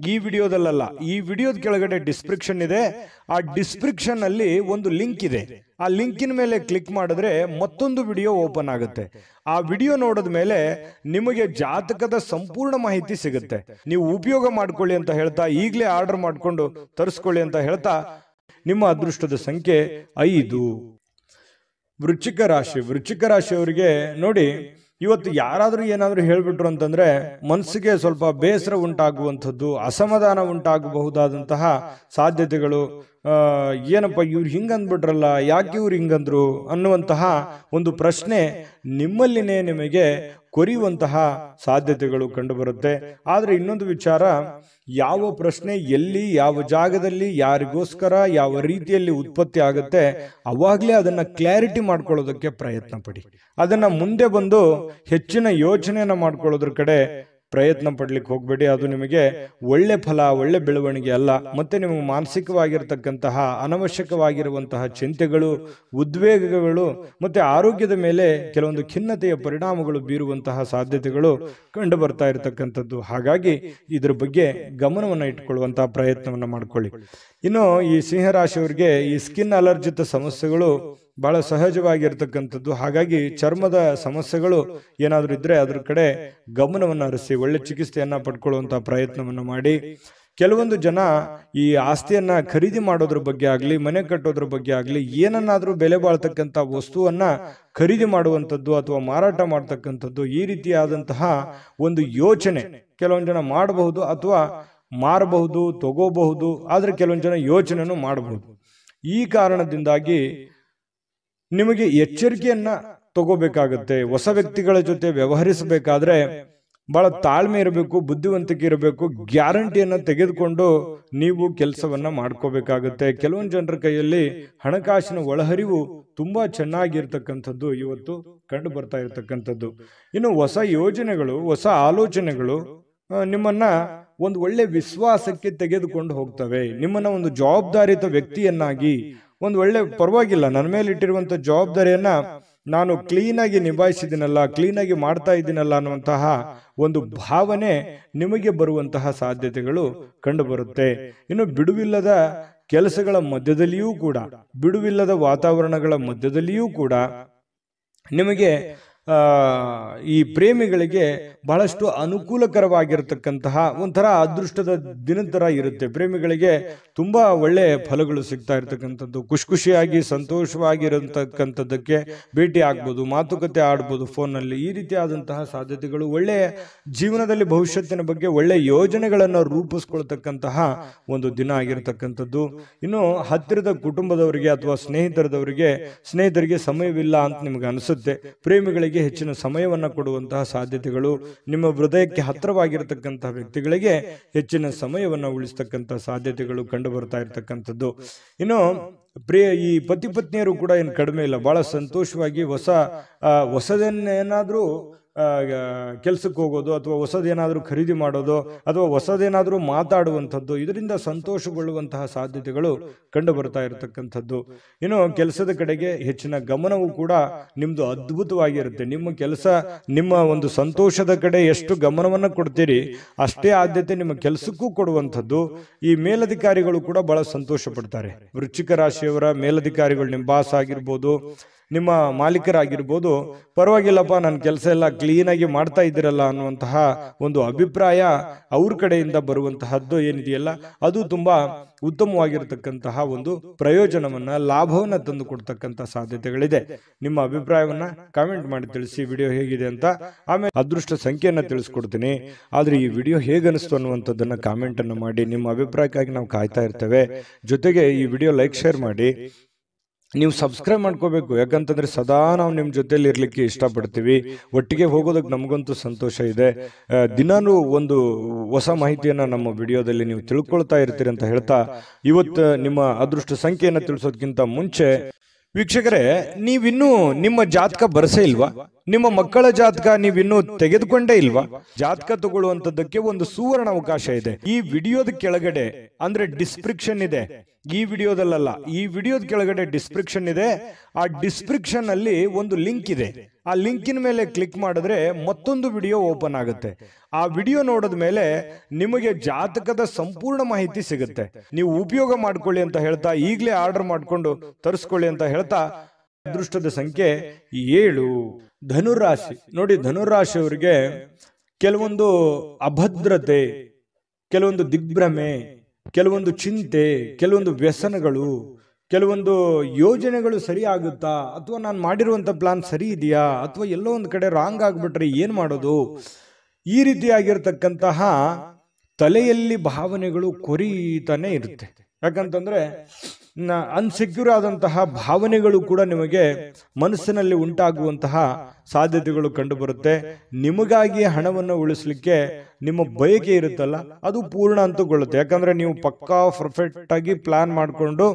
ಈ ವಿಡಿಯೋದಲ್ಲ, ಈ ವಿಡಿಯೋದ ಕೆಳಗಡೆ ಡಿಸ್ಕ್ರಿಪ್ಷನ್ ಇದೆ. ಆ ಡಿಸ್ಕ್ರಿಪ್ಷನ್ ಅಲ್ಲಿ ಒಂದು ಲಿಂಕ್ ಇದೆ. ಆ ಲಿಂಕಿನ ಮೇಲೆ ಕ್ಲಿಕ್ ಮಾಡಿದ್ರೆ ಮತ್ತೊಂದು ವಿಡಿಯೋ ಓಪನ್ ಆಗುತ್ತೆ. ಆ ವಿಡಿಯೋ ನೋಡಿದ ಮೇಲೆ ನಿಮಗೆ ಜಾತಕದ ಸಂಪೂರ್ಣ ಮಾಹಿತಿ ಸಿಗುತ್ತೆ. ನೀವು ಉಪಯೋಗ ಮಾಡ್ಕೊಳ್ಳಿ ಅಂತ ಹೇಳ್ತಾ, ಈಗಲೇ ಆರ್ಡರ್ ಮಾಡ್ಕೊಂಡು ತರಿಸ್ಕೊಳ್ಳಿ ಅಂತ ಹೇಳ್ತಾ, ನಿಮ್ಮ ಅದೃಷ್ಟದ ಸಂಖ್ಯೆ 5. ವೃಶ್ಚಿಕ ರಾಶಿಯವರಿಗೆ ನೋಡಿ, ಇವತ್ತು ಯಾರಾದ್ರೂ ಏನಾದ್ರೂ ಹೇಳ್ಬಿಟ್ರು ಅಂತಂದ್ರೆ ಮನಸ್ಸಿಗೆ ಸ್ವಲ್ಪ ಬೇಸರ ಉಂಟಾಗುವಂಥದ್ದು, ಅಸಮಾಧಾನ ಉಂಟಾಗಬಹುದಾದಂತಹ ಸಾಧ್ಯತೆಗಳು. ಏನಪ್ಪ ಇವ್ರು ಹಿಂಗಂದ್ಬಿಟ್ರಲ್ಲ, ಯಾಕೆ ಇವ್ರು ಹಿಂಗಂದ್ರು ಅನ್ನುವಂತಹ ಒಂದು ಪ್ರಶ್ನೆ ನಿಮ್ಮಲ್ಲಿನೇ ನಿಮಗೆ ಕೊರಿಯುವಂತಹ ಸಾಧ್ಯತೆಗಳು ಕಂಡುಬರುತ್ತೆ. ಆದ್ರೆ ಇನ್ನೊಂದು ವಿಚಾರ, ಯಾವ ಪ್ರಶ್ನೆ ಎಲ್ಲಿ, ಯಾವ ಜಾಗದಲ್ಲಿ, ಯಾರಿಗೋಸ್ಕರ, ಯಾವ ರೀತಿಯಲ್ಲಿ ಉತ್ಪತ್ತಿ ಆಗುತ್ತೆ, ಅವಾಗ್ಲೇ ಅದನ್ನ ಕ್ಲಾರಿಟಿ ಮಾಡ್ಕೊಳ್ಳೋದಕ್ಕೆ ಪ್ರಯತ್ನ ಪಡಿ. ಅದನ್ನ ಮುಂದೆ ಬಂದು ಹೆಚ್ಚಿನ ಯೋಚನೆಯನ್ನ ಮಾಡ್ಕೊಳ್ಳೋದ್ರ ಕಡೆ ಪ್ರಯತ್ನ ಪಡ್ಲಿಕ್ಕೆ ಹೋಗ್ಬೇಡಿ. ಅದು ನಿಮಗೆ ಒಳ್ಳೆ ಫಲ, ಒಳ್ಳೆ ಬೆಳವಣಿಗೆ ಅಲ್ಲ. ಮತ್ತೆ ನಿಮಗೆ ಮಾನಸಿಕವಾಗಿರ್ತಕ್ಕಂತಹ ಅನವಶ್ಯಕವಾಗಿರುವಂತಹ ಚಿಂತೆಗಳು, ಉದ್ವೇಗಗಳು ಮತ್ತೆ ಆರೋಗ್ಯದ ಮೇಲೆ ಕೆಲವೊಂದು ಖಿನ್ನತೆಯ ಪರಿಣಾಮಗಳು ಬೀರುವಂತಹ ಸಾಧ್ಯತೆಗಳು ಕಂಡು ಬರ್ತಾ ಇರತಕ್ಕಂಥದ್ದು. ಹಾಗಾಗಿ ಇದ್ರ ಬಗ್ಗೆ ಗಮನವನ್ನ ಇಟ್ಕೊಳ್ಳುವಂತಹ ಪ್ರಯತ್ನವನ್ನ ಮಾಡ್ಕೊಳ್ಳಿ. ಇನ್ನು ಈ ಸಿಂಹರಾಶಿಯವರಿಗೆ ಈ ಸ್ಕಿನ್ ಅಲರ್ಜಿತ ಸಮಸ್ಯೆಗಳು ಬಹಳ ಸಹಜವಾಗಿರ್ತಕ್ಕಂಥದ್ದು. ಹಾಗಾಗಿ ಚರ್ಮದ ಸಮಸ್ಯೆಗಳು ಏನಾದ್ರೂ ಇದ್ರೆ ಅದ್ರ ಕಡೆ ಗಮನವನ್ನು ಹರಿಸಿ ಒಳ್ಳೆ ಚಿಕಿತ್ಸೆಯನ್ನ ಪಡ್ಕೊಳ್ಳುವಂತಹ ಪ್ರಯತ್ನವನ್ನು ಮಾಡಿ. ಕೆಲವೊಂದು ಜನ ಈ ಆಸ್ತಿಯನ್ನ ಖರೀದಿ ಮಾಡೋದ್ರ ಬಗ್ಗೆ ಆಗ್ಲಿ, ಮನೆ ಕಟ್ಟೋದ್ರ ಬಗ್ಗೆ ಆಗ್ಲಿ, ಏನನ್ನಾದ್ರೂ ಬೆಲೆ ಬಾಳ್ತಕ್ಕಂಥ ವಸ್ತುವನ್ನ ಖರೀದಿ ಮಾಡುವಂಥದ್ದು ಅಥವಾ ಮಾರಾಟ ಮಾಡ್ತಕ್ಕಂಥದ್ದು, ಈ ರೀತಿಯಾದಂತಹ ಒಂದು ಯೋಚನೆ ಕೆಲವೊಂದು ಜನ ಮಾಡಬಹುದು ಅಥವಾ ಮಾರಬಹುದು, ತಗೋಬಹುದು. ಆದ್ರೆ ಕೆಲವೊಂದು ಜನ ಯೋಚನೆಯನ್ನು ಮಾಡಬಹುದು. ಈ ಕಾರಣದಿಂದಾಗಿ ನಿಮಗೆ ಎಚ್ಚರಿಕೆಯನ್ನ ತಗೋಬೇಕಾಗತ್ತೆ. ಹೊಸ ವ್ಯಕ್ತಿಗಳ ಜೊತೆ ವ್ಯವಹರಿಸಬೇಕಾದ್ರೆ ಬಹಳ ತಾಳ್ಮೆ ಇರಬೇಕು, ಬುದ್ಧಿವಂತಿಕೆ ಇರಬೇಕು. ಗ್ಯಾರಂಟಿಯನ್ನ ತೆಗೆದುಕೊಂಡು ನೀವು ಕೆಲಸವನ್ನ ಮಾಡ್ಕೋಬೇಕಾಗತ್ತೆ. ಕೆಲವೊಂದು ಜನರ ಕೈಯಲ್ಲಿ ಹಣಕಾಸಿನ ಒಳಹರಿವು ತುಂಬಾ ಚೆನ್ನಾಗಿರ್ತಕ್ಕಂಥದ್ದು ಇವತ್ತು ಕಂಡು ಬರ್ತಾ ಇರತಕ್ಕಂಥದ್ದು. ಇನ್ನು ಹೊಸ ಯೋಜನೆಗಳು, ಹೊಸ ಆಲೋಚನೆಗಳು ನಿಮ್ಮನ್ನ ಒಂದು ಒಳ್ಳೆ ವಿಶ್ವಾಸಕ್ಕೆ ತೆಗೆದುಕೊಂಡು ಹೋಗ್ತವೆ. ನಿಮ್ಮನ್ನ ಒಂದು ಜವಾಬ್ದಾರಿತ ವ್ಯಕ್ತಿಯನ್ನಾಗಿ, ಒಂದು ಒಳ್ಳೆ ಪರವಾಗಿಲ್ಲ, ನನ್ನ ಮೇಲೆ ಇಟ್ಟಿರುವಂತ ಜವಾಬ್ದಾರಿಯನ್ನ ನಾನು ಕ್ಲೀನಾಗಿ ನಿಭಾಯಿಸಿದ್ದೀನಲ್ಲ, ಕ್ಲೀನಾಗಿ ಮಾಡ್ತಾ ಇದ್ದೀನಲ್ಲ ಅನ್ನುವಂತಹ ಒಂದು ಭಾವನೆ ನಿಮಗೆ ಬರುವಂತಹ ಸಾಧ್ಯತೆಗಳು ಕಂಡು ಬರುತ್ತೆ. ಇನ್ನು ಬಿಡುವಿಲ್ಲದ ಕೆಲಸಗಳ ಮಧ್ಯದಲ್ಲಿಯೂ ಕೂಡ, ಬಿಡುವಿಲ್ಲದ ವಾತಾವರಣಗಳ ಮಧ್ಯದಲ್ಲಿಯೂ ಕೂಡ ನಿಮಗೆ ಈ ಪ್ರೇಮಿಗಳಿಗೆ ಬಹಳಷ್ಟು ಅನುಕೂಲಕರವಾಗಿರತಕ್ಕಂತಹ ಒಂಥರ ಅದೃಷ್ಟದ ದಿನದ ತರ ಇರುತ್ತೆ. ಪ್ರೇಮಿಗಳಿಗೆ ತುಂಬಾ ಒಳ್ಳೆ ಫಲಗಳು ಸಿಗ್ತಾ ಇರತಕ್ಕಂಥದ್ದು, ಖುಷಿಯಾಗಿ ಸಂತೋಷವಾಗಿರತಕ್ಕಂಥದ್ದಕ್ಕೆ ಭೇಟಿ ಆಗ್ಬೋದು, ಮಾತುಕತೆ ಆಡ್ಬೋದು ಫೋನ್ನಲ್ಲಿ. ಈ ರೀತಿಯಾದಂತಹ ಸಾಧ್ಯತೆಗಳು, ಒಳ್ಳೆಯ ಜೀವನದಲ್ಲಿ ಭವಿಷ್ಯತ್ತಿನ ಬಗ್ಗೆ ಒಳ್ಳೆ ಯೋಜನೆಗಳನ್ನು ರೂಪಿಸ್ಕೊಳ್ತಕ್ಕಂತಹ ಒಂದು ದಿನ ಆಗಿರತಕ್ಕಂಥದ್ದು. ಇನ್ನು ಹತ್ತಿರದ ಕುಟುಂಬದವರಿಗೆ ಅಥವಾ ಸ್ನೇಹಿತರಿಗೆ ಸಮಯವಿಲ್ಲ ಅಂತ ನಿಮ್ಗೆ ಅನಿಸುತ್ತೆ. ಪ್ರೇಮಿಗಳಿಗೆ ಹೆಚ್ಚಿನ ಸಮಯವನ್ನು ಕೊಡುವಂತಹ ಸಾಧ್ಯತೆಗಳು, ನಿಮ್ಮ ಹೃದಯಕ್ಕೆ ಹತ್ತಿರವಾಗಿರತಕ್ಕಂತಹ ವ್ಯಕ್ತಿಗಳಿಗೆ ಹೆಚ್ಚಿನ ಸಮಯವನ್ನು ಉಳಿಸ್ತಕ್ಕಂತಹ ಸಾಧ್ಯತೆಗಳು ಕಂಡು ಬರ್ತಾ ಇರತಕ್ಕಂಥದ್ದು. ಇನ್ನು ಈ ಪತಿ ಪತ್ನಿಯರು ಕೂಡ ಏನು ಕಡಿಮೆ ಇಲ್ಲ, ಬಹಳ ಸಂತೋಷವಾಗಿ ಹೊಸದೇನಾದ್ರೂ ಕೆಲಸಕ್ಕೆ ಹೋಗೋದು ಅಥವಾ ಹೊಸದೇನಾದ್ರೂ ಖರೀದಿ ಮಾಡೋದು ಅಥವಾ ಹೊಸದೇನಾದ್ರೂ ಮಾತಾಡುವಂಥದ್ದು, ಇದರಿಂದ ಸಂತೋಷಗೊಳ್ಳುವಂತಹ ಸಾಧ್ಯತೆಗಳು ಕಂಡು ಬರ್ತಾ ಇರತಕ್ಕಂಥದ್ದು. ಇನ್ನು ಕೆಲಸದ ಕಡೆಗೆ ಹೆಚ್ಚಿನ ಗಮನವೂ ಕೂಡ ನಿಮ್ದು ಅದ್ಭುತವಾಗಿರುತ್ತೆ. ನಿಮ್ಮ ಕೆಲಸ, ನಿಮ್ಮ ಒಂದು ಸಂತೋಷದ ಕಡೆ ಎಷ್ಟು ಗಮನವನ್ನು ಕೊಡ್ತೀರಿ ಅಷ್ಟೇ ಆದ್ಯತೆ ನಿಮ್ಮ ಕೆಲಸಕ್ಕೂ ಕೊಡುವಂಥದ್ದು. ಈ ಮೇಲಧಿಕಾರಿಗಳು ಕೂಡ ಬಹಳ ಸಂತೋಷ ಪಡ್ತಾರೆ. ವೃಶ್ಚಿಕ ರಾಶಿಯವರ ಮೇಲಧಿಕಾರಿಗಳು, ನಿಮ್ಮ ಬಾಸ್ ಆಗಿರ್ಬೋದು, ನಿಮ್ಮ ಮಾಲೀಕರಾಗಿರ್ಬೋದು, ಪರವಾಗಿಲ್ಲಪ್ಪ ನನ್ನ ಕೆಲಸ ಎಲ್ಲ ಕ್ಲೀನಾಗಿ ಮಾಡ್ತಾ ಇದ್ದೀರಲ್ಲ ಅನ್ನುವಂತಹ ಒಂದು ಅಭಿಪ್ರಾಯ ಅವ್ರ ಕಡೆಯಿಂದ ಬರುವಂತಹದ್ದು ಏನಿದೆಯಲ್ಲ, ಅದು ತುಂಬಾ ಉತ್ತಮವಾಗಿರತಕ್ಕಂತಹ ಒಂದು ಪ್ರಯೋಜನವನ್ನ, ಲಾಭವನ್ನ ತಂದು ಕೊಡ್ತಕ್ಕಂಥ ಸಾಧ್ಯತೆಗಳಿದೆ. ನಿಮ್ಮ ಅಭಿಪ್ರಾಯವನ್ನ ಕಾಮೆಂಟ್ ಮಾಡಿ ತಿಳಿಸಿ, ವಿಡಿಯೋ ಹೇಗಿದೆ ಅಂತ. ಆಮೇಲೆ ಅದೃಷ್ಟ ಸಂಖ್ಯೆಯನ್ನ ತಿಳಿಸ್ಕೊಡ್ತೀನಿ. ಆದ್ರೆ ಈ ವಿಡಿಯೋ ಹೇಗನಿಸ್ತು ಅನ್ನುವಂಥದ್ದನ್ನ ಕಾಮೆಂಟ್ ಅನ್ನು ಮಾಡಿ. ನಿಮ್ಮ ಅಭಿಪ್ರಾಯಕ್ಕಾಗಿ ನಾವು ಕಾಯ್ತಾ ಇರ್ತೇವೆ. ಜೊತೆಗೆ ಈ ವಿಡಿಯೋ ಲೈಕ್, ಶೇರ್ ಮಾಡಿ. ನೀವು ಸಬ್ಸ್ಕ್ರೈಬ್ ಮಾಡ್ಕೋಬೇಕು, ಯಾಕಂತಂದ್ರೆ ಸದಾ ನಾವು ನಿಮ್ಮ ಜೊತೆಲಿ ಇರ್ಲಿಕ್ಕೆ ಇಷ್ಟಪಡ್ತೀವಿ. ಒಟ್ಟಿಗೆ ಹೋಗೋದಕ್ಕೆ ನಮಗಂತೂ ಸಂತೋಷ ಇದೆ. ದಿನಾನೂ ಒಂದು ಹೊಸ ಮಾಹಿತಿಯನ್ನ ನಮ್ಮ ವಿಡಿಯೋದಲ್ಲಿ ನೀವು ತಿಳ್ಕೊಳ್ತಾ ಇರ್ತೀರಿ ಅಂತ ಹೇಳ್ತಾ, ಇವತ್ತು ನಿಮ್ಮ ಅದೃಷ್ಟ ಸಂಖ್ಯೆಯನ್ನು ತಿಳಿಸೋದಕ್ಕಿಂತ ಮುಂಚೆ ವೀಕ್ಷಕರೇ, ನೀವಿನ್ನೂ ನಿಮ್ಮ ಜಾತಕ ಬರಸೇ ಇಲ್ವಾ? ನಿಮ್ಮ ಮಕ್ಕಳ ಜಾತಕ ನೀವಿನ್ನೂ ತೆಗೆದುಕೊಂಡೇ ಇಲ್ವಾ? ಜಾತಕ ತಗೊಳ್ಳುವಂತದ್ದಕ್ಕೆ ಒಂದು ಸುವರ್ಣ ಅವಕಾಶ ಇದೆ. ಈ ವಿಡಿಯೋದ ಕೆಳಗಡೆ, ಅಂದ್ರೆ ಡಿಸ್ಕ್ರಿಪ್ಷನ್ ಇದೆ, ಈ ವಿಡಿಯೋದಲ್ಲ, ಈ ವಿಡಿಯೋದ ಕೆಳಗಡೆ ಡಿಸ್ಕ್ರಿಪ್ಷನ್ ಇದೆ. ಆ ಡಿಸ್ಕ್ರಿಪ್ಷನ್ ಅಲ್ಲಿ ಒಂದು ಲಿಂಕ್ ಇದೆ. ಆ ಲಿಂಕಿನ ಮೇಲೆ ಕ್ಲಿಕ್ ಮಾಡಿದ್ರೆ ಮತ್ತೊಂದು ವಿಡಿಯೋ ಓಪನ್ ಆಗುತ್ತೆ. ಆ ವಿಡಿಯೋ ನೋಡಿದ ಮೇಲೆ ನಿಮಗೆ ಜಾತಕದ ಸಂಪೂರ್ಣ ಮಾಹಿತಿ ಸಿಗುತ್ತೆ. ನೀವು ಉಪಯೋಗ ಮಾಡ್ಕೊಳ್ಳಿ ಅಂತ ಹೇಳ್ತಾ, ಈಗಲೇ ಆರ್ಡರ್ ಮಾಡ್ಕೊಂಡು ತರಿಸ್ಕೊಳ್ಳಿ ಅಂತ ಹೇಳ್ತಾ, ಅದೃಷ್ಟದ ಸಂಖ್ಯೆ 7. ಧನುರಾಶಿ ನೋಡಿ, ಧನುರಾಶಿಯವರಿಗೆ ಕೆಲವೊಂದು ಅಭದ್ರತೆ, ಕೆಲವೊಂದು ದಿಗ್ಭ್ರಮೆ, ಕೆಲವೊಂದು ಚಿಂತೆ, ಕೆಲವೊಂದು ವ್ಯಸನಗಳು, ಕೆಲವೊಂದು ಯೋಜನೆಗಳು ಸರಿ ಆಗುತ್ತಾ, ಅಥವಾ ನಾನು ಮಾಡಿರುವಂತ ಪ್ಲಾನ್ ಸರಿ ಇದೆಯಾ, ಅಥವಾ ಎಲ್ಲೋ ಒಂದು ಕಡೆ ರಾಂಗ್ ಆಗ್ಬಿಟ್ರೆ ಏನ್ ಮಾಡೋದು, ಈ ರೀತಿಯಾಗಿರ್ತಕ್ಕಂತಹ ತಲೆಯಲ್ಲಿ ಭಾವನೆಗಳು ಕೊರೀತಾನೆ ಇರುತ್ತೆ. ಯಾಕಂತಂದ್ರೆ ಅನ್ಸೆಕ್ಯೂರ್ ಆದಂತಹ ಭಾವನೆಗಳು ಕೂಡ ನಿಮಗೆ ಮನಸ್ಸಿನಲ್ಲಿ ಉಂಟಾಗುವಂತಹ ಸಾಧ್ಯತೆಗಳು ಕಂಡು ಬರುತ್ತೆ. ನಿಮಗಾಗಿ ಹಣವನ್ನು ಉಳಿಸ್ಲಿಕ್ಕೆ ನಿಮ್ಮ ಬಯಕೆ ಇರುತ್ತಲ್ಲ, ಅದು ಪೂರ್ಣ ಅಂತಗೊಳ್ಳುತ್ತೆ. ಯಾಕಂದ್ರೆ ನೀವು ಪಕ್ಕಾ ಪರ್ಫೆಕ್ಟ್ ಆಗಿ ಪ್ಲಾನ್ ಮಾಡಿಕೊಂಡು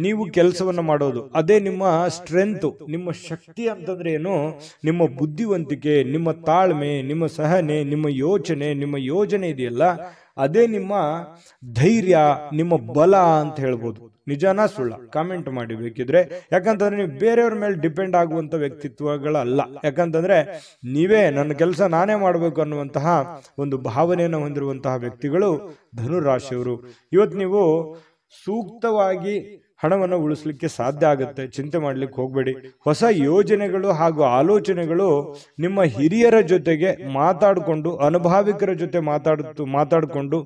ನೀವು ಕೆಲಸವನ್ನ ಮಾಡೋದು, ಅದೇ ನಿಮ್ಮ ಸ್ಟ್ರೆಂತ್, ನಿಮ್ಮ ಶಕ್ತಿ ಅಂತಂದ್ರೆ ಏನು? ನಿಮ್ಮ ಬುದ್ಧಿವಂತಿಕೆ, ನಿಮ್ಮ ತಾಳ್ಮೆ, ನಿಮ್ಮ ಸಹನೆ, ನಿಮ್ಮ ಯೋಚನೆ ಇದೆಯಲ್ಲ, ಅದೇ ನಿಮ್ಮ ಧೈರ್ಯ, ನಿಮ್ಮ ಬಲ ಅಂತ ಹೇಳ್ಬೋದು. ನಿಜಾನ ಸುಳ್ಳ? ಕಾಮೆಂಟ್ ಮಾಡಿ ಬೇಕಿದ್ರೆ. ಯಾಕಂತಂದ್ರೆ ನೀವು ಬೇರೆಯವ್ರ ಮೇಲೆ ಡಿಪೆಂಡ್ ಆಗುವಂತ ವ್ಯಕ್ತಿತ್ವಗಳಲ್ಲ. ಯಾಕಂತಂದ್ರೆ ನೀವೇ ನನ್ನ ಕೆಲಸ ನಾನೇ ಮಾಡಬೇಕು ಅನ್ನುವಂತಹ ಒಂದು ಭಾವನೆಯನ್ನು ಹೊಂದಿರುವಂತಹ ವ್ಯಕ್ತಿಗಳು ಧನುರಾಶಿಯವರು. ಇವತ್ತು ನೀವು ಸೂಕ್ತವಾಗಿ ಹಣವನ್ನು ಉಳಿಸ್ಲಿಕ್ಕೆ ಸಾಧ್ಯ ಆಗುತ್ತೆ. ಚಿಂತೆ ಮಾಡ್ಲಿಕ್ಕೆ ಹೋಗ್ಬೇಡಿ. ಹೊಸ ಯೋಜನೆಗಳು ಹಾಗೂ ಆಲೋಚನೆಗಳು ನಿಮ್ಮ ಹಿರಿಯರ ಜೊತೆಗೆ ಮಾತಾಡಿಕೊಂಡು, ಅನುಭಾವಿಕರ ಜೊತೆ ಮಾತಾಡಿಕೊಂಡು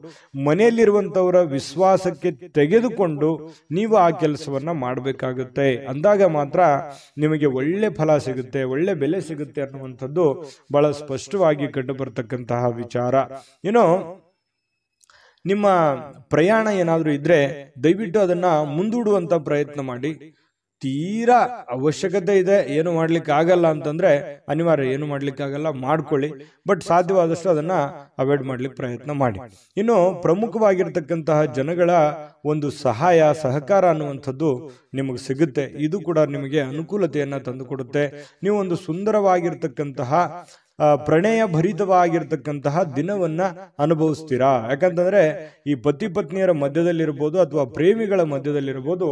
ಮನೆಯಲ್ಲಿರುವಂತವರ ವಿಶ್ವಾಸಕ್ಕೆ ತೆಗೆದುಕೊಂಡು ನೀವು ಆ ಕೆಲಸವನ್ನ ಮಾಡಬೇಕಾಗುತ್ತೆ. ಅಂದಾಗ ಮಾತ್ರ ನಿಮಗೆ ಒಳ್ಳೆ ಫಲ ಸಿಗುತ್ತೆ, ಒಳ್ಳೆ ಬೆಲೆ ಸಿಗುತ್ತೆ ಅನ್ನುವಂಥದ್ದು ಬಹಳ ಸ್ಪಷ್ಟವಾಗಿ ಕಂಡು ಬರ್ತಕ್ಕಂತಹ ವಿಚಾರ. ನಿಮ್ಮ ಪ್ರಯಾಣ ಏನಾದ್ರೂ ಇದ್ರೆ ದಯವಿಟ್ಟು ಅದನ್ನ ಮುಂದೂಡುವಂತ ಪ್ರಯತ್ನ ಮಾಡಿ. ತೀರಾ ಅವಶ್ಯಕತೆ ಇದೆ, ಏನು ಮಾಡ್ಲಿಕ್ಕೆ ಆಗಲ್ಲ ಅಂತಂದ್ರೆ ಅನಿವಾರ್ಯ, ಏನು ಮಾಡ್ಲಿಕ್ಕೆ ಆಗಲ್ಲ ಮಾಡ್ಕೊಳ್ಳಿ. ಬಟ್ ಸಾಧ್ಯವಾದಷ್ಟು ಅದನ್ನ ಅವಾಯ್ಡ್ ಮಾಡ್ಲಿಕ್ಕೆ ಪ್ರಯತ್ನ ಮಾಡಿ. ಇನ್ನು ಪ್ರಮುಖವಾಗಿರ್ತಕ್ಕಂತಹ ಜನಗಳ ಒಂದು ಸಹಕಾರ ಅನ್ನುವಂಥದ್ದು ನಿಮಗೆ ಸಿಗುತ್ತೆ. ಇದು ಕೂಡ ನಿಮಗೆ ಅನುಕೂಲತೆಯನ್ನ ತಂದುಕೊಡುತ್ತೆ. ನೀವು ಒಂದು ಸುಂದರವಾಗಿರ್ತಕ್ಕಂತಹ ಪ್ರಣಯ ಭರಿತವಾಗಿರ್ತಕ್ಕಂತಹ ದಿನವನ್ನ ಅನುಭವಿಸ್ತೀರಾ. ಯಾಕಂತಂದ್ರೆ ಈ ಪತಿ ಪತ್ನಿಯರ ಮಧ್ಯದಲ್ಲಿರ್ಬೋದು ಅಥವಾ ಪ್ರೇಮಿಗಳ ಮಧ್ಯದಲ್ಲಿರ್ಬೋದು,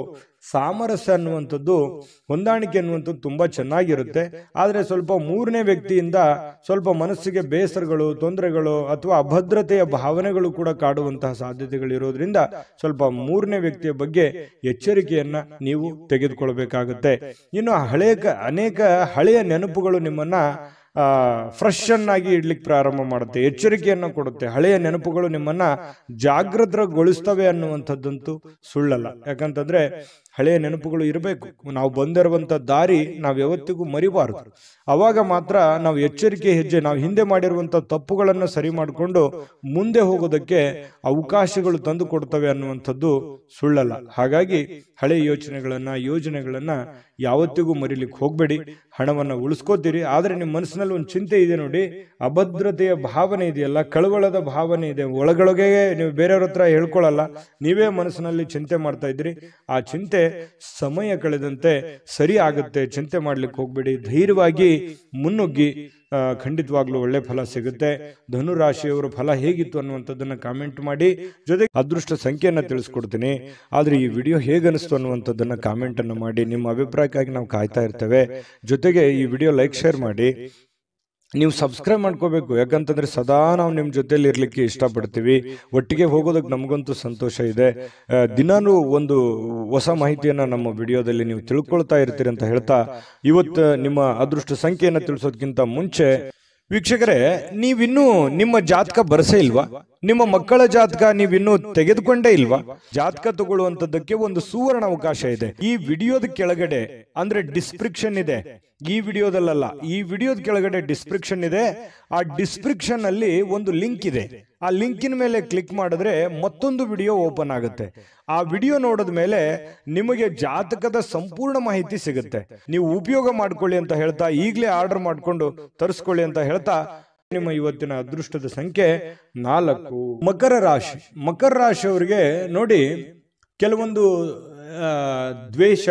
ಸಾಮರಸ್ಯ ಅನ್ನುವಂಥದ್ದು, ಹೊಂದಾಣಿಕೆ ಅನ್ನುವಂಥದ್ದು ತುಂಬಾ ಚೆನ್ನಾಗಿರುತ್ತೆ. ಆದ್ರೆ ಸ್ವಲ್ಪ ಮೂರನೇ ವ್ಯಕ್ತಿಯಿಂದ ಸ್ವಲ್ಪ ಮನಸ್ಸಿಗೆ ಬೇಸರಗಳು, ತೊಂದರೆಗಳು ಅಥವಾ ಅಭದ್ರತೆಯ ಭಾವನೆಗಳು ಕೂಡ ಕಾಡುವಂತಹ ಸಾಧ್ಯತೆಗಳಿರೋದ್ರಿಂದ ಸ್ವಲ್ಪ ಮೂರನೇ ವ್ಯಕ್ತಿಯ ಬಗ್ಗೆ ಎಚ್ಚರಿಕೆಯನ್ನ ನೀವು ತೆಗೆದುಕೊಳ್ಬೇಕಾಗುತ್ತೆ. ಇನ್ನು ಅನೇಕ ಹಳೆಯ ನೆನಪುಗಳು ನಿಮ್ಮನ್ನ ಫ್ರೆಶ್ ಅನ್ನಾಗಿ ಇಡ್ಲಿಕ್ಕೆ ಪ್ರಾರಂಭ ಮಾಡುತ್ತೆ, ಎಚ್ಚರಿಕೆಯನ್ನು ಕೊಡುತ್ತೆ. ಹಳೆಯ ನೆನಪುಗಳು ನಿಮ್ಮನ್ನ ಜಾಗೃತಗೊಳಿಸ್ತವೆ ಅನ್ನುವಂಥದ್ದಂತೂ ಸುಳ್ಳಲ್ಲ. ಯಾಕಂತಂದ್ರೆ ಹಳೆಯ ನೆನಪುಗಳು ಇರಬೇಕು. ನಾವು ಬಂದಿರುವಂತ ದಾರಿ ನಾವು ಯಾವತ್ತಿಗೂ ಮರಿಬಾರದು. ಅವಾಗ ಮಾತ್ರ ನಾವು ಎಚ್ಚರಿಕೆ ಹೆಜ್ಜೆ, ನಾವು ಹಿಂದೆ ಮಾಡಿರುವಂತ ತಪ್ಪುಗಳನ್ನು ಸರಿ ಮಾಡಿಕೊಂಡು ಮುಂದೆ ಹೋಗೋದಕ್ಕೆ ಅವಕಾಶಗಳು ತಂದು ಕೊಡ್ತವೆ ಅನ್ನುವಂಥದ್ದು ಸುಳ್ಳಲ್ಲ. ಹಾಗಾಗಿ ಹಳೆಯ ಯೋಜನೆಗಳನ್ನ ಯಾವತ್ತಿಗೂ ಮರಿಲಿಕ್ಕೆ ಹೋಗ್ಬೇಡಿ. ಹಣವನ್ನ ಉಳಿಸ್ಕೋತೀರಿ, ಆದ್ರೆ ನಿಮ್ಮ ಮನಸ್ಸಿನಲ್ಲಿ ಒಂದು ಚಿಂತೆ ಇದೆ ನೋಡಿ, ಅಭದ್ರತೆಯ ಭಾವನೆ ಇದೆಯಲ್ಲ, ಕಳವಳದ ಭಾವನೆ ಇದೆ. ಒಳಗೊಳಗೆ ನೀವು ಬೇರೆಯವ್ರ ಹತ್ರ ಹೇಳ್ಕೊಳ್ಳಲ್ಲ, ನೀವೇ ಮನಸ್ಸಿನಲ್ಲಿ ಚಿಂತೆ ಮಾಡ್ತಾ ಇದ್ರಿ. ಆ ಚಿಂತೆ ಸಮಯ ಕಳೆದಂತೆ ಸರಿ ಆಗುತ್ತೆ. ಚಿಂತೆ ಮಾಡ್ಲಿಕ್ಕೆ ಹೋಗ್ಬೇಡಿ, ಧೈರ್ಯವಾಗಿ ಮುನ್ನುಗ್ಗಿ. ಖಂಡಿತವಾಗ್ಲೂ ಒಳ್ಳೆ ಫಲ ಸಿಗುತ್ತೆ. ಧನುರಾಶಿಯವರ ಫಲ ಹೇಗಿತ್ತು ಅನ್ನುವಂಥದ್ದನ್ನ ಕಾಮೆಂಟ್ ಮಾಡಿ. ಜೊತೆಗೆ ಅದೃಷ್ಟ ಸಂಖ್ಯೆಯನ್ನ ತಿಳಿಸ್ಕೊಡ್ತೀನಿ. ಆದ್ರೆ ಈ ವಿಡಿಯೋ ಹೇಗನಿಸ್ತು ಅನ್ನುವಂಥದ್ದನ್ನ ಕಾಮೆಂಟ್ ಅನ್ನು ಮಾಡಿ. ನಿಮ್ಮ ಅಭಿಪ್ರಾಯಕ್ಕಾಗಿ ನಾವು ಕಾಯ್ತಾ ಇರ್ತೇವೆ. ಜೊತೆಗೆ ಈ ವಿಡಿಯೋ ಲೈಕ್, ಶೇರ್ ಮಾಡಿ. ನೀವು ಸಬ್ಸ್ಕ್ರೈಬ್ ಮಾಡ್ಕೋಬೇಕು. ಯಾಕಂತಂದ್ರೆ ಸದಾ ನಾವು ನಿಮ್ಮ ಜೊತೆಲಿ ಇರ್ಲಿಕ್ಕೆ ಇಷ್ಟಪಡ್ತೀವಿ. ಒಟ್ಟಿಗೆ ಹೋಗೋದಕ್ಕೆ ನಮಗಂತೂ ಸಂತೋಷ ಇದೆ. ದಿನಾನು ಒಂದು ಹೊಸ ಮಾಹಿತಿಯನ್ನ ನಮ್ಮ ವಿಡಿಯೋದಲ್ಲಿ ನೀವು ತಿಳ್ಕೊಳ್ತಾ ಇರ್ತೀರಿ ಅಂತ ಹೇಳ್ತಾ, ಇವತ್ತು ನಿಮ್ಮ ಅದೃಷ್ಟ ಸಂಖ್ಯೆಯನ್ನು ತಿಳಿಸೋದಕ್ಕಿಂತ ಮುಂಚೆ ವೀಕ್ಷಕರೇ, ನೀವಿನ್ನೂ ನಿಮ್ಮ ಜಾತಕ ಬರಸೇ ಇಲ್ವಾ? ನಿಮ್ಮ ಮಕ್ಕಳ ಜಾತಕ ನೀವಿನ್ನೂ ತೆಗೆದುಕೊಂಡೇ ಇಲ್ವಾ? ಜಾತಕ ತಗೊಳ್ಳುವಂತದ್ದಕ್ಕೆ ಒಂದು ಸುವರ್ಣ ಅವಕಾಶ ಇದೆ. ಈ ವಿಡಿಯೋದ ಕೆಳಗಡೆ ಅಂದ್ರೆ ಡಿಸ್ಕ್ರಿಪ್ಷನ್ ಇದೆ. ಈ ವಿಡಿಯೋದಲ್ಲ, ಈ ವಿಡಿಯೋದ ಕೆಳಗಡೆ ಡಿಸ್ಕ್ರಿಪ್ಷನ್ ಇದೆ. ಆ ಡಿಸ್ಕ್ರಿಪ್ಷನ್ ಅಲ್ಲಿ ಒಂದು ಲಿಂಕ್ ಇದೆ. ಆ ಲಿಂಕಿನ ಮೇಲೆ ಕ್ಲಿಕ್ ಮಾಡಿದ್ರೆ ಮತ್ತೊಂದು ವಿಡಿಯೋ ಓಪನ್ ಆಗುತ್ತೆ. ಆ ವಿಡಿಯೋ ನೋಡಿದ ಮೇಲೆ ನಿಮಗೆ ಜಾತಕದ ಸಂಪೂರ್ಣ ಮಾಹಿತಿ ಸಿಗುತ್ತೆ. ನೀವು ಉಪಯೋಗ ಮಾಡ್ಕೊಳ್ಳಿ ಅಂತ ಹೇಳ್ತಾ, ಈಗಲೇ ಆರ್ಡರ್ ಮಾಡ್ಕೊಂಡು ತರಿಸ್ಕೊಳ್ಳಿ ಅಂತ ಹೇಳ್ತಾ, ನಿಮ್ಮ ಇವತ್ತಿನ ಅದೃಷ್ಟದ ಸಂಖ್ಯೆ 4. ಮಕರ ರಾಶಿ. ಮಕರ ರಾಶಿಯವರಿಗೆ ನೋಡಿ, ಕೆಲವೊಂದು ದ್ವೇಷ,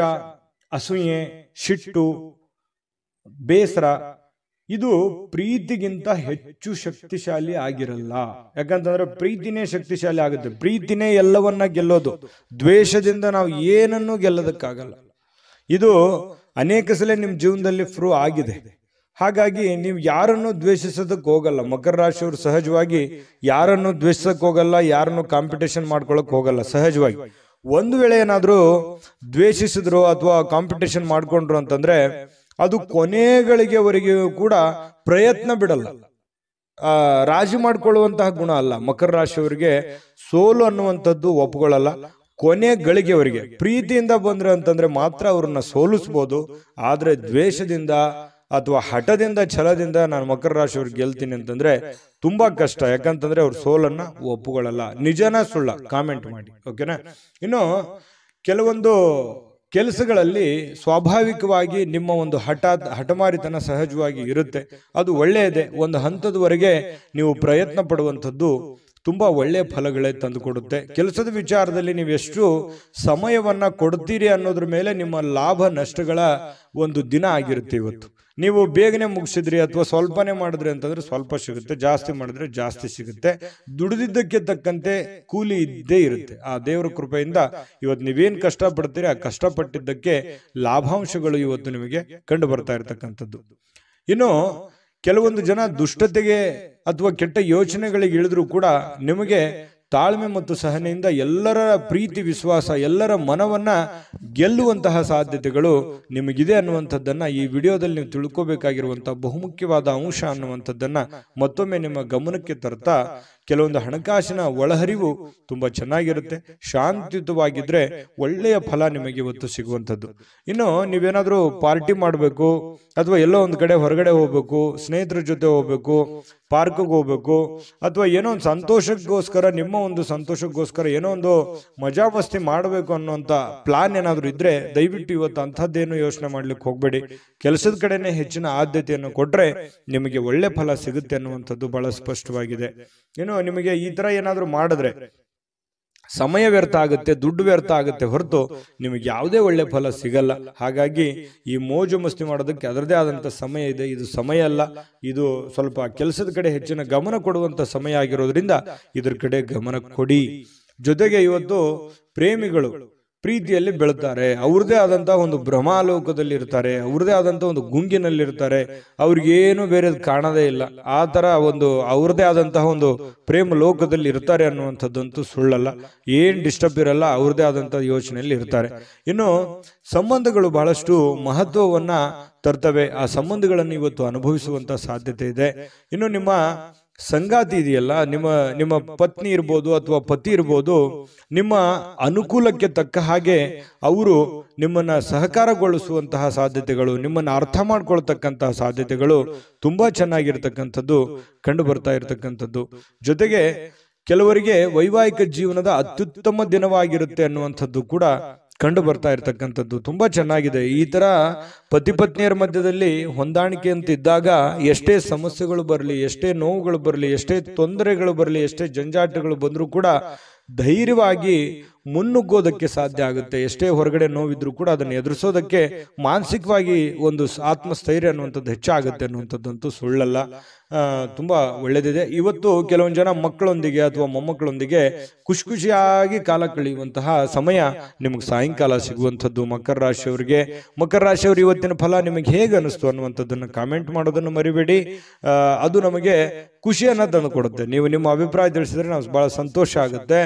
ಅಸೂಯೆ, ಸಿಟ್ಟು, ಬೇಸರ ಇದು ಪ್ರೀತಿಗಿಂತ ಹೆಚ್ಚು ಶಕ್ತಿಶಾಲಿ ಆಗಿರಲ್ಲ. ಯಾಕಂತಂದ್ರೆ ಪ್ರೀತಿನೇ ಶಕ್ತಿಶಾಲಿ ಆಗುತ್ತೆ. ಪ್ರೀತಿನೇ ಎಲ್ಲವನ್ನ ಗೆಲ್ಲೋದು. ದ್ವೇಷದಿಂದ ನಾವು ಏನನ್ನೂ ಗೆಲ್ಲೋದಕ್ಕಾಗಲ್ಲ. ಇದು ಅನೇಕ ಸಲ ನಿಮ್ಮ ಜೀವನದಲ್ಲಿ ಪ್ರೂವ್ ಆಗಿದೆ. ಹಾಗಾಗಿ ನೀವು ಯಾರನ್ನು ದ್ವೇಷಿಸೋದಕ್ಕೆ ಹೋಗಲ್ಲ. ಮಕರ ರಾಶಿಯವರು ಸಹಜವಾಗಿ ಯಾರನ್ನು ದ್ವೇಷಿಸಕ್ ಹೋಗಲ್ಲ, ಯಾರನ್ನು ಕಾಂಪಿಟೇಷನ್ ಮಾಡ್ಕೊಳಕ್ ಹೋಗಲ್ಲ. ಸಹಜವಾಗಿ ಒಂದು ವೇಳೆ ಏನಾದ್ರೂ ದ್ವೇಷಿಸಿದ್ರು ಅಥವಾ ಕಾಂಪಿಟೇಷನ್ ಮಾಡ್ಕೊಂಡ್ರು ಅಂತಂದ್ರೆ ಅದು ಕೊನೆಗಳಿಗೆವರೆಗೂ ಕೂಡ ಪ್ರಯತ್ನ ಬಿಡಲ್ಲ. ರಾಜಿ ಮಾಡ್ಕೊಳ್ಳುವಂತಹ ಗುಣ ಅಲ್ಲ. ಮಕರ ರಾಶಿಯವರಿಗೆ ಸೋಲು ಅನ್ನುವಂಥದ್ದು ಒಪ್ಕೊಳ್ಳಲ್ಲ. ಕೊನೆಗಳಿಗೆವರೆಗೆ ಪ್ರೀತಿಯಿಂದ ಬಂದ್ರೆ ಅಂತಂದ್ರೆ ಮಾತ್ರ ಅವ್ರನ್ನ ಸೋಲಿಸ್ಬೋದು. ಆದ್ರೆ ದ್ವೇಷದಿಂದ ಅಥವಾ ಹಠದಿಂದ, ಛಲದಿಂದ ನಾನು ಮಕರ ರಾಶಿಯವ್ರಿಗೆ ಗೆಲ್ತೀನಿ ಅಂತಂದ್ರೆ ತುಂಬಾ ಕಷ್ಟ. ಯಾಕಂತಂದ್ರೆ ಅವ್ರ ಸೋಲನ್ನ ಒಪ್ಪುಕೊಳ್ಳಲ್ಲ. ನಿಜನ ಸುಳ್ಳ ಕಾಮೆಂಟ್ ಮಾಡಿ, ಓಕೆನಾ? ಇನ್ನು ಕೆಲವೊಂದು ಕೆಲಸಗಳಲ್ಲಿ ಸ್ವಾಭಾವಿಕವಾಗಿ ನಿಮ್ಮ ಒಂದು ಹಠಮಾರಿತನ ಸಹಜವಾಗಿ ಇರುತ್ತೆ. ಅದು ಒಳ್ಳೆಯದೇ. ಒಂದು ಹಂತದವರೆಗೆ ನೀವು ಪ್ರಯತ್ನ ಪಡುವಂಥದ್ದು ತುಂಬಾ ಒಳ್ಳೆಯ ಫಲಗಳೇ ತಂದುಕೊಡುತ್ತೆ. ಕೆಲಸದ ವಿಚಾರದಲ್ಲಿ ನೀವು ಎಷ್ಟು ಸಮಯವನ್ನ ಕೊಡ್ತೀರಿ ಅನ್ನೋದ್ರ ಮೇಲೆ ನಿಮ್ಮ ಲಾಭ ನಷ್ಟಗಳ ಒಂದು ದಿನ ಆಗಿರುತ್ತೆ ಇವತ್ತು. ನೀವು ಬೇಗನೆ ಮುಗಿಸಿದ್ರಿ ಅಥವಾ ಸ್ವಲ್ಪನೇ ಮಾಡಿದ್ರಿ ಅಂತಂದ್ರೆ ಸ್ವಲ್ಪ ಸಿಗುತ್ತೆ, ಜಾಸ್ತಿ ಮಾಡಿದ್ರೆ ಜಾಸ್ತಿ ಸಿಗುತ್ತೆ. ದುಡಿದಿದ್ದಕ್ಕೆ ತಕ್ಕಂತೆ ಕೂಲಿ ಇದ್ದೇ ಇರುತ್ತೆ. ಆ ದೇವರ ಕೃಪೆಯಿಂದ ಇವತ್ತು ನೀವೇನ್ ಕಷ್ಟಪಡ್ತೀರಿ, ಆ ಕಷ್ಟಪಟ್ಟಿದ್ದಕ್ಕೆ ಲಾಭಾಂಶಗಳು ಇವತ್ತು ನಿಮಗೆ ಕಂಡು ಬರ್ತಾ ಇರತಕ್ಕಂಥದ್ದು. ಇನ್ನು ಕೆಲವೊಂದು ಜನ ದುಷ್ಟತೆಗೆ ಅಥವಾ ಕೆಟ್ಟ ಯೋಚನೆಗಳಿಗೆ ಇಳಿದ್ರು ಕೂಡ ನಿಮಗೆ ತಾಳ್ಮೆ ಮತ್ತು ಸಹನೆಯಿಂದ ಎಲ್ಲರ ಪ್ರೀತಿ, ವಿಶ್ವಾಸ, ಎಲ್ಲರ ಮನವನ್ನ ಗೆಲ್ಲುವಂತಹ ಸಾಧ್ಯತೆಗಳು ನಿಮಗಿದೆ ಅನ್ನುವಂಥದ್ದನ್ನ ಈ ವಿಡಿಯೋದಲ್ಲಿ ನೀವು ತಿಳ್ಕೋಬೇಕಾಗಿರುವಂತಹ ಬಹುಮುಖ್ಯವಾದ ಅಂಶ ಅನ್ನುವಂಥದ್ದನ್ನ ಮತ್ತೊಮ್ಮೆ ನಿಮ್ಮ ಗಮನಕ್ಕೆ ತರ್ತಾ, ಕೆಲವೊಂದು ಹಣಕಾಸಿನ ಒಳಹರಿವು ತುಂಬಾ ಚೆನ್ನಾಗಿರುತ್ತೆ. ಶಾಂತಿಯುತವಾಗಿದ್ರೆ ಒಳ್ಳೆಯ ಫಲ ನಿಮಗೆ ಇವತ್ತು ಸಿಗುವಂಥದ್ದು. ಇನ್ನು ನೀವೇನಾದ್ರೂ ಪಾರ್ಟಿ ಮಾಡಬೇಕು ಅಥವಾ ಎಲ್ಲೋ ಒಂದು ಕಡೆ ಹೊರಗಡೆ ಹೋಗ್ಬೇಕು, ಸ್ನೇಹಿತರ ಜೊತೆ ಹೋಗ್ಬೇಕು, ಪಾರ್ಕ್ಗೆ ಹೋಗ್ಬೇಕು, ಅಥವಾ ಏನೋ ಒಂದು ಸಂತೋಷಕ್ಕೋಸ್ಕರ, ನಿಮ್ಮ ಒಂದು ಸಂತೋಷಕ್ಕೋಸ್ಕರ ಏನೋ ಒಂದು ಮಜಾ ಮಸ್ತಿ ಮಾಡಬೇಕು ಅನ್ನೋಂಥ ಪ್ಲಾನ್ ಏನಾದ್ರು ಇದ್ರೆ ದಯವಿಟ್ಟು ಇವತ್ತು ಅಂಥದ್ದೇನು ಯೋಚನೆ ಮಾಡ್ಲಿಕ್ಕೆ ಹೋಗ್ಬೇಡಿ. ಕೆಲಸದ ಕಡೆನೆ ಹೆಚ್ಚಿನ ಆದ್ಯತೆಯನ್ನು ಕೊಟ್ರೆ ನಿಮಗೆ ಒಳ್ಳೆ ಫಲ ಸಿಗುತ್ತೆ ಅನ್ನುವಂಥದ್ದು ಬಹಳ ಸ್ಪಷ್ಟವಾಗಿದೆ. ಏನು ನಿಮಗೆ ಈ ತರ ಏನಾದ್ರು ಮಾಡಿದ್ರೆ ಸಮಯ ವ್ಯರ್ಥ ಆಗುತ್ತೆ, ದುಡ್ಡು ವ್ಯರ್ಥ ಆಗುತ್ತೆ ಹೊರತು ನಿಮಗೆ ಯಾವುದೇ ಒಳ್ಳೆ ಫಲ ಸಿಗಲ್ಲ. ಹಾಗಾಗಿ ಈ ಮೋಜು ಮಸ್ತಿ ಮಾಡೋದಕ್ಕೆ ಅದರದೇ ಆದಂತ ಸಮಯ ಇದೆ. ಇದು ಸಮಯ ಅಲ್ಲ, ಇದು ಸ್ವಲ್ಪ ಕೆಲಸದ ಕಡೆ ಹೆಚ್ಚಿನ ಗಮನ ಕೊಡುವಂತ ಸಮಯ ಆಗಿರೋದ್ರಿಂದ ಇದ್ರ ಕಡೆ ಗಮನ ಕೊಡಿ. ಜೊತೆಗೆ ಇವತ್ತು ಪ್ರೀತಿಯಲ್ಲಿ ಬೆಳ್ತಾರೆ, ಅವ್ರದೇ ಆದಂತಹ ಒಂದು ಭ್ರಮಾಲೋಕದಲ್ಲಿ ಇರ್ತಾರೆ, ಅವ್ರದೇ ಆದಂತಹ ಒಂದು ಗುಂಗಿನಲ್ಲಿರ್ತಾರೆ, ಅವ್ರಿಗೇನು ಬೇರೆ ಕಾಣದೇ ಇಲ್ಲ. ಆ ತರ ಒಂದು ಅವ್ರದೇ ಆದಂತಹ ಒಂದು ಪ್ರೇಮ ಲೋಕದಲ್ಲಿ ಇರ್ತಾರೆ ಅನ್ನುವಂಥದ್ದಂತೂ ಸುಳ್ಳಲ್ಲ. ಏನ್ ಡಿಸ್ಟರ್ಬ್ ಇರಲ್ಲ, ಅವ್ರದೇ ಆದಂತಹ ಯೋಚನೆಯಲ್ಲಿ ಇರ್ತಾರೆ. ಇನ್ನು ಸಂಬಂಧಗಳು ಬಹಳಷ್ಟು ಮಹತ್ವವನ್ನ ತರ್ತವೆ. ಆ ಸಂಬಂಧಗಳನ್ನು ಇವತ್ತು ಅನುಭವಿಸುವಂತ ಸಾಧ್ಯತೆ ಇದೆ. ಇನ್ನು ನಿಮ್ಮ ಸಂಗಾತಿ ಇದೆಯಲ್ಲ, ನಿಮ್ಮ ಪತ್ನಿ ಇರ್ಬೋದು ಅಥವಾ ಪತಿ ಇರ್ಬೋದು, ನಿಮ್ಮ ಅನುಕೂಲಕ್ಕೆ ತಕ್ಕ ಹಾಗೆ ಅವರು ನಿಮ್ಮನ್ನ ಸಹಕಾರಗೊಳಿಸುವಂತಹ ಸಾಧ್ಯತೆಗಳು, ನಿಮ್ಮನ್ನ ಅರ್ಥ ಮಾಡ್ಕೊಳ್ತಕ್ಕಂತಹ ಸಾಧ್ಯತೆಗಳು ತುಂಬಾ ಚೆನ್ನಾಗಿರ್ತಕ್ಕಂಥದ್ದು ಕಂಡು ಬರ್ತಾ ಇರತಕ್ಕಂಥದ್ದು. ಜೊತೆಗೆ ಕೆಲವರಿಗೆ ವೈವಾಹಿಕ ಜೀವನದ ಅತ್ಯುತ್ತಮ ದಿನವಾಗಿರುತ್ತೆ ಅನ್ನುವಂಥದ್ದು ಕೂಡ ಕಂಡು ಬರ್ತಾ ಇರ್ತಕ್ಕಂಥದ್ದು ತುಂಬಾ ಚೆನ್ನಾಗಿದೆ. ಈ ತರ ಪತಿ ಪತ್ನಿಯರ ಮಧ್ಯದಲ್ಲಿ ಹೊಂದಾಣಿಕೆ ಅಂತ ಇದ್ದಾಗ ಎಷ್ಟೇ ಸಮಸ್ಯೆಗಳು ಬರಲಿ, ಎಷ್ಟೇ ನೋವುಗಳು ಬರಲಿ, ಎಷ್ಟೇ ತೊಂದರೆಗಳು ಬರಲಿ, ಎಷ್ಟೇ ಜಂಜಾಟಗಳು ಬಂದರೂ ಕೂಡ ಧೈರ್ಯವಾಗಿ ಮುನ್ನುಗ್ಗೋದಕ್ಕೆ ಸಾಧ್ಯ ಆಗುತ್ತೆ. ಎಷ್ಟೇ ಹೊರಗಡೆ ನೋವಿದ್ರು ಕೂಡ ಅದನ್ನು ಎದುರಿಸೋದಕ್ಕೆ ಮಾನಸಿಕವಾಗಿ ಒಂದು ಆತ್ಮಸ್ಥೈರ್ಯ ಅನ್ನುವಂಥದ್ದು ಹೆಚ್ಚಾಗುತ್ತೆ ಅನ್ನುವಂಥದ್ದಂತೂ ಸುಳ್ಳಲ್ಲ. ತುಂಬಾ ಒಳ್ಳೇದಿದೆ. ಇವತ್ತು ಕೆಲವೊಂದು ಜನ ಮಕ್ಕಳೊಂದಿಗೆ ಅಥವಾ ಮೊಮ್ಮಕ್ಕಳೊಂದಿಗೆ ಖುಷಿಯಾಗಿ ಕಾಲ ಕಳೆಯುವಂತಹ ಸಮಯ ನಿಮಗೆ ಸಾಯಂಕಾಲ ಸಿಗುವಂಥದ್ದು. ಮಕರ ರಾಶಿಯವರಿಗೆ ಇವತ್ತಿನ ಫಲ ನಿಮಗೆ ಹೇಗೆ ಅನಿಸ್ತು ಅನ್ನುವಂಥದ್ದನ್ನು ಕಾಮೆಂಟ್ ಮಾಡೋದನ್ನು ಮರಿಬೇಡಿ. ಅದು ನಮಗೆ ಖುಷಿಯನ್ನ ತಂದು ಕೊಡುತ್ತೆ. ನೀವು ನಿಮ್ಮ ಅಭಿಪ್ರಾಯ ತಿಳಿಸಿದ್ರೆ ನಾವು ಬಹಳ ಸಂತೋಷ ಆಗುತ್ತೆ.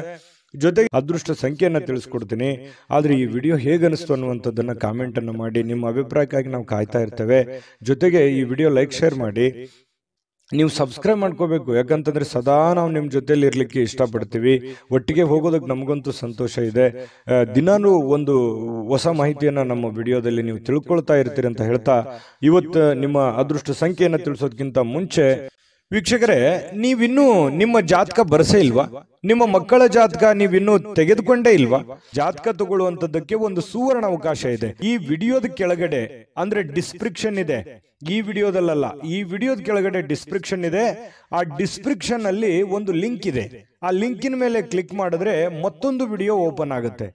ಜೊತೆಗೆ ಅದೃಷ್ಟ ಸಂಖ್ಯೆಯನ್ನು ತಿಳಿಸ್ಕೊಡ್ತೀನಿ. ಆದ್ರೆ ಈ ವಿಡಿಯೋ ಹೇಗೆ ಅನಿಸ್ತು ಅನ್ನುವಂಥದ್ದನ್ನ ಕಾಮೆಂಟ್ ಅನ್ನು ಮಾಡಿ. ನಿಮ್ಮ ಅಭಿಪ್ರಾಯಕ್ಕಾಗಿ ನಾವು ಕಾಯ್ತಾ ಇರ್ತೇವೆ. ಜೊತೆಗೆ ಈ ವಿಡಿಯೋ ಲೈಕ್ ಶೇರ್ ಮಾಡಿ. ನೀವು ಸಬ್ಸ್ಕ್ರೈಬ್ ಮಾಡ್ಕೋಬೇಕು, ಯಾಕಂತಂದ್ರೆ ಸದಾ ನಾವು ನಿಮ್ಮ ಜೊತೆಲಿ ಇರ್ಲಿಕ್ಕೆ ಇಷ್ಟಪಡ್ತೀವಿ. ಒಟ್ಟಿಗೆ ಹೋಗೋದಕ್ಕೆ ನಮಗಂತೂ ಸಂತೋಷ ಇದೆ. ದಿನಾನು ಒಂದು ಹೊಸ ಮಾಹಿತಿಯನ್ನ ನಮ್ಮ ವಿಡಿಯೋದಲ್ಲಿ ನೀವು ತಿಳ್ಕೊಳ್ತಾ ಇರ್ತೀರಿ ಅಂತ ಹೇಳ್ತಾ, ಇವತ್ತು ನಿಮ್ಮ ಅದೃಷ್ಟ ಸಂಖ್ಯೆಯನ್ನು ತಿಳಿಸೋದಕ್ಕಿಂತ ಮುಂಚೆ ವೀಕ್ಷಕರೇ, ನೀವಿನ್ನೂ ನಿಮ್ಮ ಜಾತಕ ಬರಸೇ ಇಲ್ವಾ? ನಿಮ್ಮ ಮಕ್ಕಳ ಜಾತಕ ನೀವಿನ್ನೂ ತೆಗೆದುಕೊಂಡೇ ಇಲ್ವಾ? ಜಾತಕ ತಗೊಳ್ಳುವಂತದ್ದಕ್ಕೆ ಒಂದು ಸುವರ್ಣ ಅವಕಾಶ ಇದೆ. ಈ ವಿಡಿಯೋದ ಕೆಳಗಡೆ ಅಂದ್ರೆ ಡಿಸ್ಕ್ರಿಪ್ಷನ್ ಇದೆ. ಈ ವಿಡಿಯೋದಲ್ಲ, ಈ ವಿಡಿಯೋದ ಕೆಳಗಡೆ ಡಿಸ್ಕ್ರಿಪ್ಷನ್ ಇದೆ. ಆ ಡಿಸ್ಕ್ರಿಪ್ಷನ್ ಅಲ್ಲಿ ಒಂದು ಲಿಂಕ್ ಇದೆ. ಆ ಲಿಂಕಿನ ಮೇಲೆ ಕ್ಲಿಕ್ ಮಾಡಿದ್ರೆ ಮತ್ತೊಂದು ವಿಡಿಯೋ ಓಪನ್ ಆಗುತ್ತೆ.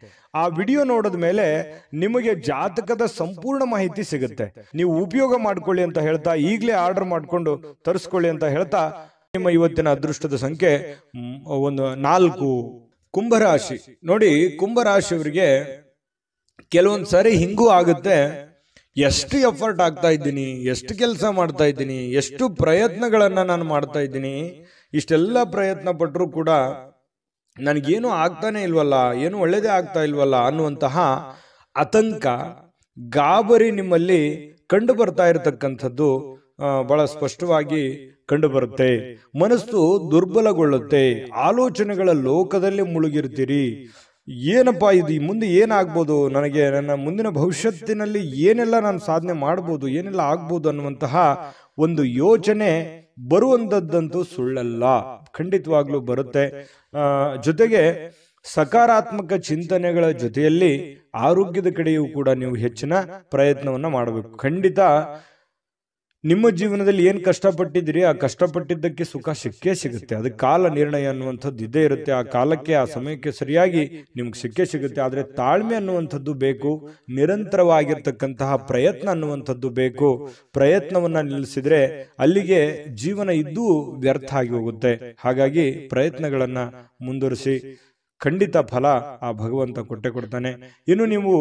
ಆ ವಿಡಿಯೋ ನೋಡಿದ ಮೇಲೆ ನಿಮಗೆ ಜಾತಕದ ಸಂಪೂರ್ಣ ಮಾಹಿತಿ ಸಿಗುತ್ತೆ. ನೀವು ಉಪಯೋಗ ಮಾಡ್ಕೊಳ್ಳಿ ಅಂತ ಹೇಳ್ತಾ, ಈಗಲೇ ಆರ್ಡರ್ ಮಾಡ್ಕೊಂಡು ತರಿಸ್ಕೊಳ್ಳಿ ಅಂತ ಹೇಳ್ತಾ, ನಿಮ್ಮ ಇವತ್ತಿನ ಅದೃಷ್ಟದ ಸಂಖ್ಯೆ 4. ಕುಂಭರಾಶಿ. ನೋಡಿ, ಕುಂಭರಾಶಿಯವರಿಗೆ ಕೆಲವೊಂದು ಸಾರಿ ಹಿಂಗೂ ಆಗುತ್ತೆ. ಎಷ್ಟು ಎಫರ್ಟ್ ಆಗ್ತಾ ಇದ್ದೀನಿ, ಎಷ್ಟು ಕೆಲಸ ಮಾಡ್ತಾ ಇದ್ದೀನಿ, ಎಷ್ಟು ಪ್ರಯತ್ನಗಳನ್ನ ನಾನು ಮಾಡ್ತಾ ಇದ್ದೀನಿ, ಇಷ್ಟೆಲ್ಲ ಪ್ರಯತ್ನ ಪಟ್ಟರೂ ಕೂಡ ನನಗೇನು ಆಗ್ತಾನೆ ಇಲ್ವಲ್ಲ, ಏನು ಒಳ್ಳೇದೇ ಆಗ್ತಾ ಇಲ್ವಲ್ಲ ಅನ್ನುವಂತಹ ಆತಂಕ, ಗಾಬರಿ ನಿಮ್ಮಲ್ಲಿ ಕಂಡು ಬರ್ತಾ ಇರತಕ್ಕಂಥದ್ದು ಬಹಳ ಸ್ಪಷ್ಟವಾಗಿ ಕಂಡು ಬರುತ್ತೆ. ಮನಸ್ಸು ದುರ್ಬಲಗೊಳ್ಳುತ್ತೆ. ಆಲೋಚನೆಗಳ ಲೋಕದಲ್ಲಿ ಮುಳುಗಿರ್ತೀರಿ. ಏನಪ್ಪಾ ಇದು, ಮುಂದೆ ಏನಾಗ್ಬೋದು, ನನಗೆ ನನ್ನ ಮುಂದಿನ ಭವಿಷ್ಯತ್ತಿನಲ್ಲಿ ಏನೆಲ್ಲ ನಾನು ಸಾಧನೆ ಮಾಡ್ಬೋದು, ಏನೆಲ್ಲ ಆಗ್ಬೋದು ಅನ್ನುವಂತಹ ಒಂದು ಯೋಚನೆ ಬರುವಂತದ್ದಂತೂ ಸುಳ್ಳಲ್ಲ, ಖಂಡಿತವಾಗ್ಲೂ ಬರುತ್ತೆ. ಜೊತೆಗೆ ಸಕಾರಾತ್ಮಕ ಚಿಂತನೆಗಳ ಜೊತೆಯಲ್ಲಿ ಆರೋಗ್ಯದ ಕಡೆಯೂ ಕೂಡ ನೀವು ಹೆಚ್ಚಿನ ಪ್ರಯತ್ನವನ್ನ ಮಾಡಬೇಕು. ಖಂಡಿತ ನಿಮ್ಮ ಜೀವನದಲ್ಲಿ ಏನ್ ಕಷ್ಟಪಟ್ಟಿದ್ದೀರಿ, ಆ ಕಷ್ಟಪಟ್ಟಿದ್ದಕ್ಕೆ ಸುಖ ಸಿಕ್ಕೇ ಸಿಗುತ್ತೆ. ಅದಕ್ಕೆ ಕಾಲ ನಿರ್ಣಯ ಅನ್ನುವಂಥದ್ದು ಇದ್ದೇ ಇರುತ್ತೆ. ಆ ಕಾಲಕ್ಕೆ, ಆ ಸಮಯಕ್ಕೆ ಸರಿಯಾಗಿ ನಿಮ್ಗೆ ಸಿಕ್ಕೇ ಸಿಗುತ್ತೆ. ಆದ್ರೆ ತಾಳ್ಮೆ ಅನ್ನುವಂಥದ್ದು ಬೇಕು, ನಿರಂತರವಾಗಿರ್ತಕ್ಕಂತಹ ಪ್ರಯತ್ನ ಅನ್ನುವಂಥದ್ದು ಬೇಕು. ಪ್ರಯತ್ನವನ್ನ ನಿಲ್ಲಿಸಿದ್ರೆ ಅಲ್ಲಿಗೆ ಜೀವನ ಇದ್ದೂ ವ್ಯರ್ಥ ಆಗಿ ಹೋಗುತ್ತೆ. ಹಾಗಾಗಿ ಪ್ರಯತ್ನಗಳನ್ನ ಮುಂದುವರಿಸಿ, ಖಂಡಿತ ಫಲ ಆ ಭಗವಂತ ಕೊಟ್ಟೆ ಕೊಡ್ತಾನೆ. ಇನ್ನು ನೀವು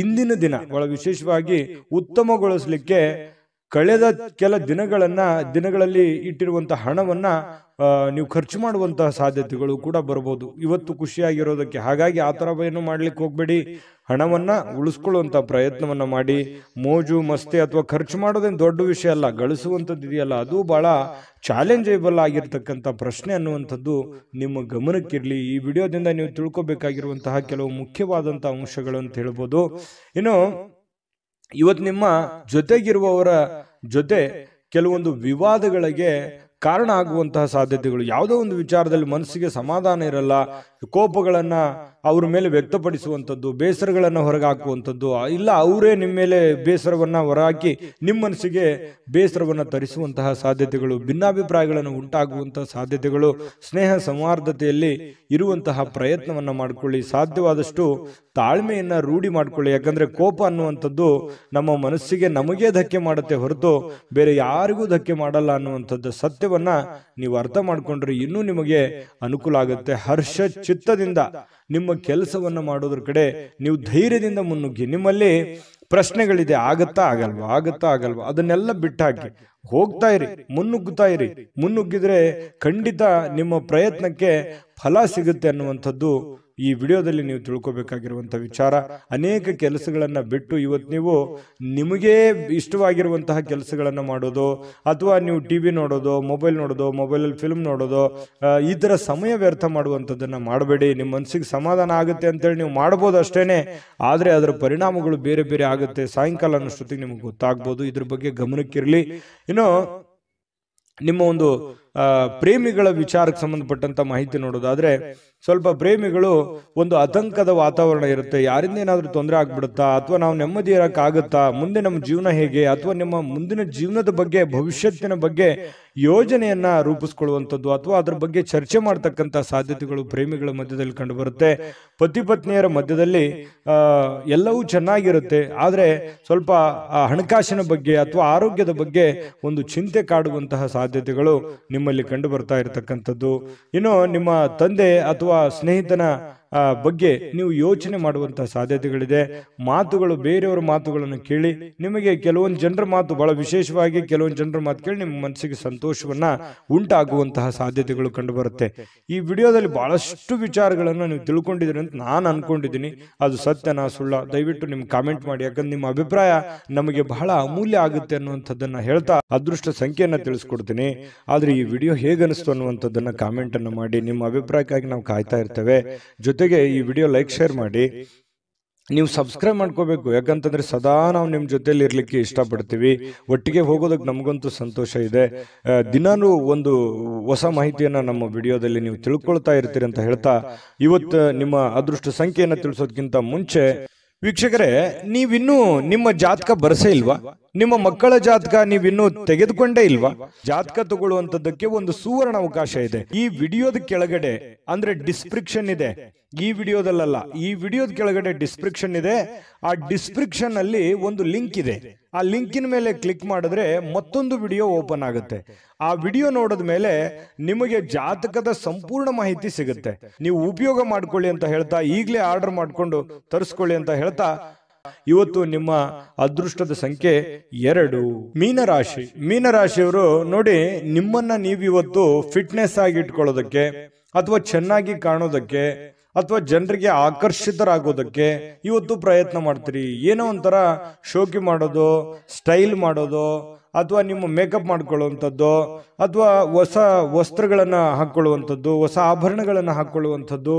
ಇಂದಿನ ದಿನ ಬಹಳ ವಿಶೇಷವಾಗಿ ಉತ್ತಮಗೊಳಿಸ್ಲಿಕ್ಕೆ ಕಳೆದ ಕೆಲ ದಿನಗಳಲ್ಲಿ ಇಟ್ಟಿರುವಂತಹ ಹಣವನ್ನ ನೀವು ಖರ್ಚು ಮಾಡುವಂತಹ ಸಾಧ್ಯತೆಗಳು ಕೂಡ ಬರಬಹುದು ಇವತ್ತು ಖುಷಿಯಾಗಿರೋದಕ್ಕೆ. ಹಾಗಾಗಿ ಆ ತರ ಏನು ಮಾಡ್ಲಿಕ್ಕೆ ಹೋಗ್ಬೇಡಿ. ಹಣವನ್ನ ಉಳಿಸ್ಕೊಳ್ಳುವಂತ ಪ್ರಯತ್ನವನ್ನ ಮಾಡಿ. ಮೋಜು ಮಸ್ತಿ ಅಥವಾ ಖರ್ಚು ಮಾಡೋದೇನು ದೊಡ್ಡ ವಿಷಯ ಅಲ್ಲ, ಗಳಿಸುವಂಥದ್ದು ಇದೆಯಲ್ಲ ಅದು ಬಹಳ ಚಾಲೆಂಜೇಬಲ್ ಆಗಿರ್ತಕ್ಕಂಥ ಪ್ರಶ್ನೆ ಅನ್ನುವಂಥದ್ದು ನಿಮ್ಮ ಗಮನಕ್ಕಿರ್ಲಿ. ಈ ವಿಡಿಯೋದಿಂದ ನೀವು ತಿಳ್ಕೊಬೇಕಾಗಿರುವಂತಹ ಕೆಲವು ಮುಖ್ಯವಾದಂತಹ ಅಂಶಗಳು ಅಂತ ಹೇಳ್ಬೋದು. ಇನ್ನು ಇವತ್ತು ನಿಮ್ಮ ಜೊತೆಗಿರುವವರ ಜೊತೆ ಕೆಲವೊಂದು ವಿವಾದಗಳಿಗೆ ಕಾರಣ ಆಗುವಂತಹ ಸಾಧ್ಯತೆಗಳು. ಯಾವುದೋ ಒಂದು ವಿಚಾರದಲ್ಲಿ ಮನಸ್ಸಿಗೆ ಸಮಾಧಾನ ಇರಲ್ಲ, ಕೋಪಗಳನ್ನ ಅವ್ರ ಮೇಲೆ ವ್ಯಕ್ತಪಡಿಸುವಂಥದ್ದು, ಬೇಸರಗಳನ್ನ ಹೊರಗಾಕುವಂಥದ್ದು, ಇಲ್ಲ ಅವರೇ ನಿಮ್ಮ ಮೇಲೆ ಬೇಸರವನ್ನ ಹೊರಹಾಕಿ ನಿಮ್ಮ ಮನಸ್ಸಿಗೆ ಬೇಸರವನ್ನ ತರಿಸುವಂತಹ ಸಾಧ್ಯತೆಗಳು, ಭಿನ್ನಾಭಿಪ್ರಾಯಗಳನ್ನು ಉಂಟಾಗುವಂತಹ ಸಾಧ್ಯತೆಗಳು. ಸ್ನೇಹ ಸೌಹಾರ್ದತೆಯಲ್ಲಿ ಇರುವಂತಹ ಪ್ರಯತ್ನವನ್ನ ಮಾಡ್ಕೊಳ್ಳಿ. ಸಾಧ್ಯವಾದಷ್ಟು ತಾಳ್ಮೆಯನ್ನ ರೂಢಿ ಮಾಡ್ಕೊಳ್ಳಿ. ಯಾಕಂದ್ರೆ ಕೋಪ ಅನ್ನುವಂಥದ್ದು ನಮ್ಮ ಮನಸ್ಸಿಗೆ ನಮಗೇ ಧಕ್ಕೆ ಮಾಡುತ್ತೆ ಹೊರತು ಬೇರೆ ಯಾರಿಗೂ ಧಕ್ಕೆ ಮಾಡಲ್ಲ ಅನ್ನುವಂಥದ್ದು ಸತ್ಯ ಸತ್ಯವನ್ನ ನೀವು ಅರ್ಥ ಮಾಡ್ಕೊಂಡ್ರೆ ಇನ್ನೂ ನಿಮಗೆ ಅನುಕೂಲ ಆಗುತ್ತೆ. ಹರ್ಷ ಚಿತ್ತದಿಂದ ನಿಮ್ಮ ಕೆಲಸವನ್ನ ಮಾಡೋದ್ರ ಕಡೆ ನೀವು ಧೈರ್ಯದಿಂದ ಮುನ್ನುಗ್ಗಿ. ನಿಮ್ಮಲ್ಲಿ ಪ್ರಶ್ನೆಗಳಿದೆ, ಆಗತ್ತಾ ಆಗಲ್ವಾ, ಅದನ್ನೆಲ್ಲ ಬಿಟ್ಟಾಕಿ ಹೋಗ್ತಾ ಇರಿ, ಮುನ್ನುಗ್ಗಿದ್ರೆ ಖಂಡಿತ ನಿಮ್ಮ ಪ್ರಯತ್ನಕ್ಕೆ ಫಲ ಸಿಗುತ್ತೆ ಅನ್ನುವಂಥದ್ದು ಈ ವಿಡಿಯೋದಲ್ಲಿ ನೀವು ತಿಳ್ಕೊಬೇಕಾಗಿರುವಂಥ ವಿಚಾರ. ಅನೇಕ ಕೆಲಸಗಳನ್ನ ಬಿಟ್ಟು ಇವತ್ತು ನೀವು ನಿಮಗೆ ಇಷ್ಟವಾಗಿರುವಂತಹ ಕೆಲಸಗಳನ್ನ ಮಾಡೋದು, ಅಥವಾ ನೀವು ಟಿವಿ ನೋಡೋದು, ಮೊಬೈಲಲ್ಲಿ ಫಿಲ್ಮ್ ನೋಡೋದು, ಈ ತರ ಸಮಯ ವ್ಯರ್ಥ ಮಾಡುವಂಥದ್ದನ್ನ ಮಾಡಬೇಡಿ. ನಿಮ್ಮ ಮನಸ್ಸಿಗೆ ಸಮಾಧಾನ ಆಗುತ್ತೆ ಅಂತೇಳಿ ನೀವು ಮಾಡ್ಬೋದು ಅಷ್ಟೇನೆ, ಆದ್ರೆ ಅದರ ಪರಿಣಾಮಗಳು ಬೇರೆ ಬೇರೆ ಆಗುತ್ತೆ. ಸಾಯಂಕಾಲ ಅನ್ನೋಷ್ಟೊತ್ತಿಗೆ ನಿಮ್ಗೆ ಗೊತ್ತಾಗ್ಬೋದು. ಇದ್ರ ಬಗ್ಗೆ ಗಮನಕ್ಕಿರಲಿ. ಇನ್ನು ನಿಮ್ಮ ಒಂದು ಪ್ರೇಮಿಗಳ ವಿಚಾರಕ್ಕೆ ಸಂಬಂಧಪಟ್ಟಂತ ಮಾಹಿತಿ ನೋಡೋದಾದ್ರೆ, ಸ್ವಲ್ಪ ಪ್ರೇಮಿಗಳು ಒಂದು ಆತಂಕದ ವಾತಾವರಣ ಇರುತ್ತೆ. ಯಾರಿಂದ ಏನಾದ್ರೂ ತೊಂದರೆ ಆಗ್ಬಿಡುತ್ತಾ, ಅಥವಾ ನಾವು ನೆಮ್ಮದಿ ಇರಕ್ಕಾಗುತ್ತಾ, ಮುಂದೆ ನಮ್ಮ ಜೀವನ ಹೇಗೆ, ಅಥವಾ ನಿಮ್ಮ ಮುಂದಿನ ಜೀವನದ ಬಗ್ಗೆ, ಭವಿಷ್ಯತ್ತಿನ ಬಗ್ಗೆ ಯೋಜನೆಯನ್ನ ರೂಪಿಸ್ಕೊಳ್ಳುವಂಥದ್ದು, ಅಥವಾ ಅದ್ರ ಬಗ್ಗೆ ಚರ್ಚೆ ಮಾಡ್ತಕ್ಕಂಥ ಸಾಧ್ಯತೆಗಳು ಪ್ರೇಮಿಗಳ ಮಧ್ಯದಲ್ಲಿ ಕಂಡು ಬರುತ್ತೆ. ಪತಿ ಪತ್ನಿಯರ ಮಧ್ಯದಲ್ಲಿ ಎಲ್ಲವೂ ಚೆನ್ನಾಗಿರುತ್ತೆ, ಆದ್ರೆ ಸ್ವಲ್ಪ ಹಣಕಾಸಿನ ಬಗ್ಗೆ ಅಥವಾ ಆರೋಗ್ಯದ ಬಗ್ಗೆ ಒಂದು ಚಿಂತೆ ಕಾಡುವಂತಹ ಸಾಧ್ಯತೆಗಳು ನಿಮ್ಮಲ್ಲಿ ಕಂಡು ಬರ್ತಾ ಇರತಕ್ಕಂಥದ್ದು. ಇನ್ನು ನಿಮ್ಮ ತಂದೆ ಅಥವಾ ಸ್ನೇಹಿತನ ಬಗ್ಗೆ ನೀವು ಯೋಚನೆ ಮಾಡುವಂತಹ ಸಾಧ್ಯತೆಗಳಿದೆ. ಮಾತುಗಳು, ಬೇರೆಯವರ ಮಾತುಗಳನ್ನು ಕೇಳಿ ನಿಮಗೆ ಕೆಲವೊಂದು ಜನರ ಮಾತು, ಬಹಳ ವಿಶೇಷವಾಗಿ ಕೆಲವೊಂದು ಜನರ ಮಾತು ಕೇಳಿ ನಿಮ್ಮ ಮನಸ್ಸಿಗೆ ಸಂತೋಷವನ್ನ ಉಂಟಾಗುವಂತಹ ಸಾಧ್ಯತೆಗಳು ಕಂಡು ಬರುತ್ತೆ. ಈ ವಿಡಿಯೋದಲ್ಲಿ ಬಹಳಷ್ಟು ವಿಚಾರಗಳನ್ನು ನೀವು ತಿಳ್ಕೊಂಡಿದ್ದೀರಿ ಅಂತ ನಾನು ಅನ್ಕೊಂಡಿದ್ದೀನಿ. ಅದು ಸತ್ಯನಾ ಸುಳ್ಳ, ದಯವಿಟ್ಟು ನಿಮ್ ಕಾಮೆಂಟ್ ಮಾಡಿ. ಯಾಕಂದ್ರೆ ನಿಮ್ಮ ಅಭಿಪ್ರಾಯ ನಮಗೆ ಬಹಳ ಅಮೂಲ್ಯ ಆಗುತ್ತೆ ಅನ್ನುವಂಥದ್ದನ್ನ ಹೇಳ್ತಾ ಅದೃಷ್ಟ ಸಂಖ್ಯೆಯನ್ನ ತಿಳಿಸ್ಕೊಡ್ತೀನಿ. ಆದ್ರೆ ಈ ವಿಡಿಯೋ ಹೇಗನಿಸ್ತು ಅನ್ನುವಂಥದ್ದನ್ನ ಕಾಮೆಂಟ್ ಅನ್ನು ಮಾಡಿ. ನಿಮ್ಮ ಅಭಿಪ್ರಾಯಕ್ಕಾಗಿ ನಾವು ಕಾಯ್ತಾ ಇರ್ತೇವೆ. ಜೊತೆಗೆ ಈ ವಿಡಿಯೋ ಲೈಕ್, ಶೇರ್ ಮಾಡಿ. ನೀವು ಸಬ್ಸ್ಕ್ರೈಬ್ ಮಾಡ್ಕೋಬೇಕು, ಯಾಕಂತಂದ್ರೆ ಸದಾ ನಾವು ನಿಮ್ಮ ಜೊತೆಲಿ ಇರ್ಲಿಕ್ಕೆ ಇಷ್ಟಪಡ್ತೀವಿ. ಒಟ್ಟಿಗೆ ಹೋಗೋದಕ್ಕೆ ನಮಗಂತೂ ಸಂತೋಷ ಇದೆ. ದಿನಾನು ಒಂದು ಹೊಸ ಮಾಹಿತಿಯನ್ನ ನಮ್ಮ ವಿಡಿಯೋದಲ್ಲಿ ನೀವು ತಿಳ್ಕೊಳ್ತಾ ಇರ್ತೀರಿ ಅಂತ ಹೇಳ್ತಾ, ಇವತ್ತು ನಿಮ್ಮ ಅದೃಷ್ಟ ಸಂಖ್ಯೆಯನ್ನು ತಿಳಿಸೋದಕ್ಕಿಂತ ಮುಂಚೆ ವೀಕ್ಷಕರೇ, ನೀವಿನ್ನೂ ನಿಮ್ಮ ಜಾತಕ ಬರಸೇ ಇಲ್ವಾ? ನಿಮ್ಮ ಮಕ್ಕಳ ಜಾತಕ ನೀವಿನ್ನೂ ತೆಗೆದುಕೊಂಡೇ ಇಲ್ವಾ? ಜಾತಕ ತಗೊಳ್ಳುವಂತದ್ದಕ್ಕೆ ಒಂದು ಸುವರ್ಣ ಅವಕಾಶ ಇದೆ. ಈ ವಿಡಿಯೋದ ಕೆಳಗಡೆ, ಅಂದ್ರೆ ಡಿಸ್ಕ್ರಿಪ್ಷನ್ ಇದೆ, ಈ ವಿಡಿಯೋದಲ್ಲ, ಈ ವಿಡಿಯೋದ ಕೆಳಗಡೆ ಡಿಸ್ಕ್ರಿಪ್ಷನ್ ಇದೆ. ಆ ಡಿಸ್ಕ್ರಿಪ್ಷನ್ ಅಲ್ಲಿ ಒಂದು ಲಿಂಕ್ ಇದೆ. ಆ ಲಿಂಕಿನ ಮೇಲೆ ಕ್ಲಿಕ್ ಮಾಡಿದ್ರೆ ಮತ್ತೊಂದು ವಿಡಿಯೋ ಓಪನ್ ಆಗುತ್ತೆ. ಆ ವಿಡಿಯೋ ನೋಡಿದ ಮೇಲೆ ನಿಮಗೆ ಜಾತಕದ ಸಂಪೂರ್ಣ ಮಾಹಿತಿ ಸಿಗುತ್ತೆ. ನೀವು ಉಪಯೋಗ ಮಾಡ್ಕೊಳ್ಳಿ ಅಂತ ಹೇಳ್ತಾ, ಈಗಲೇ ಆರ್ಡರ್ ಮಾಡ್ಕೊಂಡು ತರಿಸ್ಕೊಳ್ಳಿ ಅಂತ ಹೇಳ್ತಾ, ಇವತ್ತು ನಿಮ್ಮ ಅದೃಷ್ಟದ ಸಂಖ್ಯೆ 2, ಮೀನರಾಶಿ. ಮೀನರಾಶಿಯವರು ನೋಡಿ, ನಿಮ್ಮನ್ನ ನೀವಿವತ್ತು ಫಿಟ್ನೆಸ್ ಆಗಿ ಇಟ್ಕೊಳ್ಳೋದಕ್ಕೆ, ಅಥವಾ ಚೆನ್ನಾಗಿ ಕಾಣೋದಕ್ಕೆ, ಅಥವಾ ಜನರಿಗೆ ಆಕರ್ಷಿತರಾಗೋದಕ್ಕೆ ಇವತ್ತು ಪ್ರಯತ್ನ ಮಾಡ್ತೀರಿ. ಏನೋ ಒಂಥರ ಶೋಕಿ ಮಾಡೋದು, ಸ್ಟೈಲ್ ಮಾಡೋದು, ಅಥವಾ ನಿಮ್ಮ ಮೇಕಪ್ ಮಾಡ್ಕೊಳ್ಳುವಂಥದ್ದು, ಅಥವಾ ಹೊಸ ವಸ್ತ್ರಗಳನ್ನ ಹಾಕೊಳ್ಳುವಂಥದ್ದು, ಹೊಸ ಆಭರಣಗಳನ್ನ ಹಾಕೊಳ್ಳುವಂಥದ್ದು,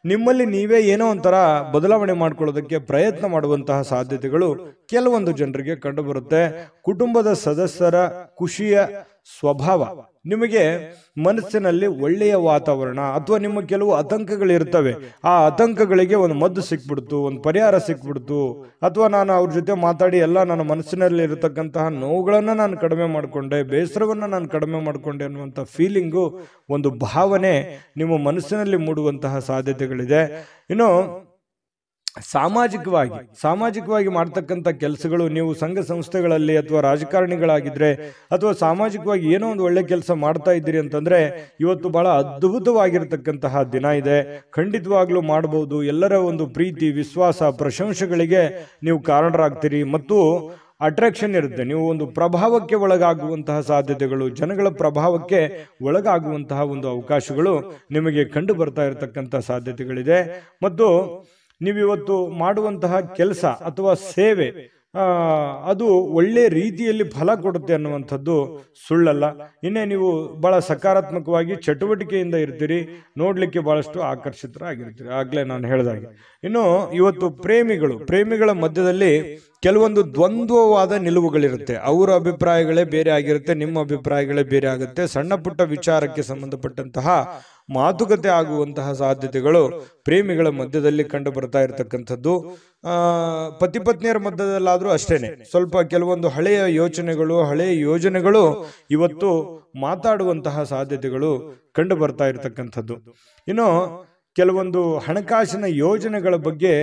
ನಿಮ್ಮಲ್ಲಿ ನೀವೇ ಏನೋ ಒಂಥರ ಬದಲಾವಣೆ ಮಾಡ್ಕೊಳ್ಳೋದಕ್ಕೆ ಪ್ರಯತ್ನ ಮಾಡುವಂತಹ ಸಾಧ್ಯತೆಗಳು ಕೆಲವೊಂದು ಜನರಿಗೆ ಕಂಡು ಬರುತ್ತೆ. ಕುಟುಂಬದ ಸದಸ್ಯರ ಖುಷಿಯ ಸ್ವಭಾವ, ನಿಮಗೆ ಮನಸ್ಸಿನಲ್ಲಿ ಒಳ್ಳೆಯ ವಾತಾವರಣ, ಅಥವಾ ನಿಮ್ಮ ಕೆಲವು ಆತಂಕಗಳಿರ್ತವೆ, ಆ ಆತಂಕಗಳಿಗೆ ಒಂದು ಮದ್ದು ಸಿಕ್ಬಿಡ್ತು, ಒಂದು ಪರಿಹಾರ ಸಿಕ್ಬಿಡ್ತು, ಅಥವಾ ನಾನು ಅವ್ರ ಜೊತೆ ಮಾತಾಡಿ ಎಲ್ಲ ನನ್ನ ಮನಸ್ಸಿನಲ್ಲಿ ಇರತಕ್ಕಂತಹ ನೋವುಗಳನ್ನ ನಾನು ಕಡಿಮೆ ಮಾಡಿಕೊಂಡೆ, ಬೇಸರವನ್ನ ನಾನು ಕಡಿಮೆ ಮಾಡಿಕೊಂಡೆ ಅನ್ನುವಂಥ ಫೀಲಿಂಗು, ಒಂದು ಭಾವನೆ ನಿಮ್ಮ ಮನಸ್ಸಿನಲ್ಲಿ ಮೂಡುವಂತಹ ಸಾಧ್ಯತೆಗಳಿದೆ. ಇನ್ನು ಸಾಮಾಜಿಕವಾಗಿ ಮಾಡ್ತಕ್ಕಂಥ ಕೆಲಸಗಳು, ನೀವು ಸಂಘ ಸಂಸ್ಥೆಗಳಲ್ಲಿ ಅಥವಾ ರಾಜಕಾರಣಿಗಳಾಗಿದ್ರೆ, ಅಥವಾ ಸಾಮಾಜಿಕವಾಗಿ ಏನೋ ಒಂದು ಒಳ್ಳೆ ಕೆಲಸ ಮಾಡ್ತಾ ಇದ್ದೀರಿ ಅಂತಂದ್ರೆ, ಇವತ್ತು ಬಹಳ ಅದ್ಭುತವಾಗಿರ್ತಕ್ಕಂತಹ ದಿನ ಇದೆ. ಖಂಡಿತವಾಗ್ಲೂ ಮಾಡಬಹುದು. ಎಲ್ಲರ ಒಂದು ಪ್ರೀತಿ, ವಿಶ್ವಾಸ, ಪ್ರಶಂಸೆಗಳಿಗೆ ನೀವು ಕಾರಣರಾಗ್ತೀರಿ. ಮತ್ತು ಅಟ್ರಾಕ್ಷನ್ ಇರುತ್ತೆ. ನೀವು ಒಂದು ಪ್ರಭಾವಕ್ಕೆ ಒಳಗಾಗುವಂತಹ ಸಾಧ್ಯತೆಗಳು, ಜನಗಳ ಪ್ರಭಾವಕ್ಕೆ ಒಳಗಾಗುವಂತಹ ಒಂದು ಅವಕಾಶಗಳು ನಿಮಗೆ ಕಂಡು ಬರ್ತಾ ಇರತಕ್ಕಂಥ ಸಾಧ್ಯತೆಗಳಿದೆ. ಮತ್ತು ನೀವಿವತ್ತು ಮಾಡುವಂತಹ ಕೆಲಸ ಅಥವಾ ಸೇವೆ ಅದು ಒಳ್ಳೆ ರೀತಿಯಲ್ಲಿ ಫಲ ಕೊಡುತ್ತೆ ಅನ್ನುವಂಥದ್ದು ಸುಳ್ಳಲ್ಲ. ಇನ್ನೇ ನೀವು ಬಹಳ ಸಕಾರಾತ್ಮಕವಾಗಿ ಚಟುವಟಿಕೆಯಿಂದ ಇರ್ತೀರಿ, ನೋಡ್ಲಿಕ್ಕೆ ಬಹಳಷ್ಟು ಆಕರ್ಷಿತರಾಗಿರ್ತೀರಿ, ಆಗ್ಲೇ ನಾನು ಹೇಳಿದಾಗೆ. ಇನ್ನು ಇವತ್ತು ಪ್ರೇಮಿಗಳ ಮಧ್ಯದಲ್ಲಿ ಕೆಲವೊಂದು ದ್ವಂದ್ವವಾದ ನಿಲುವುಗಳಿರುತ್ತೆ. ಅವರ ಅಭಿಪ್ರಾಯಗಳೇ ಬೇರೆ ಆಗಿರುತ್ತೆ, ನಿಮ್ಮ ಅಭಿಪ್ರಾಯಗಳೇ ಬೇರೆ ಆಗುತ್ತೆ. ಸಣ್ಣ ಪುಟ್ಟ ವಿಚಾರಕ್ಕೆ ಸಂಬಂಧಪಟ್ಟಂತಹ ಮಾತುಕತೆ ಆಗುವಂತಹ ಸಾಧ್ಯತೆಗಳು ಪ್ರೇಮಿಗಳ ಮಧ್ಯದಲ್ಲಿ ಕಂಡು ಬರ್ತಾ ಇರತಕ್ಕಂಥದ್ದು. ಪತಿ ಪತ್ನಿಯರ ಮಧ್ಯದಲ್ಲಾದ್ರೂ ಅಷ್ಟೇನೆ, ಸ್ವಲ್ಪ ಕೆಲವೊಂದು ಹಳೆಯ ಯೋಜನೆಗಳು ಇವತ್ತು ಮಾತಾಡುವಂತಹ ಸಾಧ್ಯತೆಗಳು ಕಂಡು ಬರ್ತಾ ಇರತಕ್ಕಂಥದ್ದು. ಇನ್ನು ಕೆಲವೊಂದು ಹಣಕಾಸಿನ ಯೋಜನೆಗಳ ಬಗ್ಗೆ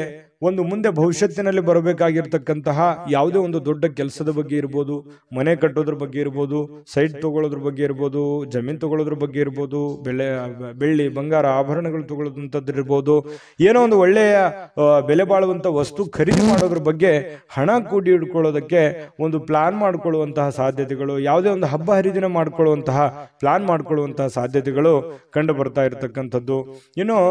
ಒಂದು ಮುಂದೆ ಭವಿಷ್ಯತ್ತಿನಲ್ಲಿ ಬರಬೇಕಾಗಿರ್ತಕ್ಕಂತಹ ಯಾವುದೇ ಒಂದು ದೊಡ್ಡ ಕೆಲಸದ ಬಗ್ಗೆ ಇರ್ಬೋದು, ಮನೆ ಕಟ್ಟೋದ್ರ ಬಗ್ಗೆ ಇರ್ಬೋದು, ಸೈಟ್ ತಗೊಳ್ಳೋದ್ರ ಬಗ್ಗೆ ಇರ್ಬೋದು, ಜಮೀನು ತಗೊಳ್ಳೋದ್ರ ಬಗ್ಗೆ ಇರ್ಬೋದು, ಬೆಳ್ಳಿ ಬಂಗಾರ ಆಭರಣಗಳು ತಗೊಳ್ಳೋದಂಥದ್ದು ಇರ್ಬೋದು, ಏನೋ ಒಂದು ಒಳ್ಳೆಯ ಬೆಲೆ ಬಾಳುವಂತ ವಸ್ತು ಖರೀದಿ ಮಾಡೋದ್ರ ಬಗ್ಗೆ ಹಣ ಕೂಡಿ ಇಟ್ಕೊಳ್ಳೋದಕ್ಕೆ ಒಂದು ಪ್ಲಾನ್ ಮಾಡ್ಕೊಳ್ಳುವಂತಹ ಸಾಧ್ಯತೆಗಳು, ಯಾವುದೇ ಒಂದು ಹಬ್ಬ ಹರಿದಿನ ಮಾಡ್ಕೊಳ್ಳುವಂತಹ ಪ್ಲಾನ್ ಮಾಡ್ಕೊಳ್ಳುವಂತಹ ಸಾಧ್ಯತೆಗಳು ಕಂಡು ಬರ್ತಾ ಇರತಕ್ಕಂಥದ್ದು. ಇನ್ನು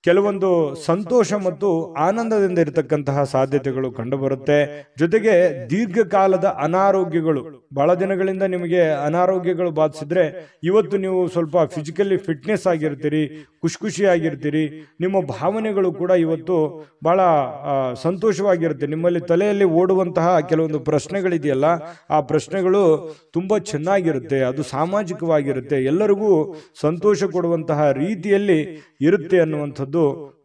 ಕೆಲವೊಂದು ಸಂತೋಷ ಮತ್ತು ಆನಂದದಿಂದ ಇರತಕ್ಕಂತಹ ಸಾಧ್ಯತೆಗಳು ಕಂಡು ಬರುತ್ತೆ. ಜೊತೆಗೆ ದೀರ್ಘಕಾಲದ ಅನಾರೋಗ್ಯಗಳು, ಬಹಳ ದಿನಗಳಿಂದ ನಿಮಗೆ ಅನಾರೋಗ್ಯಗಳು ಬಾಧಿಸಿದ್ರೆ ಇವತ್ತು ನೀವು ಸ್ವಲ್ಪ ಫಿಸಿಕಲಿ ಫಿಟ್ನೆಸ್ ಆಗಿರ್ತೀರಿ, ಖುಷಿಯಾಗಿರ್ತೀರಿ. ನಿಮ್ಮ ಭಾವನೆಗಳು ಕೂಡ ಇವತ್ತು ಬಹಳ ಸಂತೋಷವಾಗಿರುತ್ತೆ. ನಿಮ್ಮಲ್ಲಿ ತಲೆಯಲ್ಲಿ ಓಡುವಂತಹ ಕೆಲವೊಂದು ಪ್ರಶ್ನೆಗಳಿದೆಯಲ್ಲ, ಆ ಪ್ರಶ್ನೆಗಳು ತುಂಬಾ ಚೆನ್ನಾಗಿರುತ್ತೆ, ಅದು ಸಾಮಾಜಿಕವಾಗಿರುತ್ತೆ, ಎಲ್ಲರಿಗೂ ಸಂತೋಷ ಕೊಡುವಂತಹ ರೀತಿಯಲ್ಲಿ ಇರುತ್ತೆ ಅನ್ನುವಂಥದ್ದು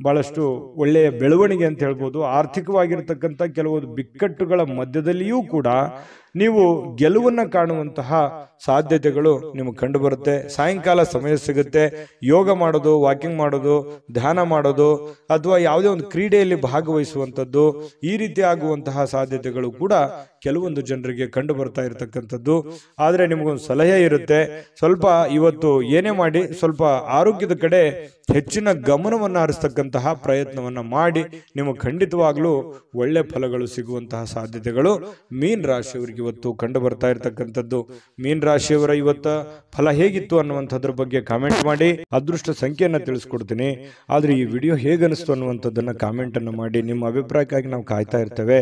ಬಹಳಷ್ಟು ಒಳ್ಳೆಯ ಬೆಳವಣಿಗೆ ಅಂತ ಹೇಳ್ಬೋದು. ಆರ್ಥಿಕವಾಗಿರ್ತಕ್ಕಂಥ ಕೆಲವೊಂದು ಬಿಕ್ಕಟ್ಟುಗಳ ಮಧ್ಯದಲ್ಲಿಯೂ ಕೂಡ ನೀವು ಗೆಲುವನ್ನ ಕಾಣುವಂತಹ ಸಾಧ್ಯತೆಗಳು ನಿಮಗೆ ಕಂಡು ಬರುತ್ತೆ. ಸಾಯಂಕಾಲ ಸಮಯ ಸಿಗುತ್ತೆ, ಯೋಗ ಮಾಡೋದು, ವಾಕಿಂಗ್ ಮಾಡೋದು, ಧ್ಯಾನ ಮಾಡೋದು, ಅಥವಾ ಯಾವುದೇ ಒಂದು ಕ್ರೀಡೆಯಲ್ಲಿ ಭಾಗವಹಿಸುವಂಥದ್ದು, ಈ ರೀತಿ ಆಗುವಂತಹ ಸಾಧ್ಯತೆಗಳು ಕೂಡ ಕೆಲವೊಂದು ಜನರಿಗೆ ಕಂಡು ಬರ್ತಾ ಇರತಕ್ಕಂಥದ್ದು. ಆದರೆ ನಿಮಗೊಂದು ಸಲಹೆ ಇರುತ್ತೆ, ಸ್ವಲ್ಪ ಇವತ್ತು ಏನೇ ಮಾಡಿ ಸ್ವಲ್ಪ ಆರೋಗ್ಯದ ಕಡೆ ಹೆಚ್ಚಿನ ಗಮನವನ್ನು ಹರಿಸ್ತಕ್ಕಂತಹ ಪ್ರಯತ್ನವನ್ನ ಮಾಡಿ, ನಿಮಗೆ ಖಂಡಿತವಾಗ್ಲೂ ಒಳ್ಳೆ ಫಲಗಳು ಸಿಗುವಂತಹ ಸಾಧ್ಯತೆಗಳು ಮೀನ ರಾಶಿಯವರಿಗೆ ಇವತ್ತು ಕಂಡು ಬರ್ತಾ ಇರತಕ್ಕಂಥದ್ದು. ಮೀನ ರಾಶಿಯವರ ಇವತ್ತ ಫಲ ಹೇಗಿತ್ತು ಅನ್ನುವಂಥದ್ರ ಬಗ್ಗೆ ಕಾಮೆಂಟ್ ಮಾಡಿ. ಅದೃಷ್ಟ ಸಂಖ್ಯೆಯನ್ನ ತಿಳಿಸ್ಕೊಡ್ತೀನಿ, ಆದ್ರೆ ಈ ವಿಡಿಯೋ ಹೇಗನಿಸ್ತು ಅನ್ನುವಂಥದ್ದನ್ನ ಕಾಮೆಂಟ್ ಅನ್ನು ಮಾಡಿ. ನಿಮ್ಮ ಅಭಿಪ್ರಾಯಕ್ಕಾಗಿ ನಾವು ಕಾಯ್ತಾ ಇರ್ತೇವೆ.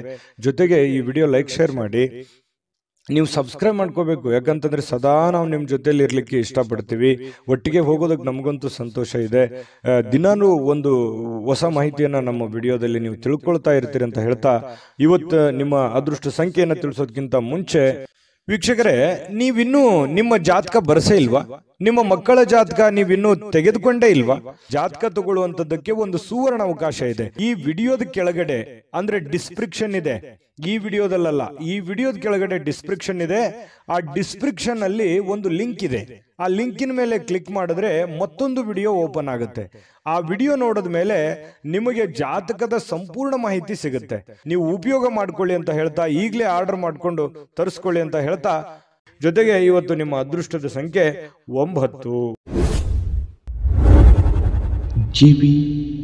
ಜೊತೆಗೆ ಈ ವಿಡಿಯೋ ಲೈಕ್ ಶೇರ್ ಮಾಡಿ. ನೀವು ಸಬ್ಸ್ಕ್ರೈಬ್ ಮಾಡ್ಕೋಬೇಕು, ಯಾಕಂತಂದ್ರೆ ಸದಾ ನಾವು ನಿಮ್ಮ ಜೊತೆಲಿ ಇರ್ಲಿಕ್ಕೆ ಇಷ್ಟಪಡ್ತೀವಿ. ಒಟ್ಟಿಗೆ ಹೋಗೋದಕ್ಕೆ ನಮಗಂತೂ ಸಂತೋಷ ಇದೆ. ದಿನಾನು ಒಂದು ಹೊಸ ಮಾಹಿತಿಯನ್ನ ನಮ್ಮ ವಿಡಿಯೋದಲ್ಲಿ ನೀವು ತಿಳ್ಕೊಳ್ತಾ ಇರ್ತೀರಿ ಅಂತ ಹೇಳ್ತಾ, ಇವತ್ತು ನಿಮ್ಮ ಅದೃಷ್ಟ ಸಂಖ್ಯೆಯನ್ನು ತಿಳಿಸೋದಕ್ಕಿಂತ ಮುಂಚೆ ವೀಕ್ಷಕರೇ, ನೀವಿನ್ನೂ ನಿಮ್ಮ ಜಾತಕ ಬರಸೇ ಇಲ್ವಾ? ನಿಮ್ಮ ಮಕ್ಕಳ ಜಾತಕ ನೀವಿನ್ನೂ ತೆಗೆದುಕೊಂಡೇ ಇಲ್ವಾ? ಜಾತಕ ತಗೊಳ್ಳುವಂತದ್ದಕ್ಕೆ ಒಂದು ಸುವರ್ಣ ಅವಕಾಶ ಇದೆ. ಈ ವಿಡಿಯೋದ ಕೆಳಗಡೆ ಅಂದ್ರೆ ಡಿಸ್ಕ್ರಿಪ್ಷನ್ ಇದೆ, ಈ ವಿಡಿಯೋದಲ್ಲ, ಈ ವಿಡಿಯೋದ ಕೆಳಗಡೆ ಡಿಸ್ಕ್ರಿಪ್ಷನ್ ಇದೆ. ಆ ಡಿಸ್ಕ್ರಿಪ್ಷನ್ ಅಲ್ಲಿ ಒಂದು ಲಿಂಕ್ ಇದೆ. ಆ ಲಿಂಕಿನ ಮೇಲೆ ಕ್ಲಿಕ್ ಮಾಡಿದ್ರೆ ಮತ್ತೊಂದು ವಿಡಿಯೋ ಓಪನ್ ಆಗುತ್ತೆ. ಆ ವಿಡಿಯೋ ನೋಡಿದ ಮೇಲೆ ನಿಮಗೆ ಜಾತಕದ ಸಂಪೂರ್ಣ ಮಾಹಿತಿ ಸಿಗುತ್ತೆ. ನೀವು ಉಪಯೋಗ ಮಾಡ್ಕೊಳ್ಳಿ ಅಂತ ಹೇಳ್ತಾ, ಈಗಲೇ ಆರ್ಡರ್ ಮಾಡ್ಕೊಂಡು ತರಿಸ್ಕೊಳ್ಳಿ ಅಂತ ಹೇಳ್ತಾ, ಜೊತೆಗೆ ಇವತ್ತು ನಿಮ್ಮ ಅದೃಷ್ಟದ ಸಂಖ್ಯೆ 9. GB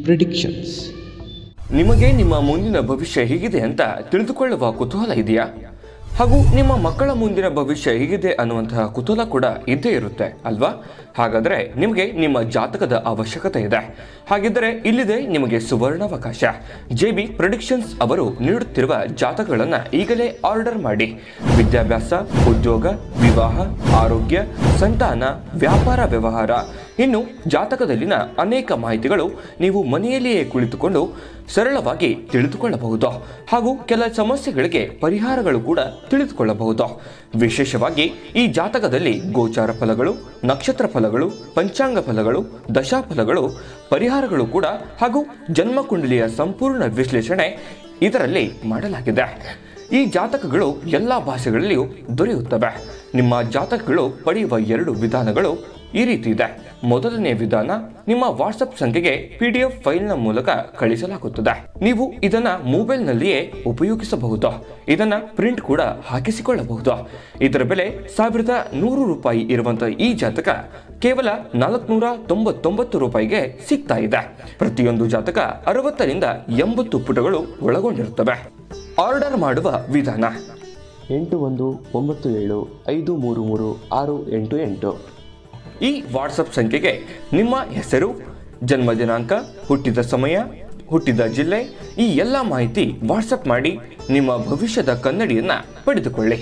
Predictions. ನಿಮಗೆ ನಿಮ್ಮ ಮುಂದಿನ ಭವಿಷ್ಯ ಹೇಗಿದೆ ಅಂತ ತಿಳಿದುಕೊಳ್ಳುವ ಕುತೂಹಲ ಇದೆಯಾ? ಹಾಗೂ ನಿಮ್ಮ ಮಕ್ಕಳ ಮುಂದಿನ ಭವಿಷ್ಯ ಹೇಗಿದೆ ಅನ್ನುವಂತಹ ಕುತೂಹಲ ಕೂಡ ಇದ್ದೇ ಇರುತ್ತೆ ಅಲ್ವಾ? ಹಾಗಾದರೆ ನಿಮಗೆ ನಿಮ್ಮ ಜಾತಕದ ಅವಶ್ಯಕತೆ ಇದೆ. ಹಾಗಿದ್ದರೆ ಇಲ್ಲಿದೆ ನಿಮಗೆ ಸುವರ್ಣಾವಕಾಶ. JB ಪ್ರೆಡಿಕ್ಷನ್ಸ್ ಅವರು ನೀಡುತ್ತಿರುವ ಜಾತಕಗಳನ್ನು ಈಗಲೇ ಆರ್ಡರ್ ಮಾಡಿ. ವಿದ್ಯಾಭ್ಯಾಸ, ಉದ್ಯೋಗ, ವಿವಾಹ, ಆರೋಗ್ಯ, ಸಂತಾನ, ವ್ಯಾಪಾರ ವ್ಯವಹಾರ, ಇನ್ನು ಜಾತಕದಲ್ಲಿನ ಅನೇಕ ಮಾಹಿತಿಗಳು ನೀವು ಮನೆಯಲ್ಲಿಯೇ ಕುಳಿತುಕೊಂಡು ಸರಳವಾಗಿ ತಿಳಿದುಕೊಳ್ಳಬಹುದು. ಹಾಗೂ ಕೆಲ ಸಮಸ್ಯೆಗಳಿಗೆ ಪರಿಹಾರಗಳು ಕೂಡ ತಿಳಿದುಕೊಳ್ಳಬಹುದು. ವಿಶೇಷವಾಗಿ ಈ ಜಾತಕದಲ್ಲಿ ಗೋಚಾರ ಫಲಗಳು, ನಕ್ಷತ್ರ ಫಲಗಳು, ಪಂಚಾಂಗ ಫಲಗಳು, ದಶಾಫಲಗಳು, ಪರಿಹಾರಗಳು ಕೂಡ ಹಾಗೂ ಜನ್ಮಕುಂಡಲಿಯ ಸಂಪೂರ್ಣ ವಿಶ್ಲೇಷಣೆ ಇದರಲ್ಲಿ ಮಾಡಲಾಗಿದೆ. ಈ ಜಾತಕಗಳು ಎಲ್ಲ ಭಾಷೆಗಳಲ್ಲಿಯೂ ದೊರೆಯುತ್ತವೆ. ನಿಮ್ಮ ಜಾತಕಗಳು ಪಡೆಯುವ 2 ವಿಧಾನಗಳು ಈ ರೀತಿ ಇದೆ. ಮೊದಲನೇ ವಿಧಾನ, ನಿಮ್ಮ ವಾಟ್ಸಪ್ ಸಂಖ್ಯೆಗೆ PDF ಫೈಲ್ನ ಮೂಲಕ ಕಳಿಸಲಾಗುತ್ತದೆ. ನೀವು ಇದನ್ನ ಮೊಬೈಲ್ನಲ್ಲಿಯೇ ಉಪಯೋಗಿಸಬಹುದು. ಇದನ್ನ ಪ್ರಿಂಟ್ ಕೂಡ ಹಾಕಿಸಿಕೊಳ್ಳಬಹುದು. ಇದರ ಬೆಲೆ 1100 ರೂಪಾಯಿ ಇರುವಂತಹ ಈ ಜಾತಕ ಕೇವಲ 499 ರೂಪಾಯಿಗೆ ಸಿಗ್ತಾ ಇದೆ. ಪ್ರತಿಯೊಂದು ಜಾತಕ 60 ರಿಂದ 80 ಪುಟಗಳು ಒಳಗೊಂಡಿರುತ್ತವೆ. ಆರ್ಡರ್ ಮಾಡುವ ವಿಧಾನ: 8197533688. ಈ ವಾಟ್ಸಪ್ ಸಂಖ್ಯೆಗೆ ನಿಮ್ಮ ಹೆಸರು, ಜನ್ಮ ದಿನಾಂಕ, ಹುಟ್ಟಿದ ಸಮಯ, ಹುಟ್ಟಿದ ಜಿಲ್ಲೆ, ಈ ಎಲ್ಲ ಮಾಹಿತಿ ವಾಟ್ಸಪ್ ಮಾಡಿ ನಿಮ್ಮ ಭವಿಷ್ಯದ ಕನ್ನಡಿಯನ್ನ ಪಡೆದುಕೊಳ್ಳಿ.